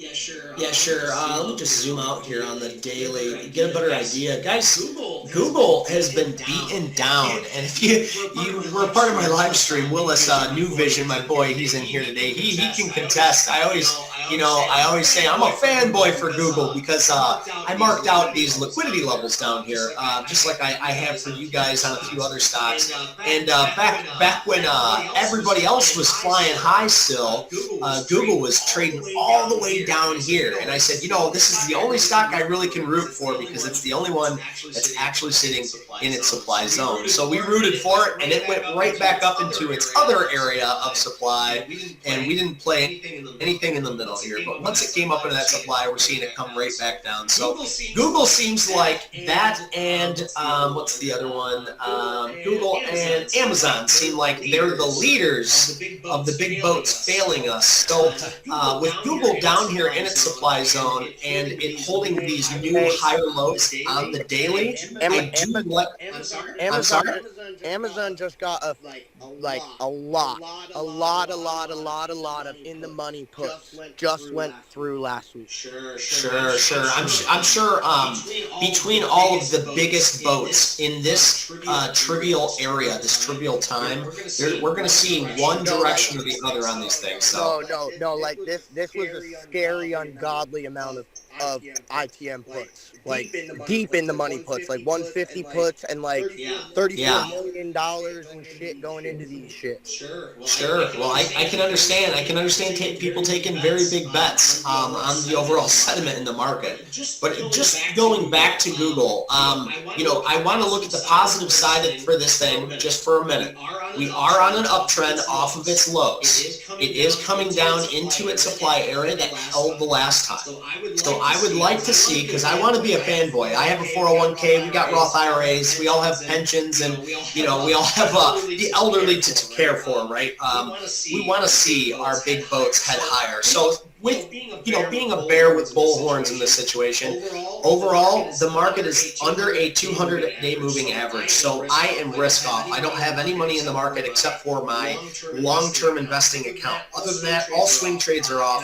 Yeah, sure. Let me just zoom out here on the daily, get a better idea. Guys, Google has been beaten down. And if you were part of my live stream, Willis, New Vision, my boy, he's in here today. He can contest. I always say I'm a fanboy for Google because I marked out these liquidity levels down here, just like I have for you guys on a few other stocks. And back when everybody else was flying high still, Google was trading all the way down here. And I said, this is the only stock I really can root for because it's the only one that's actually sitting in its supply zone. So we rooted for it, and it went right back up into its other area of supply, and we didn't play anything in the middle here. But once it came up into that supply, we're seeing it come right back down. So Google seems like that, and what's the other one? Google and Amazon seem like they're the leaders of the big boats failing us. So with Google down here in its supply zone and it holding these new higher lows on the daily, Amazon just got a lot of in the money puts just went through last week. Sure. I'm sure between all of the biggest boats in this trivial area, this trivial time, we're going to see one direction or the other on these things. So. No, like this was a scary, ungodly amount of ITM puts, like deep in the money puts, like 150 puts and like $34 million and shit going into these shit. Sure. Well, I can understand. People taking very big bets on the overall sentiment in the market. But just going back to Google, I want to look at the positive side for this thing just for a minute. We are on an uptrend off of its lows. It is coming down into its supply area that held the last time. So I would like to see, because I want to be a fanboy. I have a 401k, we got Roth IRAs, we all have pensions, and we all have the elderly to care for, right? We want to see our big boats head higher. So with being a bear with bull horns in this situation, overall the market is under a 200-day moving average. So I am risk off. I don't have any money in the market except for my long-term investing account. Other than that, all swing trades are off,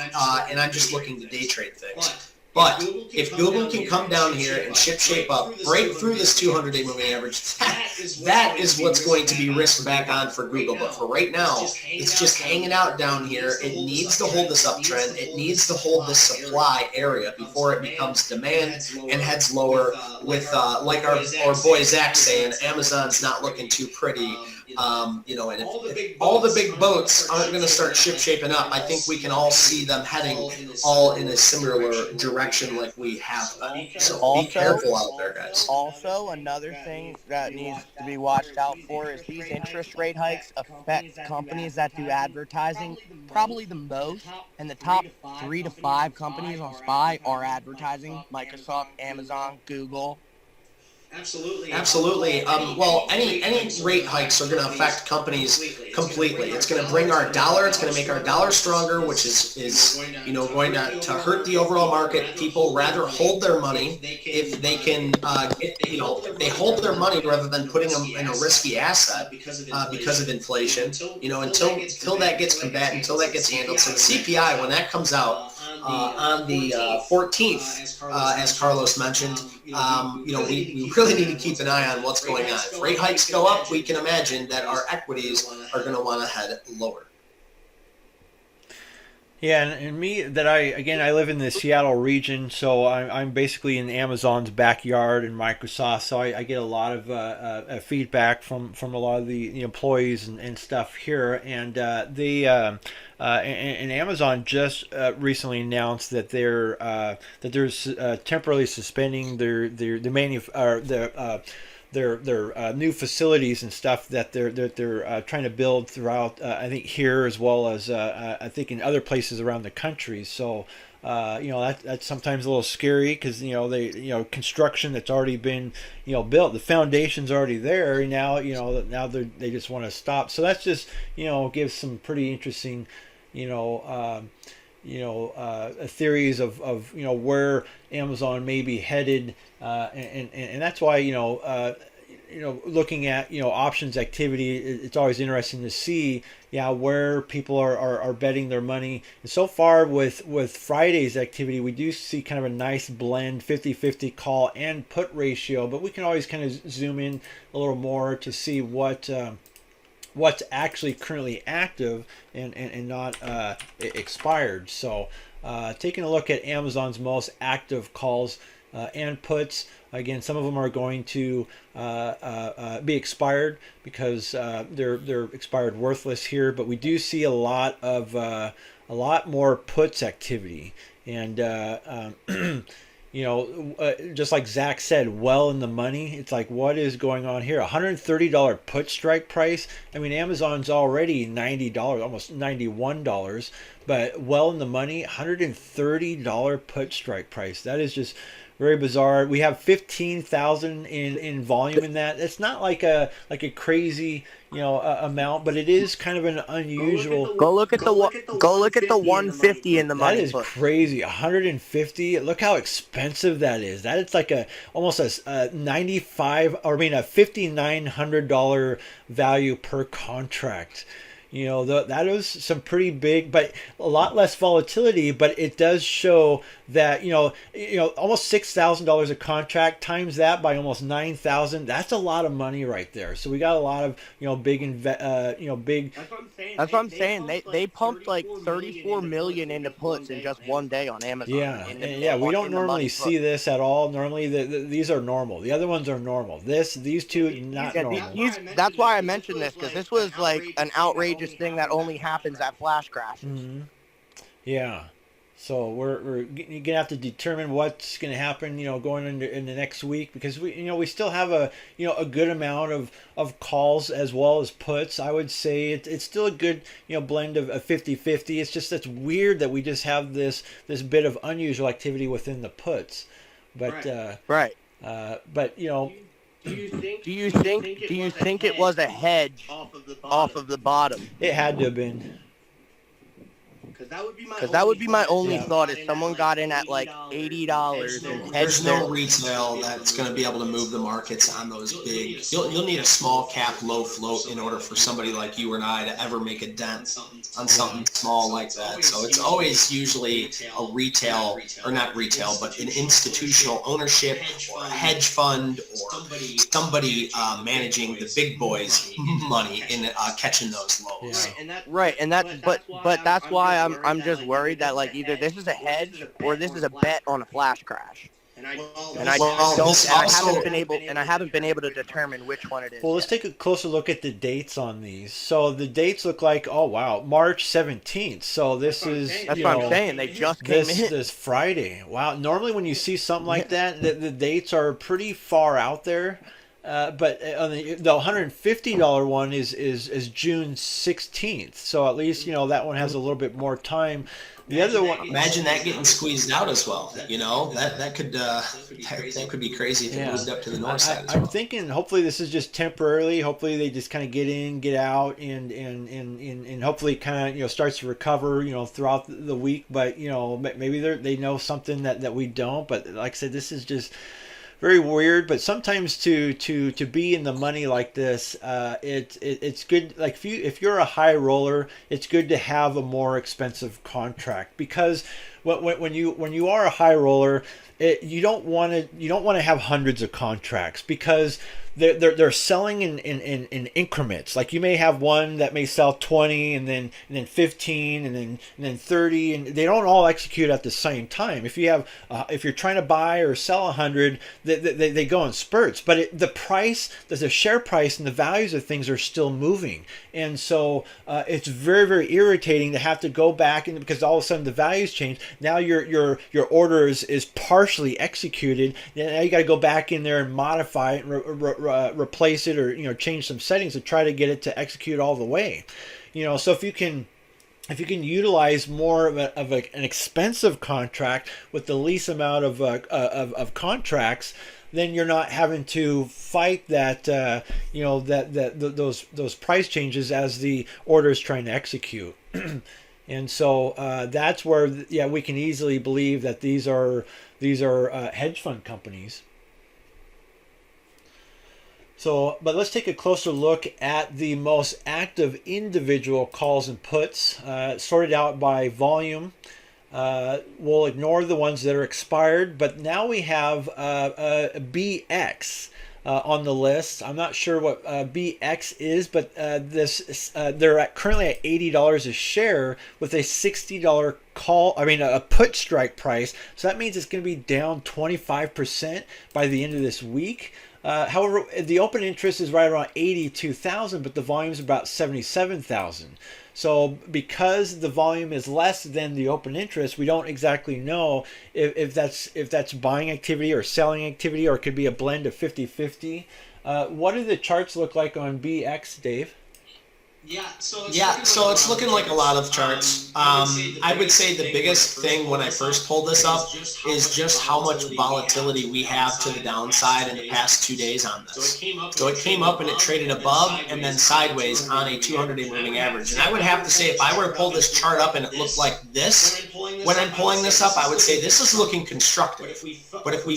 and I'm just looking to day trade things. But if Google can come down here and shape up, break through this 200-day moving average, that is what's going to be risk back on for Google. But for right now, it's just hanging out down here. It needs to hold this uptrend. It needs to hold this supply area before it becomes demand and heads lower with, like our boy Zach saying, Amazon's not looking too pretty. And if all the big boats aren't going to start shaping up, I think we can all see them heading all in a similar direction like we have been. So be careful out there, guys. Also, another thing that needs to be watched out for is these interest rate hikes affect companies that do advertising probably the most, and the top 3 to 5 companies on SPY are advertising: Microsoft, Amazon, Google. Absolutely. Well, any rate hikes are going to affect companies completely. It's going to bring our dollar. It's going to make our dollar stronger, which is going to hurt the overall market. People rather hold their money if they can they hold their money rather than putting them in a risky asset because of inflation. Until that gets combated, until that gets handled. So the CPI, when that comes out on the 14th, as Carlos mentioned, we really need to keep an eye on what's going on. If rate hikes go up, we can imagine that our equities are going to want to head lower. Yeah, and me, I live in the Seattle region, so I'm basically in Amazon's backyard and Microsoft, so I get a lot of feedback from a lot of the employees and stuff here, and and Amazon just recently announced that they're temporarily suspending their new facilities and stuff that they're trying to build throughout. I think here as well as I think in other places around the country. So that's sometimes a little scary because construction that's already been built, the foundation's already there. And now they just want to stop. So that's just gives some pretty interesting theories of where Amazon may be headed, and that's why looking at options activity, it's always interesting to see where people are betting their money. And so far with Friday's activity, we do see kind of a nice blend, 50-50 call and put ratio, but we can always kind of zoom in a little more to see what's actually currently active and not expired. So taking a look at Amazon's most active calls and puts, again, some of them are going to be expired because they're expired worthless here, but we do see a lot more puts activity, and just like Zach said, well in the money. It's like, what is going on here? $130 put strike price. I mean, Amazon's already $90, almost $91, but well in the money, $130 put strike price. That is just very bizarre. We have 15,000 in volume in that. It's not like a crazy amount, but it is kind of an unusual. Go look at the 150 in the money. That is put. crazy. 150. Look how expensive that is. That is like almost a $5,900 value per contract. That is some pretty big, but a lot less volatility. But it does show that almost $6,000 a contract, times that by almost 9,000. That's a lot of money right there. So we got a lot of big. That's what I'm saying. They pumped like 34 million into puts in just one day on Amazon. Yeah, we don't normally see this at all. Normally, these are normal. The other ones are normal. These two not normal. That's why I mentioned this, because this was like an outrageous thing that only happens at flash crashes. Mm-hmm. Yeah. So we're gonna have to determine what's gonna happen, going in the next week, because we still have a good amount of calls as well as puts. I would say it's still a good blend of 50-50. It's just that's weird that we just have this bit of unusual activity within the puts, but Right. but Do you think it was a hedge off of the bottom? it had to have been. Because that would be my only Yeah. thought if someone got in at like $80 and There's hedged no their. retail that's going to be able to move the markets on those big. You'll need a small cap, low float in order for somebody like you and I to ever make a dent on something small like that. So it's always usually a retail, or not retail, but an institutional ownership or a hedge fund or somebody managing the big boys' money in catching those lows. Yeah. Right, and but that's why I'm just worried that like either this is a hedge or this is a bet on a flash crash. And I haven't been able to determine which one it is. Well, let's take a closer look at the dates on these. So the dates look like, oh wow, March 17th. So this is That's what I'm saying. They just came in. this Friday. Wow. Normally when you see something like that, the dates are pretty far out there. But on the $150 one is June 16th. So at least that one has a little bit more time. The other one, imagine that getting squeezed out as well. That could be crazy if it moved up to the north side as well. I'm thinking hopefully this is just temporarily. Hopefully they just kind of get in, get out, and hopefully kind of starts to recover throughout the week. But maybe they know something that we don't. But like I said, this is just very weird. But sometimes to be in the money like this, it's good. Like if you're a high roller, it's good to have a more expensive contract, because when you are a high roller, you don't want to have hundreds of contracts, because they're selling in increments. Like you may have one that may sell 20 and then 15 and then 30, and they don't all execute at the same time. If you're trying to buy or sell 100, they go in spurts. But the share price and the values of things are still moving, and so it's very, very irritating to have to go back, and because all of a sudden the values change. Now your order is partially executed. Now you got to go back in there and modify it and replace it, or change some settings to try to get it to execute all the way. So if you can utilize more of an expensive contract with the least amount of contracts, then you're not having to fight that those price changes as the order is trying to execute. And so that's where we can easily believe that these are hedge fund companies. So, but let's take a closer look at the most active individual calls and puts, sorted out by volume. We'll ignore the ones that are expired, but now we have BX on the list. I'm not sure what BX is, but they're currently at $80 a share with a $60 a put strike price. So that means it's going to be down 25% by the end of this week. However, the open interest is right around 82,000, but the volume is about 77,000. So because the volume is less than the open interest, we don't exactly know if that's buying activity or selling activity, or it could be a blend of 50-50. What do the charts look like on BX, Dave? So it's looking like a lot of charts. I would say the biggest thing when I first pulled this up is just how much volatility we have to the downside in the past 2 days on this. So it came up and it traded above and then sideways on a 200-day moving average. And I would have to say, if I were to pull this chart up and it looked like this, when I'm pulling this up, I would say this is looking constructive. But if we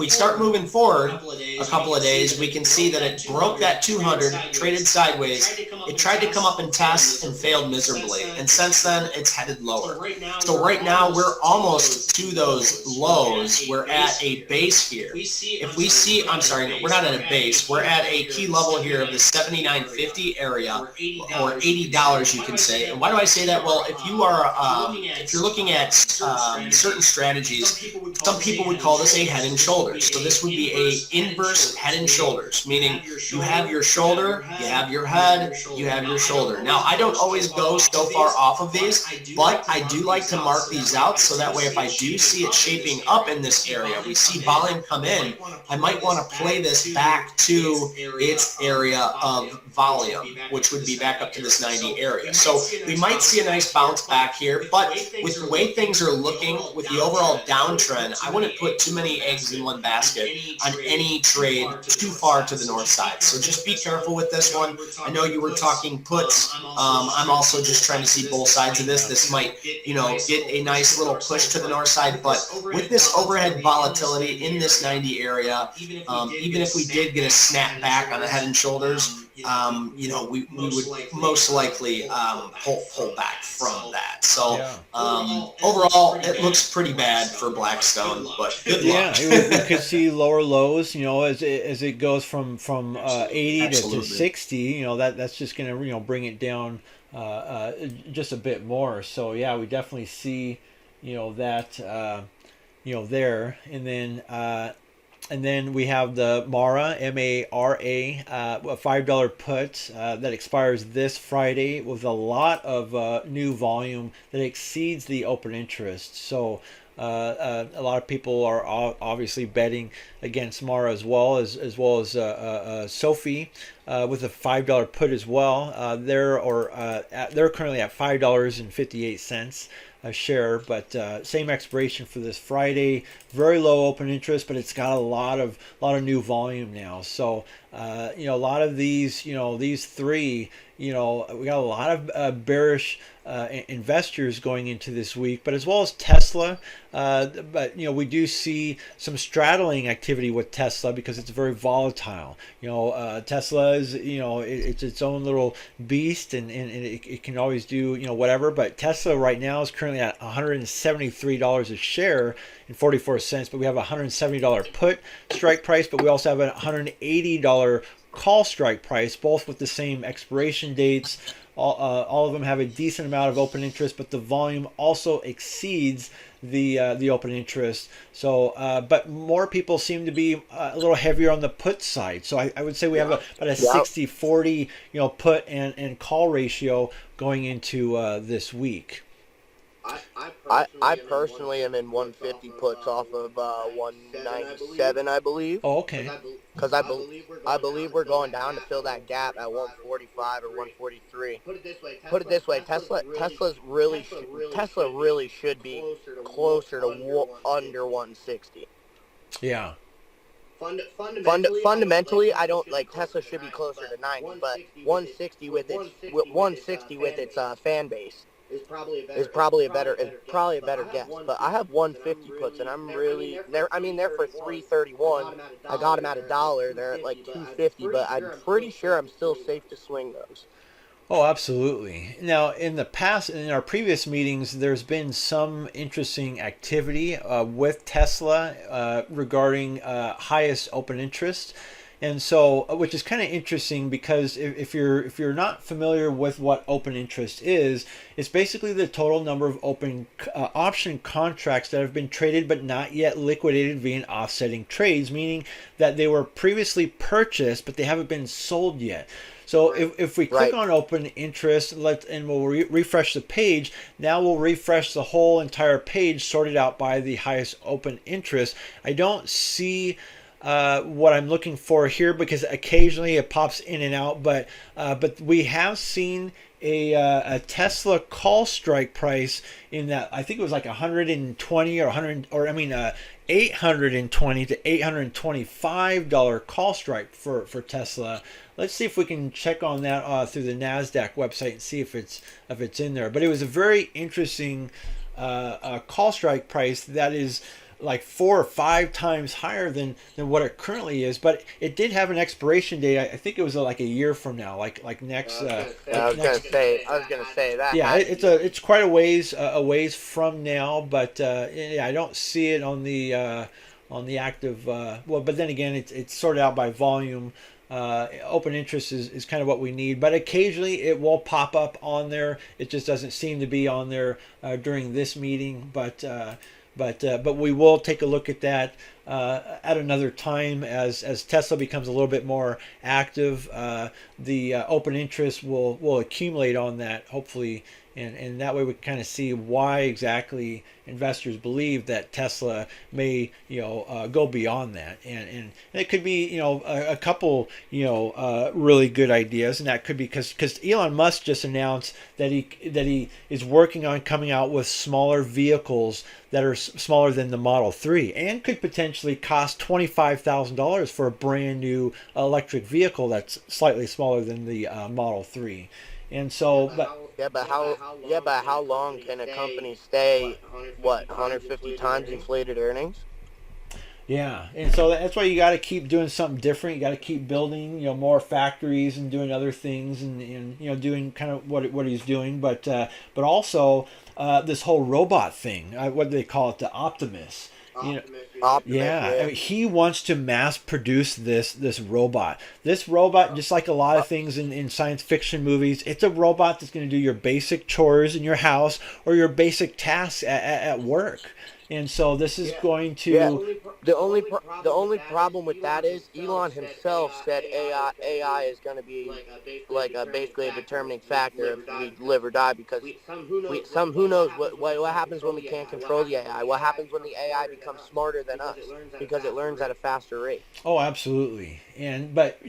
start moving forward a couple of days, we can see that it broke that 200, traded sideways. It tried to come up and test and failed miserably, and since then it's headed lower. So right now we're almost to those lows. We're at a base here. If we see, I'm sorry, we're not at a base. We're at a key level here of the 79.50 area, or $80, you can say. And why do I say that? Well, if you're looking at certain strategies, some people would call this a head and shoulders. So this would be a inverse head and shoulders, meaning you have your shoulder, you have your head, you have your shoulder. Now, I don't always go so far off of these, but I do like to mark these out so that way if I do see it shaping up in this area, we see volume come in, I might want to play this back to its area of volume, which would be back up to this 90 area. So we might see a nice bounce back here, but with the way things are looking, with the overall downtrend, I wouldn't put too many eggs in one basket on any trade too far to the north side. So just be careful with this one. I know you were talking puts. I'm also just trying to see both sides of this. This might, get a nice little push to the north side, but with this overhead volatility in this 90 area, even if we did get a snap back on the head and shoulders, we would most likely pull back from that. So overall, it looks pretty bad for Blackstone, but good luck. Yeah, we could see lower lows, as it goes from 80 to 60. That's just going to bring it down just a bit more. So yeah, we definitely see that there, and then we have the MARA, M-A-R-A, a $5 put that expires this Friday with a lot of new volume that exceeds the open interest. So a lot of people are obviously betting against MARA as well as Sophie with a $5 put as well. They're currently at $5.58 a share, but same expiration for this Friday. Very low open interest, but it's got a lot of new volume now. So a lot of these these three, we got a lot of bearish investors going into this week, but as well as Tesla. But we do see some straddling activity with Tesla because it's very volatile. Tesla is it's its own little beast, and it can always do whatever. But Tesla right now is currently at $173 a share and 44 cents. But we have a $170 put strike price, but we also have a $180 call strike price, both with the same expiration dates. All of them have a decent amount of open interest, but the volume also exceeds the open interest. So, but more people seem to be a little heavier on the put side. So I would say we have about a 60-40 put and call ratio going into this week. I personally am in 150 puts off of 197, I believe. Oh, okay. Because I believe we're going down to fill that gap at 145 or 143. Put it this way, Tesla really should be closer to under 160. Yeah. Fundamentally, I don't like Tesla should be closer to 90, but 160 with its fan base is probably a better guess. But I have 150 puts, and I'm really they're for 331. I got them at $1. They're at like 250, but I'm pretty sure I'm still safe to swing those. Oh, absolutely. Now, in our previous meetings, there's been some interesting activity with Tesla regarding highest open interest. And so, which is kind of interesting because if you're not familiar with what open interest is, it's basically the total number of open option contracts that have been traded but not yet liquidated via offsetting trades, meaning that they were previously purchased but they haven't been sold yet. So if we click on open interest, and we'll refresh the page, now we'll refresh the whole entire page sorted out by the highest open interest. I don't see what I'm looking for here because occasionally it pops in and out, but we have seen a Tesla call strike price in that I think it was like 120 or 100 or $820 to $825 call strike for Tesla. Let's see if we can check on that through the NASDAQ website and see if it's in there. But it was a very interesting call strike price that is like 4 or 5 times higher than what it currently is, but it did have an expiration date. I think it was like a year from now, like next. I was gonna say that. Yeah, it's quite a ways from now, but I don't see it on the active. But then again, it's sorted out by volume. Open interest is kind of what we need, but occasionally it will pop up on there. It just doesn't seem to be on there during this meeting, but But we will take a look at that at another time as Tesla becomes a little bit more active. The open interest will accumulate on that, hopefully, and that way we kind of see why exactly investors believe that Tesla may go beyond that, and it could be a couple really good ideas, and that could be because Elon Musk just announced that he is working on coming out with smaller vehicles that are smaller than the Model 3 and could potentially cost $25,000 for a brand new electric vehicle that's slightly smaller than the Model 3. And so, but how long can a company stay 150 times inflated earnings? yeah, and so that's why you got to keep doing something different. You got to keep building, more factories and doing other things, and doing kind of what he's doing. But also this whole robot thing. What do they call it? The Optimus. Optimus, I mean, he wants to mass produce this robot. This robot, just like a lot of things in science fiction movies, it's a robot that's going to do your basic chores in your house or your basic tasks at work. And so this is going to. Yeah. The only problem with that is Elon himself said AI is going to be basically a determining factor if we live or die, because who knows what happens when we can't control the AI? What happens when the AI becomes smarter than us because it learns at a faster rate? Oh, absolutely. But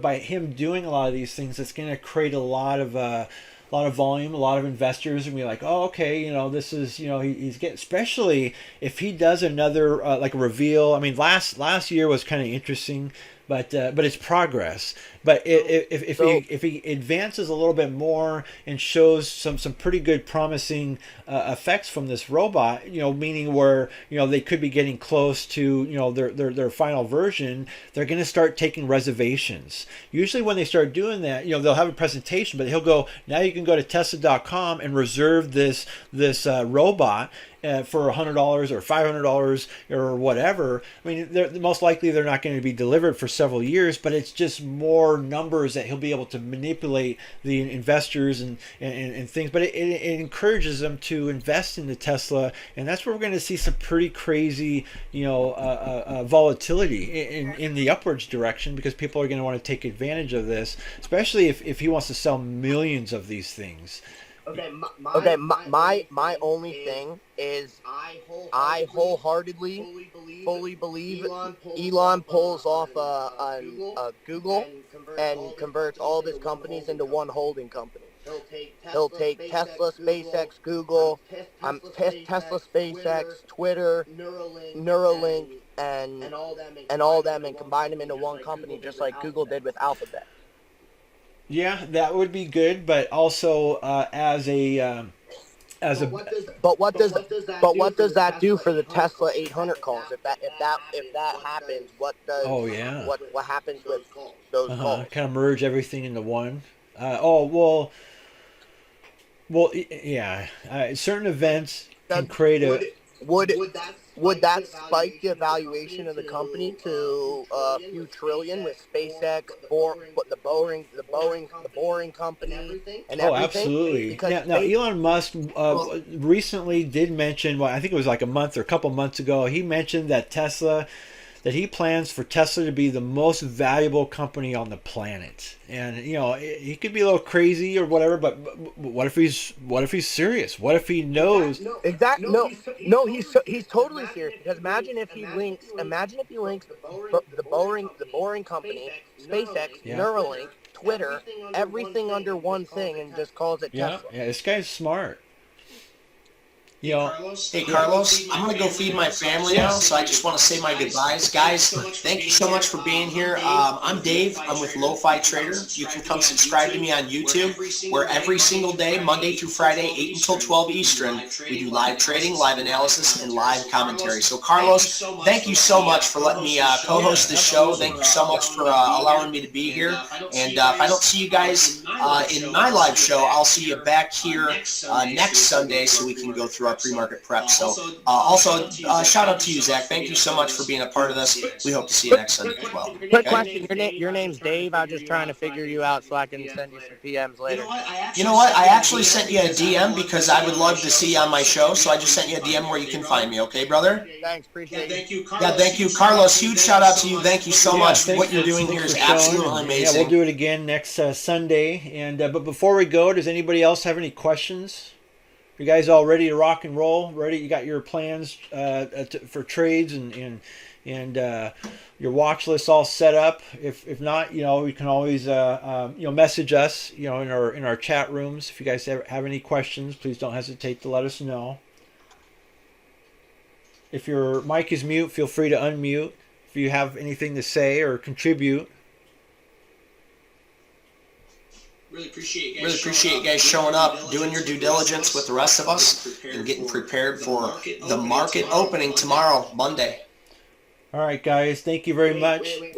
by him doing a lot of these things, it's going to create a lot of volume, a lot of investors, and be like, oh, okay, this is, he's getting, especially if he does another like a reveal. I mean, last year was kind of interesting, but it's progress. But if he advances a little bit more and shows some pretty good promising effects from this robot, meaning where they could be getting close to their final version, they're going to start taking reservations. Usually when they start doing that, they'll have a presentation, but he'll go, now you can go to Tesla.com and reserve this robot for $100 or $500 or whatever. I mean, most likely they're not going to be delivered for several years, but it's just more numbers that he'll be able to manipulate the investors and things. But it encourages them to invest in the Tesla, and that's where we're going to see some pretty crazy volatility in the upwards direction, because people are going to want to take advantage of this, especially if he wants to sell millions of these things. My only thing is I wholeheartedly fully believe Elon pulls off a Google and converts all of his companies into one holding company. He'll take Tesla, SpaceX, Google, Tesla, SpaceX, Twitter, Neuralink, and all them and combine them into one company, just like Google did with Alphabet. Yeah, that would be good, but also But what does that do for the Tesla 800 calls? If that happens, what happens with those calls? Kind of merge everything into one. Yeah. Certain events can create a. Would that spike the valuation of the company to a few trillion with SpaceX, the Boring Company, and everything? Oh, absolutely. Now, Elon Musk recently did mention, well, I think it was like a couple months ago, he mentioned that he plans for Tesla to be the most valuable company on the planet. And he could be a little crazy or whatever, but what if he's serious? What if he knows? Exactly. No, he's totally serious, because imagine if he links the Boring Company, SpaceX, Neuralink, Twitter, everything under one thing, and just calls it Tesla. Yeah, this guy's smart. Hey Carlos, I'm gonna go feed my family now, so I just want to say my goodbyes, guys. Thank you so much for being here. I'm Dave. I'm with LofiTrader. You can come subscribe to me on YouTube, where every single day, Monday through Friday, 8 until 12 Eastern, we do live trading, live analysis, and live commentary. So Carlos, thank you so much for letting me co-host this show. Thank you so much for allowing me to be here. And if I don't see you guys in my live show, I'll see you back here next Sunday, so we can go through our pre-market prep. So also shout out to you, Zach. Thank you so much for being a part of this. We hope to see you next Sunday as well. Quick question. Your name's Dave. I was just trying to figure you out so I can send you some PMs later. You know what? I actually sent you a DM because I would love to see you on my show. So I just sent you a DM where you can find me. Okay, brother? Thanks. Appreciate it. Yeah, thank you, Carlos. Huge shout out to you. Thank you so much. What you're doing here is absolutely amazing. Yeah, we'll do it again next Sunday. And but before we go, does anybody else have any questions? You guys all ready to rock and roll? Ready? You got your plans for trades and your watch list all set up? If not, you can always message us in our chat rooms. If you guys have any questions, please don't hesitate to let us know. If your mic is mute, feel free to unmute. If you have anything to say or contribute. Really appreciate you guys showing up, doing your due diligence with the rest of us, and getting prepared for the market opening tomorrow, Monday. All right, guys. Thank you very much. Wait.